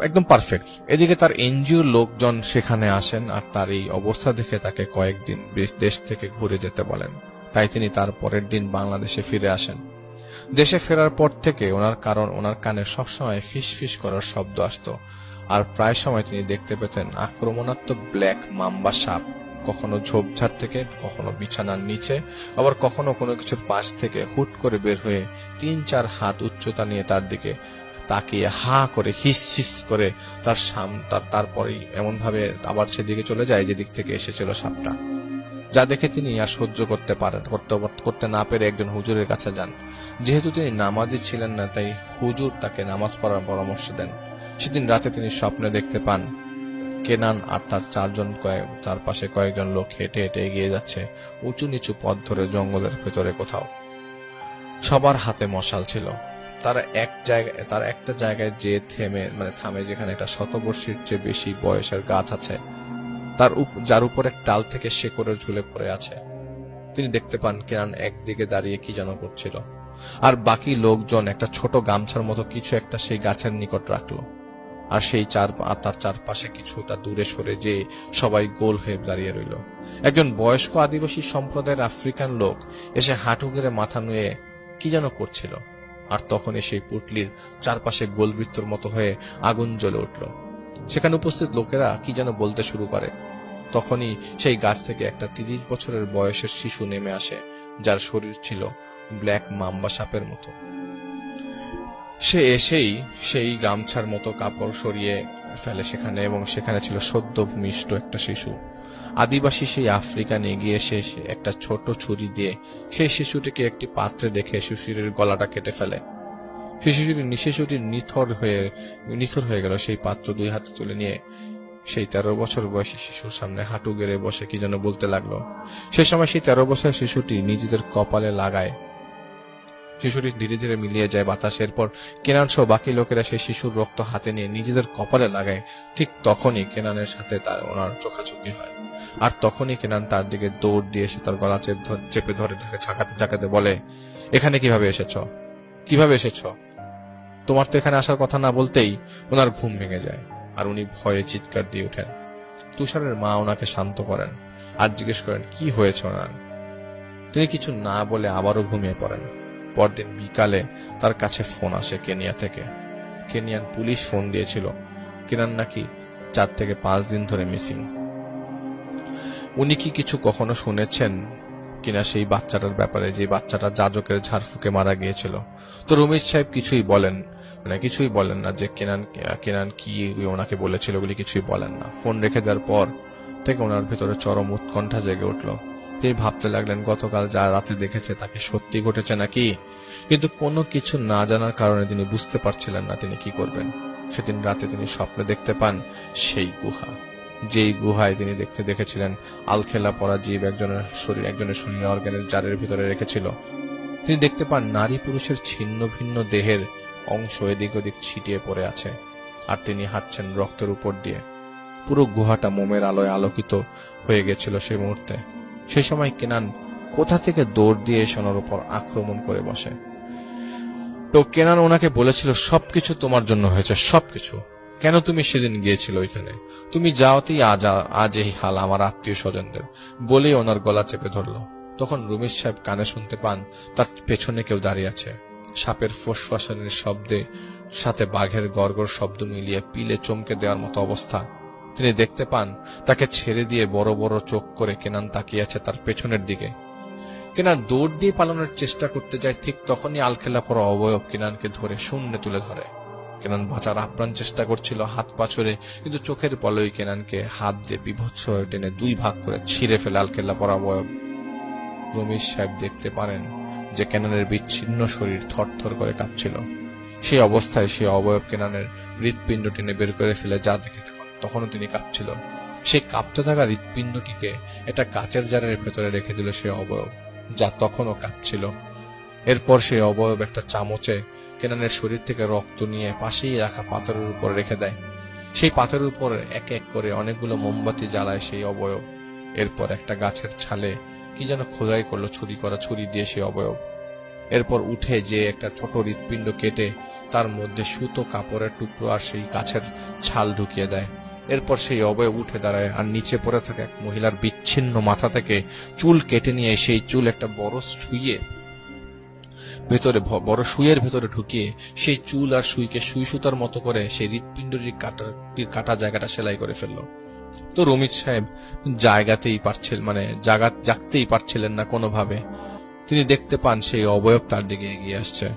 একদম পারফেক্ট। এদিকে তার এনজিওর লোকজন সেখানে আসেন আর তার এই অবস্থা দেখে তাকে কয়েকদিন দেশ থেকে ঘুরে যেতে বলেন। তাই তিনি তার পরের দিন বাংলাদেশে ফিরে আসেন। দেশে ফেরার পর থেকে ওনার কানে সবসময় ফিস ফিস করার শব্দ আসতো, আর প্রায় সময় তিনি দেখতে পেতেন আক্রমণাত্মক ব্ল্যাক মাম্বা সাপ, কখনো ঝোপঝাড় থেকে, কখনো বিছানার নিচে, আবার কখনো কোনো কিছুর পাশ থেকে হুট করে বের হয়ে 3-4 হাত উচ্চতা নিয়ে তার দিকে তাকিয়ে হা করে হিস হিস করে তারপরেই এমন ভাবে আবার সেদিকে চলে যায় যেদিক থেকে এসেছিল সাপটা। যা দেখে তিনি আর সহ্য করতে না পেরে একজন হুজুরের কাছে যান। যেহেতু তিনি নামাজি ছিলেন না, তাই হুজুর তাকে নামাজ পড়ার পরামর্শ দেন। সেদিন রাতে তিনি স্বপ্নে দেখতে পান কেনান আর তার পাশে কয়েকজন লোক হেঁটে হেঁটে এগিয়ে যাচ্ছে উঁচু নিচু পথ ধরে জঙ্গলের ভেতরে কোথাও। সবার হাতে মশাল ছিল। তারা একটা জায়গায় যে থামে যেখানে একটা শতবর্ষীর চেয়ে বেশি বয়সের গাছ আছে, যার উপর এক ডাল থেকে শেকড়ে ঝুলে পড়ে আছে। তিনি দেখতে পান কেনান একদিকে দাঁড়িয়ে কি যেন করছিল, আর বাকি লোকজন একটা ছোট গামছার মতো কিছু একটা সেই গাছের নিকট রাখলো। আর তার চারপাশে কিছুটা দূরে সরে যে সবাই গোল হয়ে দাঁড়িয়ে রইল। একজন বয়স্ক আদিবাসী সম্প্রদায়ের আফ্রিকান লোক এসে হাঁটু গেড়ে মাথা নুয়ে কি যেন করছিল, আর তখনই সেই পুটলির চারপাশে গোলবৃত্তর মতো হয়ে আগুন জ্বলে উঠল। সেখানে উপস্থিত লোকেরা কি যেন বলতে শুরু করে। তখনই সেই গাছ থেকে একটা 30 বছরের বয়সের শিশু নেমে আসে, যার শরীর ছিল ব্ল্যাক মাম্বা সাপের মতো। সে এসেই সেই গামছার মতো কাপড় সরিয়ে ফেলে সেখানে, এবং সেখানে ছিল সদ্য ভূমিষ্ঠ একটা শিশু। আদিবাসী সেই আফ্রিকান এগিয়ে এসে একটা ছোট ছুরি দিয়ে সেই শিশুটিকে একটি পাত্রে রেখে শিশুটির গলাটা কেটে ফেলে। শিশুটি নিথর হয়ে গেল। সেই পাত্র 2 হাতে তুলে নিয়ে সেই 13 বছর বয়সী শিশুর সামনে হাঁটু গেড়ে বসে কি যেন বলতে লাগলো। সেই সময় সেই 13 বছরের শিশুটি নিজেদের কপালে লাগায়। শিশুটি ধীরে ধীরে মিলিয়ে যায় বাতাসে। এরপর কেনান সহ বাকি লোকেরা সেই শিশুর রক্ত হাতে নিয়ে নিজেদের কপালে লাগায়। ঠিক তখনই কেনানের সাথে ওনার চোখাচোখি হয়, আর তখনই কেনান তার দিকে দৌড় দিয়ে এসে তার গলা চেপে ধরে তাকে ঝাঁকাতে বলে, এখানে কিভাবে এসেছ? তোমার তো এখানে আসার কথা না। বলতেই ওনার ঘুম ভেঙে যায়, আর উনি ভয়ে চিৎকার দিয়ে ওঠেন। তুষারের মা ওনাকে শান্ত করেন আর জিজ্ঞেস করেন কি হয়েছে ওনার। তিনি কিছু না বলে আবারও ঘুমিয়ে পড়েন। পরদিন বিকালে তার কাছে ফোন আসে কেনিয়া থেকে। কেনিয়ান পুলিশ ফোন দিয়েছিল কেনান নাকি 4 থেকে 5 দিন ধরে মিসিং। উনি কি কিছু কখনো শুনেছেন কিনা সেই বাচ্চাটার ব্যাপারে, যে বাচ্চাটা যাজকের ঝাড়ফুঁকে মারা গিয়েছিল? তো রমিজ সাহেব কিছুই বলেন না যে কেনান কি ওনাকে বলেছিল, ওগুলি কিছুই বলেন না। ফোন রেখে দেওয়ার পর থেকে ওনার ভেতরে চরম উৎকণ্ঠা জেগে উঠল। তিনি ভাবতে লাগলেন গতকাল যা রাতে দেখেছে তাকে সত্যি ঘটেছে নাকি। কিন্তু কোনো কিছু না জানার কারণে তিনি বুঝতে পারছিলেন না তিনি কি করবেন। সেদিন রাতে তিনি স্বপ্নে দেখতে পান সেই গুহা, যেই গুহায় তিনি দেখেছিলেন আলখেলা পরা জীব একজনের শরীর অর্গানের জারের ভিতরে রেখেছিল। তিনি দেখতে পান নারী পুরুষের ছিন্ন ভিন্ন দেহের অংশ এদিক ওদিক ছিটিয়ে পড়ে আছে, আর তিনি হাঁটছেন রক্তের উপর দিয়ে। পুরো গুহাটা মোমের আলোয় আলোকিত হয়ে গেছিল সেই মুহূর্তে। সেই সময় কেনান কোথা থেকে দৌড় দিয়ে সোনার উপর আক্রমণ করে বসে। তো কেনান ওনাকে বলেছিল সবকিছু তোমার জন্য হয়েছে, সবকিছু। কেন তুমি সেদিন গিয়েছিল ওইখানে? তুমি যাওয়াতেই আজ এই হাল আমার আত্মীয় স্বজনদের, বলেই ওনার গলা চেপে ধরল। তখন রমেশ সাহেব কানে শুনতে পান তার পেছনে কেউ দাঁড়িয়ে আছে। সাপের ফোসফাসানের শব্দে সাথে বাঘের গড়গড় শব্দ মিলিয়ে পিলে চমকে দেওয়ার মতো অবস্থা। তিনি দেখতে পান তাকে ছেড়ে দিয়ে বড় বড় চোখ করে কেনান তাকিয়ে আছে তার পেছনের দিকে। কেনান দৌড় দিয়ে পালানোর চেষ্টা করতে যায়, ঠিক তখনই আলখেলা পরা অবয়ব কেনানকে ধরে শূন্যে তুলে ধরে। কেনান বাঁচার আপ্রাণ চেষ্টা করছিল হাত পা ছড়ে, কিন্তু চোখের পলই কেনানকে হাত দিয়ে বিভৎস টেনে 2 ভাগ করে ছিঁড়ে ফেলে আলখেলা পরা অবয়ব। রমেশ সাহেব দেখতে পারেন যে কেনানের বিচ্ছিন্ন শরীর থরথর করে কাঁপছিল। সেই অবস্থায় সেই অবয়ব কেনানের হৃৎপিণ্ড টেনে বের করে ফেলে, যা দেখে তখনও তিনি কাঁপছিল। সেই কাঁপতে থাকা হৃৎপিণ্ডটিকে একটা কাচের জারের ভেতরে রেখে দিল সেই অবয়ব, যা তখনও কাঁপছিল। এরপর সেই অবয়ব একটা চামচে কেনানের শরীর থেকে রক্ত নিয়ে পাশেই রাখা পাথরের উপর রেখে দেয়। সেই পাথরের উপর এক এক করে অনেকগুলো মোমবাতি জ্বালায় সেই অবয়ব। এরপর একটা গাছের ছালে কি যেন খোদাই করলো ছুরি দিয়ে সেই অবয়ব। এরপর উঠে যে একটা ছোট হৃৎপিণ্ড কেটে তার মধ্যে সুতো কাপড়ের টুকরো আর সেই গাছের ছাল ঢুকিয়ে দেয়। এরপর সেই অবয়ব উঠে দাঁড়ায়, আর নিচে পড়ে থাকা এক মহিলার বিচ্ছিন্ন মাথা থেকে চুল কেটে নিয়ে সেই চুল একটা বড় সুইয়ের ভেতরে ঢুকিয়ে সেই চুল আর সুইকে সুই সুতার মতো করে সেই হৃৎপিণ্ডটির কাটা জায়গাটা সেলাই করে ফেললো। তো রমিজ সাহেব জাগতেই পারছিলেন না কোনোভাবে। তিনি দেখতে পান সেই অবয়ব তার দিকে এগিয়ে আসছে।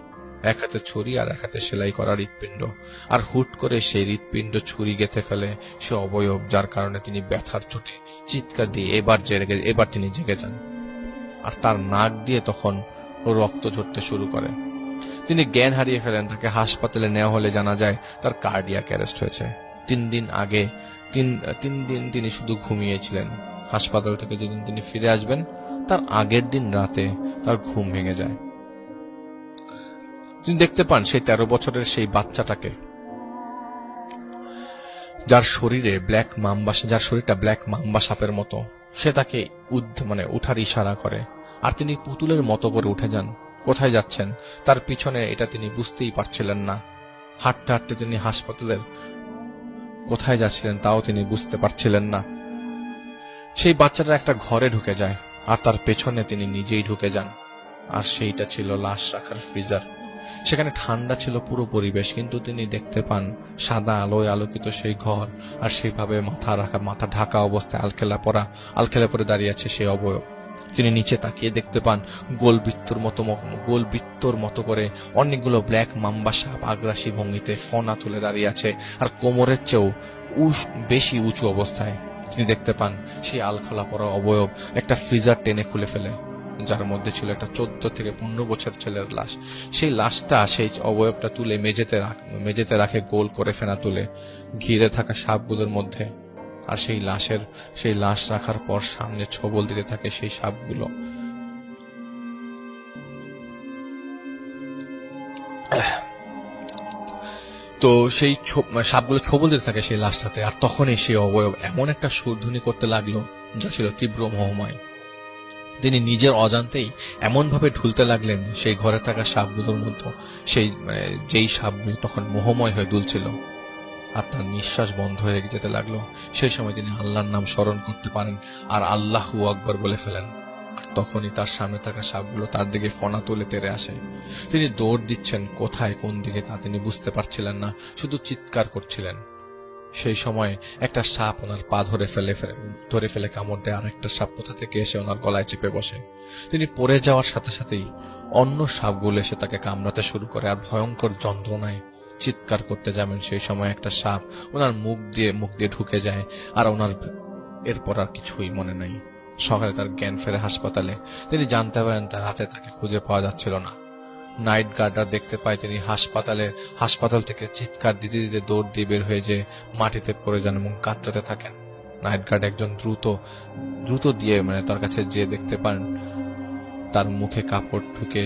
এক হাতে ছুরি আর এক হাতে সেলাই করা হৃৎপিণ্ড। আর হুট করে সেই হৃৎপিণ্ড ছুরি গেঁথে ফেলে সে অবয়ব, যার কারণে তিনি ব্যথার চোটে চিৎকার দিয়ে এবার তিনি জেগে যান। আর তার নাক দিয়ে তখন রক্ত ঝরতে শুরু করে। তিনি জ্ঞান হারিয়ে ফেলেন। তাকে হাসপাতালে নেওয়া হলে জানা যায় তার কার্ডিয়াক অ্যারেস্ট হয়েছে। 3 দিন আগে 3 দিন তিনি শুধু ঘুমিয়েছিলেন। হাসপাতাল থেকে যেদিন তিনি ফিরে আসবেন তার আগের দিন রাতে তার ঘুম ভেঙে যায়। তিনি দেখতে পান সেই 13 বছরের সেই বাচ্চাটাকে, যার শরীরটা ব্ল্যাক মাম্বা সাপের মতো। সে তাকে উঠার ইশারা করে, আর তিনি পুতুলের মতো করে উঠে যান। কোথায় যাচ্ছেন তার পিছনে এটা তিনি বুঝতেই পারছিলেন না। হাঁটতে হাঁটতে তিনি হাসপাতালের কোথায় যাচ্ছিলেন তাও তিনি বুঝতে পারছিলেন না। সেই বাচ্চাটা একটা ঘরে ঢুকে যায়, আর তার পেছনে তিনি নিজেই ঢুকে যান। আর সেইটা ছিল লাশ রাখার ফ্রিজার। সেখানে ঠান্ডা ছিল পুরো পরিবেশ, কিন্তু তিনি দেখতে পান সাদা আলোয় আলোকিত সেই ঘর, আর সেইভাবে মাথা ঢাকা অবস্থায় আলখেলা পরে দাঁড়িয়ে আছে সেই অবয়ব। তিনি নিচে তাকিয়ে দেখতে পান গোল বৃত্তর মতো করে অনেকগুলো ব্ল্যাক মাম্বা সাপ আগ্রাসী ভঙ্গিতে ফনা তুলে দাঁড়িয়ে আছে, আর কোমরের চেয়েও বেশি উঁচু অবস্থায়। তিনি দেখতে পান সেই আলখোলা পরা অবয়ব একটা ফ্রিজার টেনে খুলে ফেলে, যার মধ্যে ছিল একটা 14 থেকে 15 বছর ছেলের লাশ। সেই লাশটা, সেই অবয়বটা তুলে মেঝেতে রাখে গোল করে ফেনা তুলে ঘিরে থাকা সাপগুলোর মধ্যে। আর সেই লাশ রাখার পর সামনে ছবল দিতে থাকে সেই সাপগুলো। তো সেই সাপগুলো ছবল দিতে থাকে সেই লাশটাতে। আর তখনই সেই অবয়ব এমন একটা সুরধ্বনি করতে লাগলো যা ছিল তীব্র মোহময়। তিনি নিজের অজান্তেই এমন ভাবে ঢুলতে লাগলেন সেই ঘরে থাকা সাপগুলোর মধ্যে, যেই সাপগুলো তখন মোহময় হয়ে দুলছিল। আর তার নিঃশ্বাস বন্ধ হয়ে যেতে লাগলো। সেই সময় তিনি আল্লাহর নাম স্মরণ করতে পারেন আর আল্লাহু আকবার বলে ফেলেন। আর তখনই তার সামনে থাকা সাপগুলো তার দিকে ফনা তুলে তেড়ে আসে। তিনি দৌড় দিচ্ছেন, কোথায় কোন দিকে তা তিনি বুঝতে পারছিলেন না, শুধু চিৎকার করছিলেন। সেই সময় একটা সাপ ওনার পা ধরে ফেলে কামড় দেয়, আর একটা সাপ কোথা থেকে এসে ওনার গলায় চেপে বসে। তিনি পড়ে যাওয়ার সাথে সাথেই অন্য সাপগুলো এসে তাকে কামড়াতে শুরু করে, আর ভয়ঙ্কর যন্ত্রণায় চিৎকার করতে যাবেন। সেই সময় একটা সাপ ওনার মুখ দিয়ে ঢুকে যায়, আর ওনার এরপর আর কিছুই মনে নাই। সকালে তার জ্ঞান ফেরে হাসপাতালে। তিনি জানতে পারেন তার হাতে তাকে খুঁজে পাওয়া যাচ্ছিল না। নাইট গার্ডরা দেখতে পায় তিনি হাসপাতাল থেকে চিৎকার দিতে দিতে দৌড় দিয়ে বের হয়ে যে মাটিতে পড়ে যান এবং কাতরাতে থাকেন। নাইট গার্ড একজন দ্রুত দিয়ে তার কাছে যে দেখতে পান তার মুখে কাপড় ঢুকে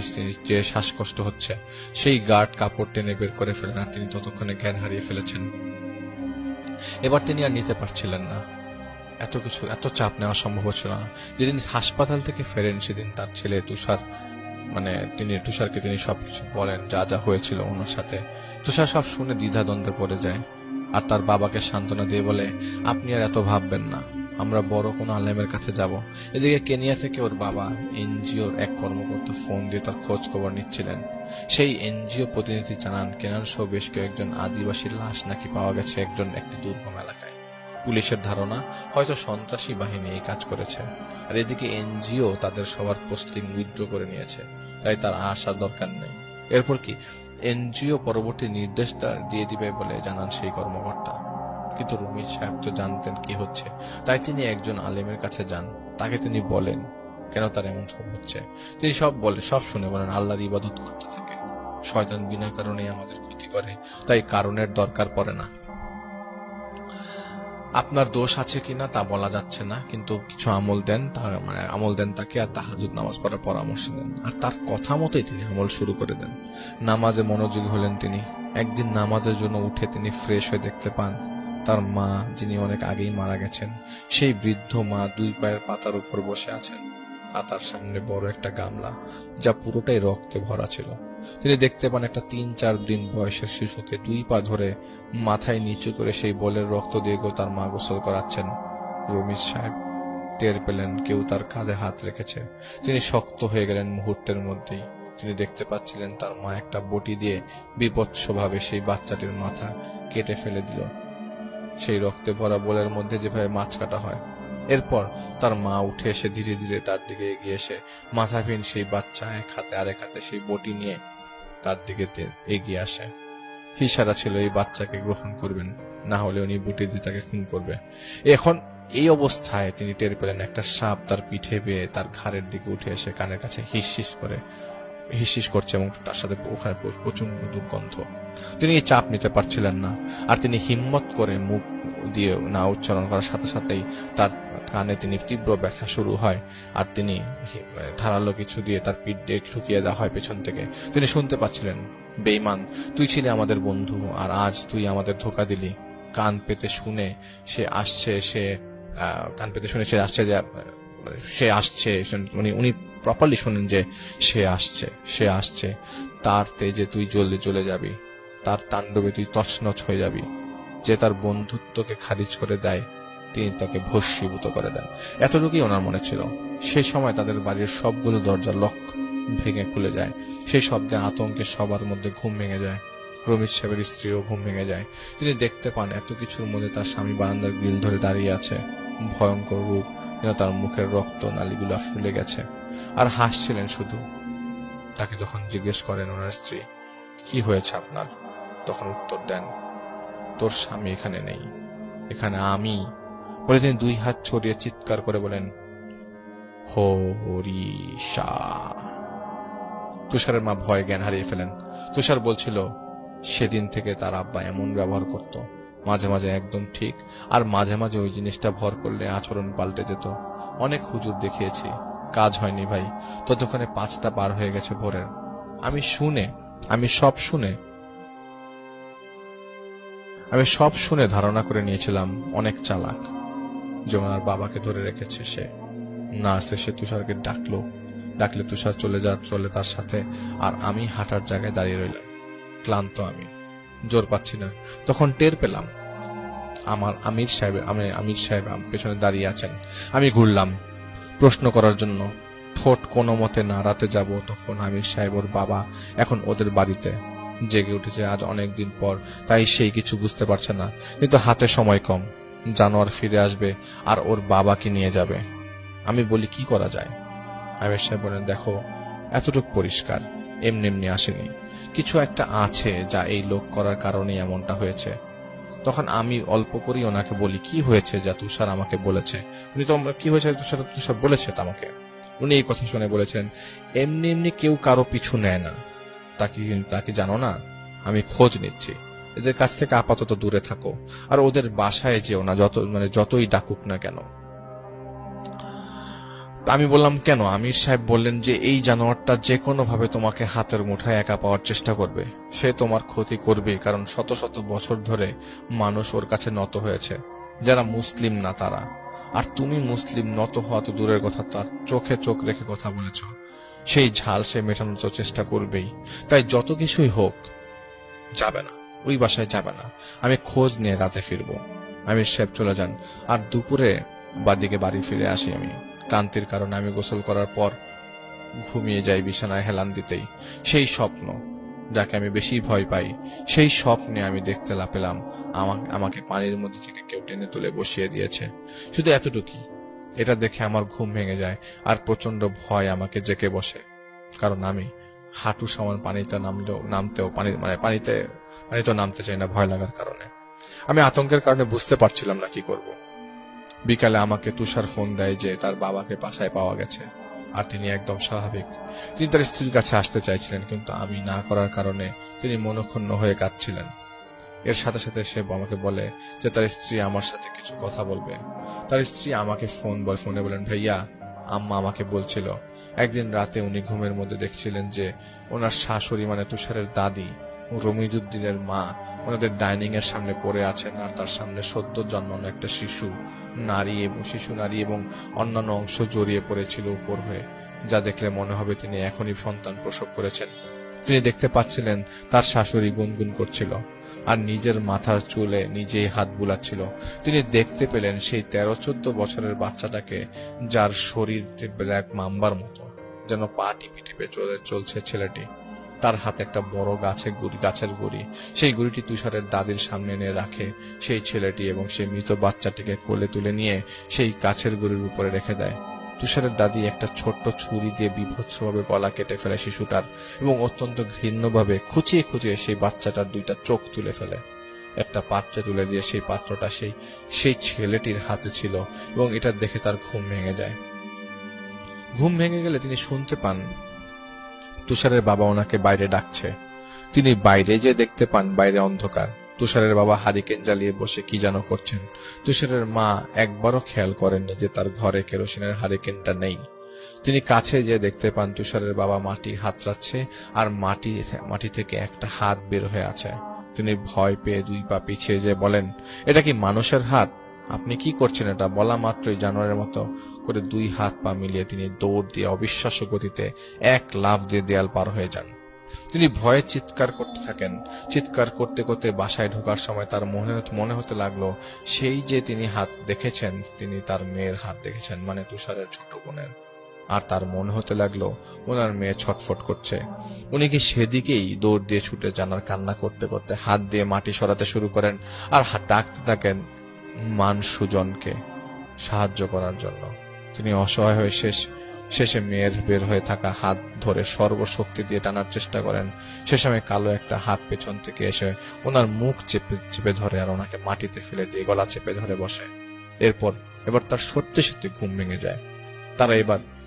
যে শ্বাসকষ্ট হচ্ছে, সেই গার্ড কাপড় টেনে বের করে ফেলেন, আর তিনি ততক্ষণে জ্ঞান হারিয়ে ফেলেছেন। এবার তিনি আর নিতে পারছিলেন না। এত চাপ নেওয়া সম্ভব ছিল না। যেদিন হাসপাতাল থেকে ফেরেন সেদিন তার ছেলে তুষারকে তিনি সবকিছু বলেন, যা যা হয়েছিল ওনার সাথে। তুষার সব শুনে দ্বিধাদ্বন্দ্বে পড়ে যায়, আর তার বাবাকে সান্ত্বনা দিয়ে বলে, আপনি আর এত ভাববেন না, আমরা বড় কোনো আলেমের কাছে যাব। এদিকে কেনিয়া থেকে ওর বাবা এনজিওর এক কর্মকর্তা ফোন দিয়ে তার খোঁজ খবর নিচ্ছিলেন। সেই এনজিও প্রতিনিধি জানান কেনার সহ বেশ কয়েকজন আদিবাসীর লাশ নাকি পাওয়া গেছে একটি দুর্গম এলাকায়। পুলিশের ধারণা হয়তো সন্ত্রাসী বাহিনী এই কাজ করেছে। আর এদিকে এনজিও তাদের সবার পোস্টিং উইথড্র করে নিয়েছে, তাই তার আসার দরকার নেই। এরপর কি এনজিও পরবর্তী নির্দেশটা দিয়ে দিবে বলে জানান সেই কর্মকর্তা। কিন্তু রুমিজ সাহেব তো জানতেন কি হচ্ছে, তাই তিনি একজন আলেমের কাছে যান। তাকে তিনি বলেন কেন তার এমন সব হচ্ছে। তিনি সব শুনে বলেন, আল্লাহর ইবাদত করতে থাকে, শয়তান বিনা কারণেই আমাদের ক্ষতি করে, তাই কারণের দরকার পড়ে না। আপনার দোষ আছে কিনা তা বলা যাচ্ছে না, কিন্তু কিছু আমল দেন তাকে, আর তাহাজ্জুদ নামাজ পড়ার পরামর্শ দেন। আর তার কথা মতোই তিনি আমল শুরু করে দেন। নামাজে মনোযোগী হলেন তিনি। একদিন নামাজের জন্য উঠে তিনি ফ্রেশ হয়ে দেখতে পান তার মা, যিনি অনেক আগেই মারা গেছেন, সেই বৃদ্ধ মা 2 পায়ের পাতার উপর বসে আছেন, আর তার সামনে বড় একটা গামলা যা পুরোটাই রক্তে ভরা ছিল। তিনি দেখতে পান একটা 3-4 দিন বয়সের শিশুকে 2 পা ধরে মাথায় নিচু করে সেই বলের রক্ত দিয়ে তার মা গোসল করাচ্ছেন। রমিজ সাহেব টের পেলেন কেউ তার কাঁধে হাত রেখেছে। তিনি শক্ত হয়ে গেলেন মুহূর্তের মধ্যেই। তিনি দেখতে পাচ্ছিলেন তার মা একটা বটি দিয়ে বিভৎসভাবে সেই বাচ্চাটির মাথা কেটে ফেলে দিল, সেই রক্তে ভরা বোলের মধ্যে যেভাবে মাছ কাটা হয়। এরপর তার মা উঠে এসে ধীরে ধীরে তার দিকে এগিয়ে এসে মাথাবিহীন সেই বাচ্চা এক হাতে আরেক হাতে সেই বটি নিয়ে তার দিকে এগিয়ে আসে। ইশারা ছিল এই বাচ্চাকে গ্রহণ করবেন, না হলে উনি বুটি দিয়ে তাকে খুন করবে। এখন এই অবস্থায় তিনি টের পেলেন একটা সাপ তার পিঠে বেয়ে তার ঘাড়ের দিকে উঠে এসে কানের কাছে হিসিস করছে এবং তার সাথে ওখানে প্রচন্ড দুর্গন্ধ। তিনি এই চাপ নিতে পারছিলেন না, আর তিনি হিম্মত করে মুখ দিয়ে না উচ্চারণ করার সাথে সাথেই তার কানে তিনি তীব্র ব্যথা শুরু হয়, আর তিনি ধারালো কিছু দিয়ে তার পিঠ দিয়ে ঢুকিয়ে দেওয়া হয় পেছন থেকে। তিনি শুনতে পাচ্ছিলেন, বেঈমান, তুই ছিলে আমাদের বন্ধু, আর আজ তুই আমাদের ধোঁকা দিলি। কান পেতে শুনে সে আসছে, উনি প্রপারলি শুনেন যে সে আসছে। তার তেজে তুই জ্বলে চলে যাবি, তার তাণ্ডবে তুই তছনছ হয়ে যাবি। যে তার বন্ধুত্বকে খারিজ করে দেয়, তিনি তাকে ভস্মীভূত করে দেন। এতটুকুই ওনার মনে ছিল। সেই সময় তাদের বাড়ির সবগুলো দরজার লক ভেঙে খুলে যায়। সেই শব্দে আতঙ্কে সবার মধ্যে ঘুম ভেঙে যায়। রমিজ সাহেবের স্ত্রীও ঘুম ভেঙে যায়। তিনি দেখতে পান এত কিছুর মধ্যে তার স্বামী বারান্দার গ্রিল ধরে দাঁড়িয়ে আছে, ভয়ঙ্কর রূপ, যেন তার মুখের রক্ত নালীগুলো ফুলে গেছে, আর হাসছিলেন শুধু। তাকে তখন জিজ্ঞেস করেন ওনার স্ত্রী, কি হয়েছে আপনার? তখন উত্তর দেন, তোর স্বামী এখানে নেই, এখানে আমি। বলে তিনি দুই হাত ছড়িয়ে চিৎকার করে বলেন, হরিষা। তুষারের মা ভয়ে জ্ঞান হারিয়ে ফেলেন। তুষার বলছিল, সেদিন থেকে তার আব্বা এমন ব্যবহার করত, মাঝে মাঝে একদম ঠিক, আর মাঝে মাঝে ওই জিনিসটা ভর করলে আচরণ পাল্টে যেত। অনেক হুজুর দেখিয়েছি, কাজ হয়নি ভাই। ততক্ষণে 5টা পার হয়ে গেছে ভোরের। আমি সব শুনে ধারণা করে নিয়েছিলাম অনেক চালাক, যে ওনার বাবাকে ধরে রেখেছে সে। নার্স এসে তুষারকে ডাকলে তুষার চলে তার সাথে, আর আমি হাঁটার জায়গায় দাঁড়িয়ে রইলাম। ক্লান্ত, আমি জোর পাচ্ছি না। তখন টের পেলাম আমির সাহেব পেছনে দাঁড়িয়ে আছেন। আমি ঘুরলাম প্রশ্ন করার জন্য, ঠোঁট কোনো মতে নাড়াতে যাব, তখন আমির সাহেব ওর বাবা এখন ওদের বাড়িতে জেগে উঠেছে আজ অনেক দিন পর, তাই সেই কিছু বুঝতে পারছে না। কিন্তু হাতে সময় কম, জানোয়ার ফিরে আসবে আর ওর বাবাকে নিয়ে যাবে। আমি বলি, কি করা যায়? আমির সাহেব বলেন, দেখো, এতটুকু পরিষ্কার, এমনি আসেনি, কিছু একটা আছে যা এই লোক করার কারণে এমনটা হয়েছে। তখন আমি অল্প করেই ওনাকে বলি, কি হয়েছে যা তুষার আমাকে বলেছে? উনি তো কি হয়েছে তুষার বলেছে আমাকে। উনি এই কথা শুনে বলেছেন, এমনি কেউ কারো পিছু নেয় না, তাকে জানো না? আমি খোঁজ নিচ্ছি, এদের কাছ থেকে আপাতত দূরে থাকো, আর ওদের বাসায় যেও না, যতই ডাকুক না কেন। আমি বললাম, কেন? আমির সাহেব বললেন যে এই জানোয়ারটা যে কোনো ভাবে তোমাকে হাতের মুঠায় একা পাওয়ার চেষ্টা করবে। সে তোমার ক্ষতি করবে, কারণ শত শত বছর ধরে মানুষ ওর কাছে নত হয়েছে, যারা মুসলিম না তারা। আর তুমি মুসলিম, নত হওয়া তো দূরের কথা, তার চোখে চোখ রেখে কথা বলেছ। সেই ঝাল সে মেটানোর চেষ্টা করবেই। তাই যত কিছুই হোক, যাবে না, ওই বাসায় যাবে না। আমি খোঁজ নিয়ে রাতে ফিরবো। আমির সাহেব চলে যান, আর দুপুরে বাড়ি ফিরে আসি আমি। ক্লান্তির কারণে আমি গোসল করার পর ঘুমিয়ে যাই বিছানায় হেলান দিতেই। সেই স্বপ্ন যাকে আমি বেশি ভয় পাই, সেই স্বপ্নে আমি দেখতে পেলাম আমাকে পানির মধ্যে থেকে কেউ টেনে তুলে বসিয়ে দিয়েছে। শুধু এতটুকুই। এটা দেখে আমার ঘুম ভেঙে যায়, আর প্রচন্ড ভয় আমাকে জেঁকে বসে, কারণ আমি হাঁটু সমান পানিতে নামতে চাই না ভয় লাগার কারণে। আমি আতঙ্কের কারণে বুঝতে পারছিলাম না কি করব। বিকালে আমাকে তুষার ফোন দেয় যে তার বাবাকে বাসায় পাওয়া গেছে, আর তিনি একদম স্বাভাবিক। তিনি তার স্ত্রীর কাছে আসতে চাইছিলেন, কিন্তু আমি না করার কারণে তিনি মনক্ষুণ্ণ হয়ে কাঁদছিলেন। এর সাথে সাথে সে আমাকে বলে যে তার স্ত্রী আমার সাথে কিছু কথা বলবে। তার স্ত্রী আমাকে ফোনে বলেন, ভাইয়া, আম্মা আমাকে বলছিল একদিন রাতে উনি ঘুমের মধ্যে দেখছিলেন যে ওনার শাশুড়ি, মানে তুষারের দাদি রমিজউদ্দিনের মা, ওনাদের ডাইনিং এর সামনে পড়ে আছেন, আর তার সামনে সদ্য জন্মানো একটা শিশু নারী এবং অন্যান্য অংশ জড়িয়ে পড়েছিল উপর হয়ে, যা দেখলে মনে হবে তিনি এখনই সন্তান প্রসব করেছেন। তিনি দেখতে পাচ্ছিলেন তার শাশুড়ি গুনগুন করছিল, আর নিজের মাথার চুলে নিজেই হাত বুলাচ্ছিল। তিনি দেখতে পেলেন সেই 13-14 বছরের বাচ্চাটাকে, যার শরীর ব্ল্যাক মাম্বার মতো, যেন পা টিপে টিপে চলছে ছেলেটি। তার হাতে একটা বড় গাছের গুড়ি। সেই গুড়িটি তুষারের দাদির সামনে এনে রাখে সেই ছেলেটি, এবং সেই মৃত বাচ্চাটিকে কোলে তুলে নিয়ে সেই গাছের গুড়ির উপরে রেখে দেয়। তুষারের দাদি একটা ছোট্ট ছুরি দিয়ে বীভৎসভাবে গলা কেটে ফেলে শিশুটার এবং অত্যন্ত ঘৃণ্যভাবে খুঁচিয়ে খুঁচিয়ে সেই বাচ্চাটার দুইটা চোখ তুলে ফেলে। একটা পাত্রে তুলে দিয়ে সেই পাত্রটা সেই ছেলেটির হাতে ছিল এবং এটা দেখে তার ঘুম ভেঙে যায়। ঘুম ভেঙে গেলে তিনি শুনতে পান তুষারের বাবা ওনাকে বাইরে ডাকছে। তিনি বাইরে যে দেখতে পান বাইরে অন্ধকার। তুষারের বাবা হারিকেন জ্বালিয়ে বসে কি যেন করছেন। তুষারের মা একবারও খেয়াল করেননি যে তার ঘরে কেরোসিনের হারিকেনটা নেই। তিনি কাছে যে দেখতে পান তুষারের বাবা মাটি হাতড়াচ্ছে আর মাটি থেকে একটা হাত বের হয়ে আছে। তিনি ভয় পেয়ে 2 পা পিছিয়ে যেয়ে বলেন, এটা কি মানুষের হাত? আপনি কি করছেন এটা? বলা মাত্রই জানোয়ারের মতো করে 2 হাত পা মিলিয়ে তিনি দৌড় দিয়ে অবিশ্বাস্য গতিতে 1 লাফ দিয়ে দেয়াল পার হয়ে যান। তিনি ভয়ে চিৎকার করতে থাকেন। চিৎকার করতে করতে বাসায় ঢোকার সময় তার মনে হতে লাগলো সেই যে তিনি হাত দেখেছেন, তিনি তার মেয়ের হাত দেখেছেন, মানে তুষারের ছোট বোনের। আর তার মনে হতে লাগলো ওনার মেয়ে ছটফট করছে। উনি কি সেদিকেই দৌড় দিয়ে ছুটে যান আর কান্না করতে করতে হাত দিয়ে মাটি সরাতে শুরু করেন আর ডাকতে থাকেন সুজনকে সাহায্য করার জন্য। তিনি অসহায় হয়ে শেষে মেয়ের বের হয়ে থাকা হাত ধরে সর্বশক্তি দিয়ে টানার চেষ্টা করেন। সে সময় কালো একটা হাত পেছন থেকে এসে ওনার মুখ চেপে ধরে আর ওনাকে মাটিতে ফেলে দিয়ে গলা চেপে ধরে বসে। এবার তার সত্যি সত্যি ঘুম ভেঙে যায়।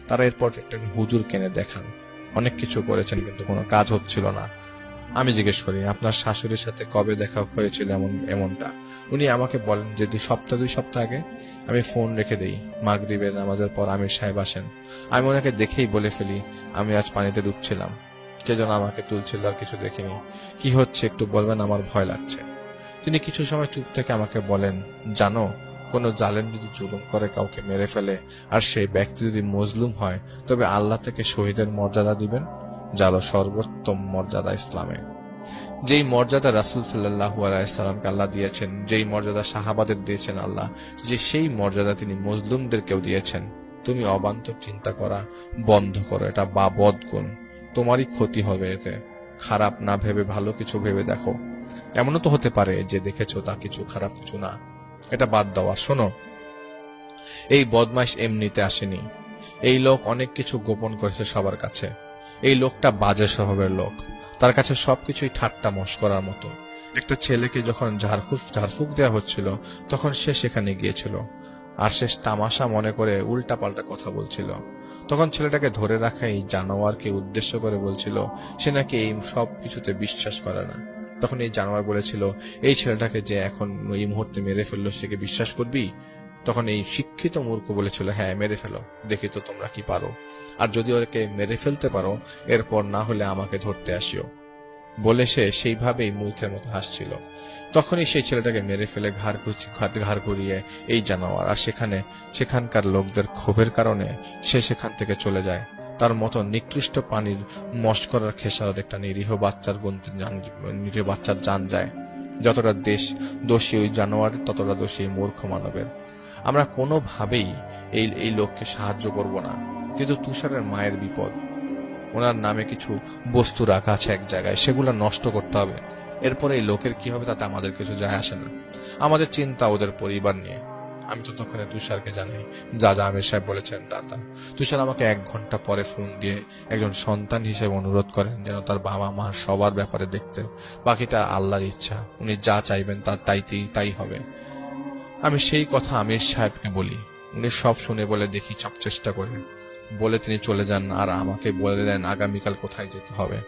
তারা এরপর একটা হুজুর কেনে দেখান। অনেক কিছু করেছেন কিন্তু কোনো কাজ হচ্ছিল না। আমি জিজ্ঞেস করি, আপনার শাশুড়ির সাথে কবে দেখা হয়েছিল এমনটা? উনি আমাকে বলেন যে 2 সপ্তাহ আগে। আমি ফোন রেখে দেই। মাগরিবের নামাজের পর আমির সাহেব আসেন। আমি ওনাকে দেখেই বলে ফেলি, আমি আজ পানিতে ডুবছিলাম, কে যেন আমাকে তুলছিল, আর কিছু দেখিনি। কি হচ্ছে একটু বলবেন, আমার ভয় লাগছে। তিনি কিছু সময় চুপ থেকে আমাকে বলেন, জানো, কোনো জালেম যদি জুলুম করে কাউকে মেরে ফেলে আর সেই ব্যক্তি যদি মজলুম হয়, তবে আল্লাহ থেকে শহীদের মর্যাদা দিবেন, যা হলো সর্বোত্তম মর্যাদা ইসলামে। যেই মর্যাদা রাসূল সাল্লাল্লাহু আলাইহি সাল্লামকে আল্লাহ দিয়েছেন, যেই মর্যাদা সাহাবাদের দিয়েছেন আল্লাহ, সেই মর্যাদা তিনি মজলুমদেরকেও দিয়েছেন। তুমি অবান্তর চিন্তা করা বন্ধ করো, এটা বদগুণ, তোমারই ক্ষতি হবে এতে। খারাপ না ভেবে ভালো কিছু ভেবে দেখো। এমনও তো হতে পারে যে দেখেছো তা কিছু খারাপ কিছু না। এটা বাদ দাও। আর শোনো, এই বদমাইশ এমনিতে আসেনি। এই লোক অনেক কিছু গোপন করেছে সবার কাছে। এই লোকটা বাজে স্বভাবের লোক। তার কাছে সবকিছুই ঠাট্টা মশকরার মতো। একটা ছেলেকে যখন ঝাড়ফুঁক দেওয়া হচ্ছিল তখন সে সেখানে গিয়েছিল আর সে তামাশা মনে করে উল্টাপাল্টা কথা বলছিল। তখন ছেলেটাকে ধরে রাখা এই জানোয়ারকে উদ্দেশ্য করে বলছিল সে নাকি এই সব কিছুতে বিশ্বাস করে না। তখন এই জানোয়ার বলেছিল, এই ছেলেটাকে যে এখন এই মুহূর্তে মেরে ফেললো সে কি বিশ্বাস করবি? তখন এই শিক্ষিত মূর্খ বলেছিল, হ্যাঁ মেরে ফেলো, দেখি তো তোমরা কি পারো। আর যদি ওকে মেরে ফেলতে পারো, এরপর না হলে আমাকে ধরতে আসিও। বলে সে সেইভাবেই মূর্খের মতো হাসছিল। তখনই সেই ছেলেটাকে মেরে ফেলে ঘাড় ঘুরিয়ে এই জানোয়ার। আর সেখানকার লোকদের ক্ষোভের কারণে সে সেখান থেকে চলে যায়। তার মতো নিকৃষ্ট প্রাণীর মস্করার খেসারত একটা নিরীহ বাচ্চার জান যায়। যতটা দোষী ওই জানোয়ার, ততটা দোষী মূর্খ মানবের। আমরা কোনোভাবেই এই লোককে সাহায্য করব না। কিন্তু তুষারের মায়ের বিপদ। ওনার নামে কিছু বস্তু রাখা আছে এক জায়গায়, সেগুলো নষ্ট করতে হবে। এরপরে এই লোকের কি হবে তাতে আমাদের কিছু যায় আসে না। আমাদের চিন্তা ওদের পরিবার নিয়ে। আমি তো তখন তুষারকে জানাই যা আমির সাহেব বলেছেন তা। তুষার আমাকে 1 ঘন্টা পরে ফোন দিয়ে একজন সন্তান হিসেবে অনুরোধ করেন যেন তার বাবা মা সবার ব্যাপারে দেখতে। বাকিটা আল্লাহর ইচ্ছা, উনি যা চাইবেন তাই হবে। আমি সেই কথা আমির সাহেবকে বলি। উনি সব শুনে বলে, দেখি সব চেষ্টা করে, বলে তিনি চলে যান আর আমাকে বলে দেন আগামীকাল কোথায় যেতে হবে।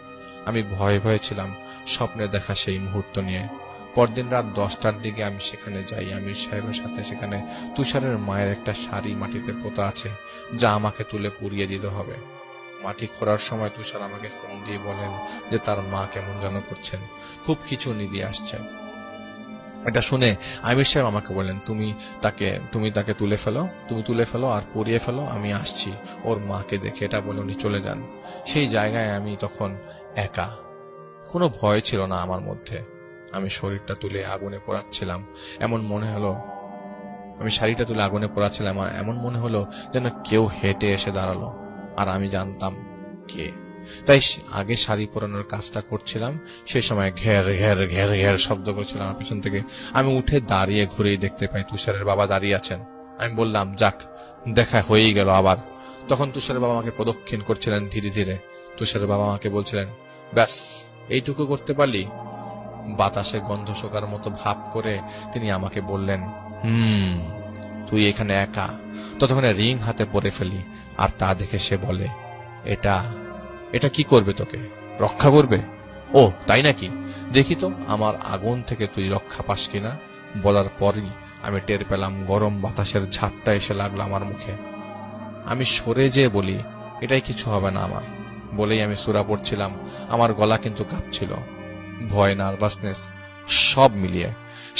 আমি ভয়ে ছিলাম স্বপ্নে দেখা সেই মুহূর্ত নিয়ে। পরদিন রাত 10টার দিকে আমি সেখানে যাই আমির সাহেবের সাথে। সেখানে তুষারের মায়ের একটা শাড়ি মাটিতে পোতা আছে, যা আমাকে তুলে পুড়িয়ে দিতে হবে। মাটি খোঁড়ার সময় তুষার আমাকে ফোন দিয়ে বলেন যে তার মা কেমন যেন করছেন, খুব খিঁচুনি দিয়ে আসছে। এটা শুনে আমির সাহেব আমাকে বলেন, তুমি তাকে তুলে ফেলো আর পুড়িয়ে ফেলো, আমি আসছি ওর মাকে দেখে। এটা বলে উনি চলে যান। সেই জায়গায় আমি তখন একা। কোনো ভয় ছিল না আমার মধ্যে। আমি শরীরটা তুলে আগুনে পোড়াচ্ছিলাম, এমন মনে হলো আমি শাড়িটা তুলে আগুনে পোড়াচ্ছিলাম আর এমন মনে হলো যেন কেউ হেঁটে এসে দাঁড়ালো আর আমি জানতাম কে। তাই আগে শাড়ি পরানোর কাজটা করছিলাম। সেই সময় ঘের ঘের ঘের ঘের শব্দ করছিলাম আমার পেছন থেকে। আমি উঠে দাঁড়িয়ে ঘুরেই দেখতে পাই তুষারের বাবা দাঁড়িয়ে আছেন। আমি বললাম, যাক দেখা হয়েই গেল আবার। তখন তুষারের বাবা আমাকে প্রদক্ষিণ করছিলেন ধীরে ধীরে। তুষারের বাবা আমাকে বলছিলেন, ব্যাস এইটুকু করতে পারলি? বাতাসে গন্ধ শোকার মতো ভাব করে তিনি আমাকে বললেন, তুই এখানে একা। ততক্ষণে রিং হাতে পরে ফেলি, আর তা দেখে সে বলে, এটা এটা কি করবে? তোকে রক্ষা করবে? ও তাই নাকি, দেখি তো আমার আগুন থেকে তুই রক্ষা পাস কিনা। বলার পরই আমি টের পেলাম গরম বাতাসের ঝাপটা এসে লাগলো আমার মুখে। আমি সরে যেয়ে বলি, এটাই কিছু হবে না আমার। বলেই আমি সূরা পড়ছিলাম। আমার গলা কিন্তু কাঁপছিল, ভয়, নার্ভাসনেস সব মিলিয়ে।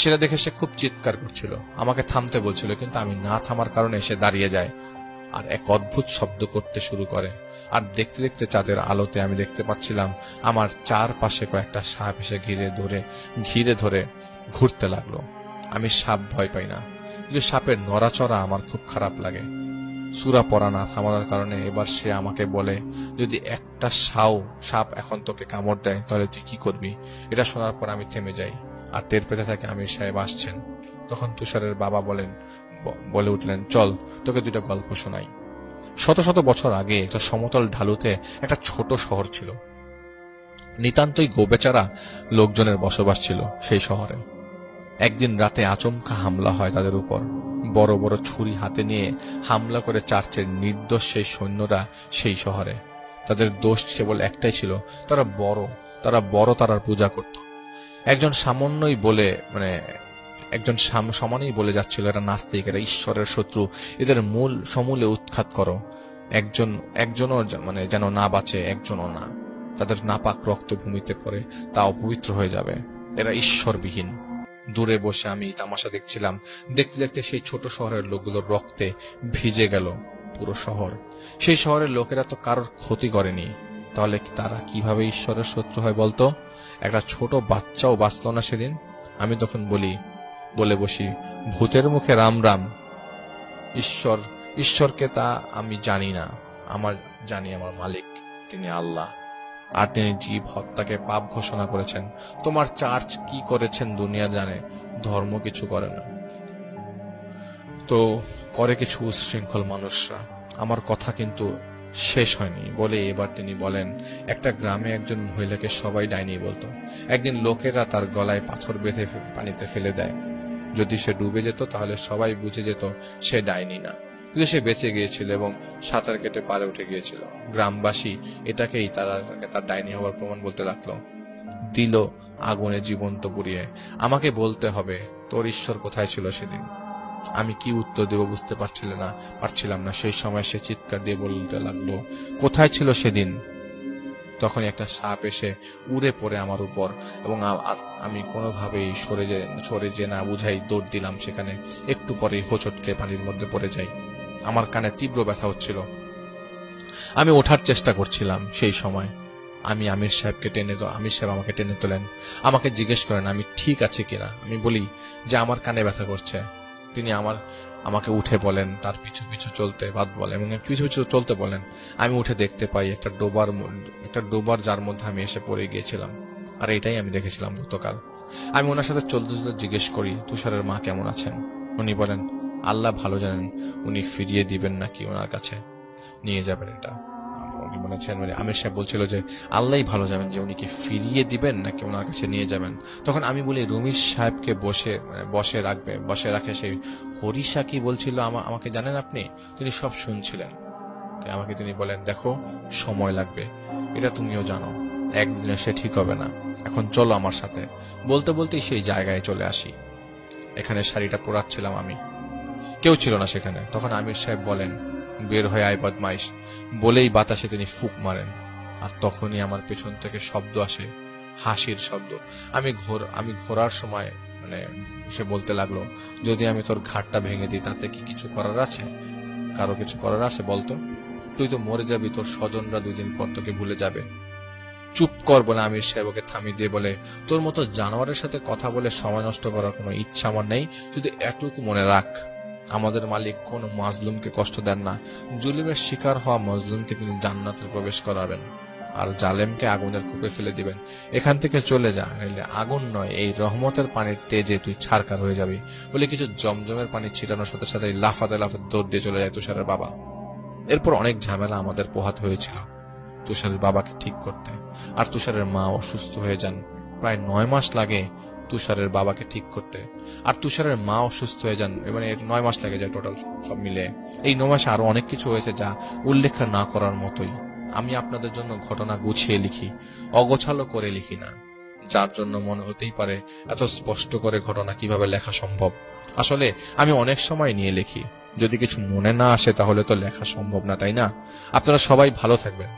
সেটা দেখে সে খুব চিৎকার করছিল, আমাকে থামতে বলছিল, কিন্তু আমি না থামার কারণে সে দাঁড়িয়ে যায় আর এক অদ্ভুত শব্দ করতে শুরু করে। আর দেখতে দেখতে চাঁদের আলোতে আমি দেখতে পাচ্ছিলাম আমার চারপাশে কয়েকটা সাপ এসে ঘিরে ধরে ঘুরতে লাগলো। আমি সাপ ভয় পাই না, কিন্তু সাপের নড়াচড়া আমার খুব খারাপ লাগে। সূরা পড়া না থামানোর কারণে এবার সে আমাকে বলে, যদি একটা সাপ এখন তোকে কামড় দেয় তাহলে তুই কি করবি? এটা শোনার পর আমি থেমে যাই আর টের পেতে থাকে আমির সাহেব আসছেন। তখন তুষারের বাবা বলে উঠলেন, চল তোকে দুইটা গল্প শোনাই। শত শত বছর আগে একটা সমতল ঢালুতে একটা ছোট শহর ছিল। নিতান্তই গোবেচারা লোকজনের বসবাস ছিল সেই শহরে। একদিন রাতে আচমকা হামলা হয় তাদের উপর। বড় বড় ছুরি হাতে নিয়ে হামলা করে চার্চের নির্দোষ সেই সৈন্যরা সেই শহরে। তাদের দোষ কেবল একটাই ছিল, তারা বড় তারার পূজা করত। একজন সমানেই বলে যাচ্ছিল, এরা নাস্তিক, এরা ঈশ্বরের শত্রু, এদের সমূলে উৎখাত করো। একজনও যেন না বাঁচে, একজনও না। তাদের নাপাক রক্ত ভূমিতে পড়ে তা অপবিত্র হয়ে যাবে। এরা ঈশ্বরবিহীন। দূরে বসে আমি তামাশা দেখছিলাম। দেখতে দেখতে সেই ছোট শহরের লোকগুলোর রক্তে ভিজে গেল পুরো শহর। সেই শহরের লোকেরা তো কারোর ক্ষতি করেনি, তাহলে তারা কিভাবে ঈশ্বরের শত্রু হয় বলতো? একটা ছোট বাচ্চাও বাঁচল না সেদিন। আমি তখন বলে বসি, ভূতের মুখে রাম রাম। ঈশ্বরকে তা আমি জানি না। জানি আমার মালিক, তিনি আল্লাহ, আর তিনি জীব হত্যাকে পাপ ঘোষণা করেছেন। তোমার চার্চ কি করেছেন দুনিয়া জানে, ধর্ম কিছু করে না। তো করে কিছু উচ্ছৃঙ্খল মানুষরা। আমার কথা কিন্তু শেষ হয়নি বলে এবার তিনি বলেন, একটা গ্রামে একজন মহিলাকে সবাই ডাইনি বলতো। একদিন লোকেরা তার গলায় পাথর বেঁধে পানিতে ফেলে দেয়। যদি সে ডুবে যেত তাহলে সবাই বুঝে যেত সে ডাইনি না, কিন্তু সে বেঁচে গিয়েছিল এবং সাঁতার কেটে পারে উঠে গিয়েছিল। গ্রামবাসী এটাকেই তার ডাইনি হওয়ার প্রমাণ বলতে লাগলো। দিল আগুনে জীবন্ত পুড়িয়ে। আমাকে বলতে হবে, তোর ঈশ্বর কোথায় ছিল সেদিন? আমি কি উত্তর দেব বুঝতে পারছিলাম না। সেই সময় সে চিৎকার দিয়ে বলতে লাগলো, কোথায় ছিল সেদিন? তখনই একটা সাপ এসে উড়ে পড়ে আমার উপর, এবং আমি কোনোভাবেই সরে যে না বুঝাই দৌড় দিলাম সেখানে। একটু পরেই হোঁচটকে পানির মধ্যে পড়ে যাই। আমার কানে তীব্র ব্যথা হচ্ছিল। আমি ওঠার চেষ্টা করছিলাম। সেই সময় আমির সাহেব আমাকে টেনে তোলেন। আমাকে জিজ্ঞেস করেন আমি ঠিক আছে কিনা। আমি বলি যে আমার কানে ব্যথা করছে। তিনি আমাকে উঠে বলেন তার পিছু পিছু চলতে বলেন এবং পিছু পিছু চলতে বলেন। আমি উঠে দেখতে পাই একটা ডোবার যার মধ্যে আমি এসে পড়ে গিয়েছিলাম। আর এটাই আমি দেখেছিলাম গতকাল। আমি ওনার সাথে চলতে চলতে জিজ্ঞেস করি, তুষারের মা কেমন আছেন? উনি বলেন, আল্লাহ ভালো জানেন, উনি ফিরিয়ে দিবেন নাকি ওনার কাছে নিয়ে যাবেন। এটা উনি বলেছেন, আমির সাহেব বলছিল যে আল্লাহই ভালো যাবেন যে উনি কি ফিরিয়ে দিবেন নাকি ওনার কাছে নিয়ে যাবেন। তখন আমি বলি, রুমির সাহেবকে বসে রাখে সেই হরিষা কি বলছিল আমাকে জানেন আপনি? তিনি সব শুনছিলেন। আমাকে তিনি বলেন, দেখো সময় লাগবে, এটা তুমিও জানো, একদিনে সে ঠিক হবে না। এখন চলো আমার সাথে। বলতে বলতেই সেই জায়গায় চলে আসি। এখানে শাড়িটা পরাচ্ছিলাম আমি, কেউ ছিল না সেখানে। তখন আমির সাহেব বলেন, বের হয়ে আয় বদমাইশ, বলেই বাতাসে তিনি ফুঁক মারেন। আর তখনই আমার পেছন থেকে শব্দ আসে, হাসির শব্দ। আমি ঘোরার সময় সে বলতে লাগলো, যদি আমি তোর ঘাটটা ভেঙে দিই তাতে কি কিছু করার আছে? কারো কিছু করার আছে বলতো? তুই তো মরে যাবি, তোর স্বজনরা 2 দিন পর তোকে ভুলে যাবে। চুপ কর বলে আমির সাহেব ওকে থামিয়ে দিয়ে বলে, তোর মতো জানোয়ারের সাথে কথা বলে সময় নষ্ট করার কোনো ইচ্ছা আমার নেই। শুধু এটুকু মনে রাখ, আমাদের মালিক কোন মাজলুমকে কষ্ট দেন না। জুলুমের শিকার হওয়া মাজলুমকে তিনি জান্নাতে প্রবেশ করাবেন। আর জালেমকে আগুনের কূপে ফেলে দিবেন। এখান থেকে চলে যা, নইলে আগুন নয় এই রহমতের পানির তেজে তুই ছারকার হয়ে যাবি। বলে কিছু জমজমের পানি ছিটানোর সাথে সাথে লাফাতে লাফাতে দৌড় দিয়ে চলে যায় তুষারের বাবা। এরপর অনেক ঝামেলা আমাদের পোহাতে হয়েছিল তুষারের বাবাকে ঠিক করতে। আর তুষারের মা অসুস্থ হয়ে যান। প্রায় 9 মাস লাগে তুষারের বাবাকে ঠিক করতে। আর তুষারের মা অসুস্থ হয়ে যান, মানে 9 মাস লাগে যায় টোটাল সব মিলে। এই 9 মাসে আরো অনেক কিছু হয়েছে যা উল্লেখ না করার মতোই। আমি আপনাদের জন্য ঘটনা গুছিয়ে লিখি, অগোছালো করে লিখি না, যার জন্য মনে হতেই পারে এত স্পষ্ট করে ঘটনা কিভাবে লেখা সম্ভব। আসলে আমি অনেক সময় নিয়ে লিখি, যদি কিছু মনে না আসে তাহলে তো লেখা সম্ভব না, তাই না? আপনারা সবাই ভালো থাকবেন।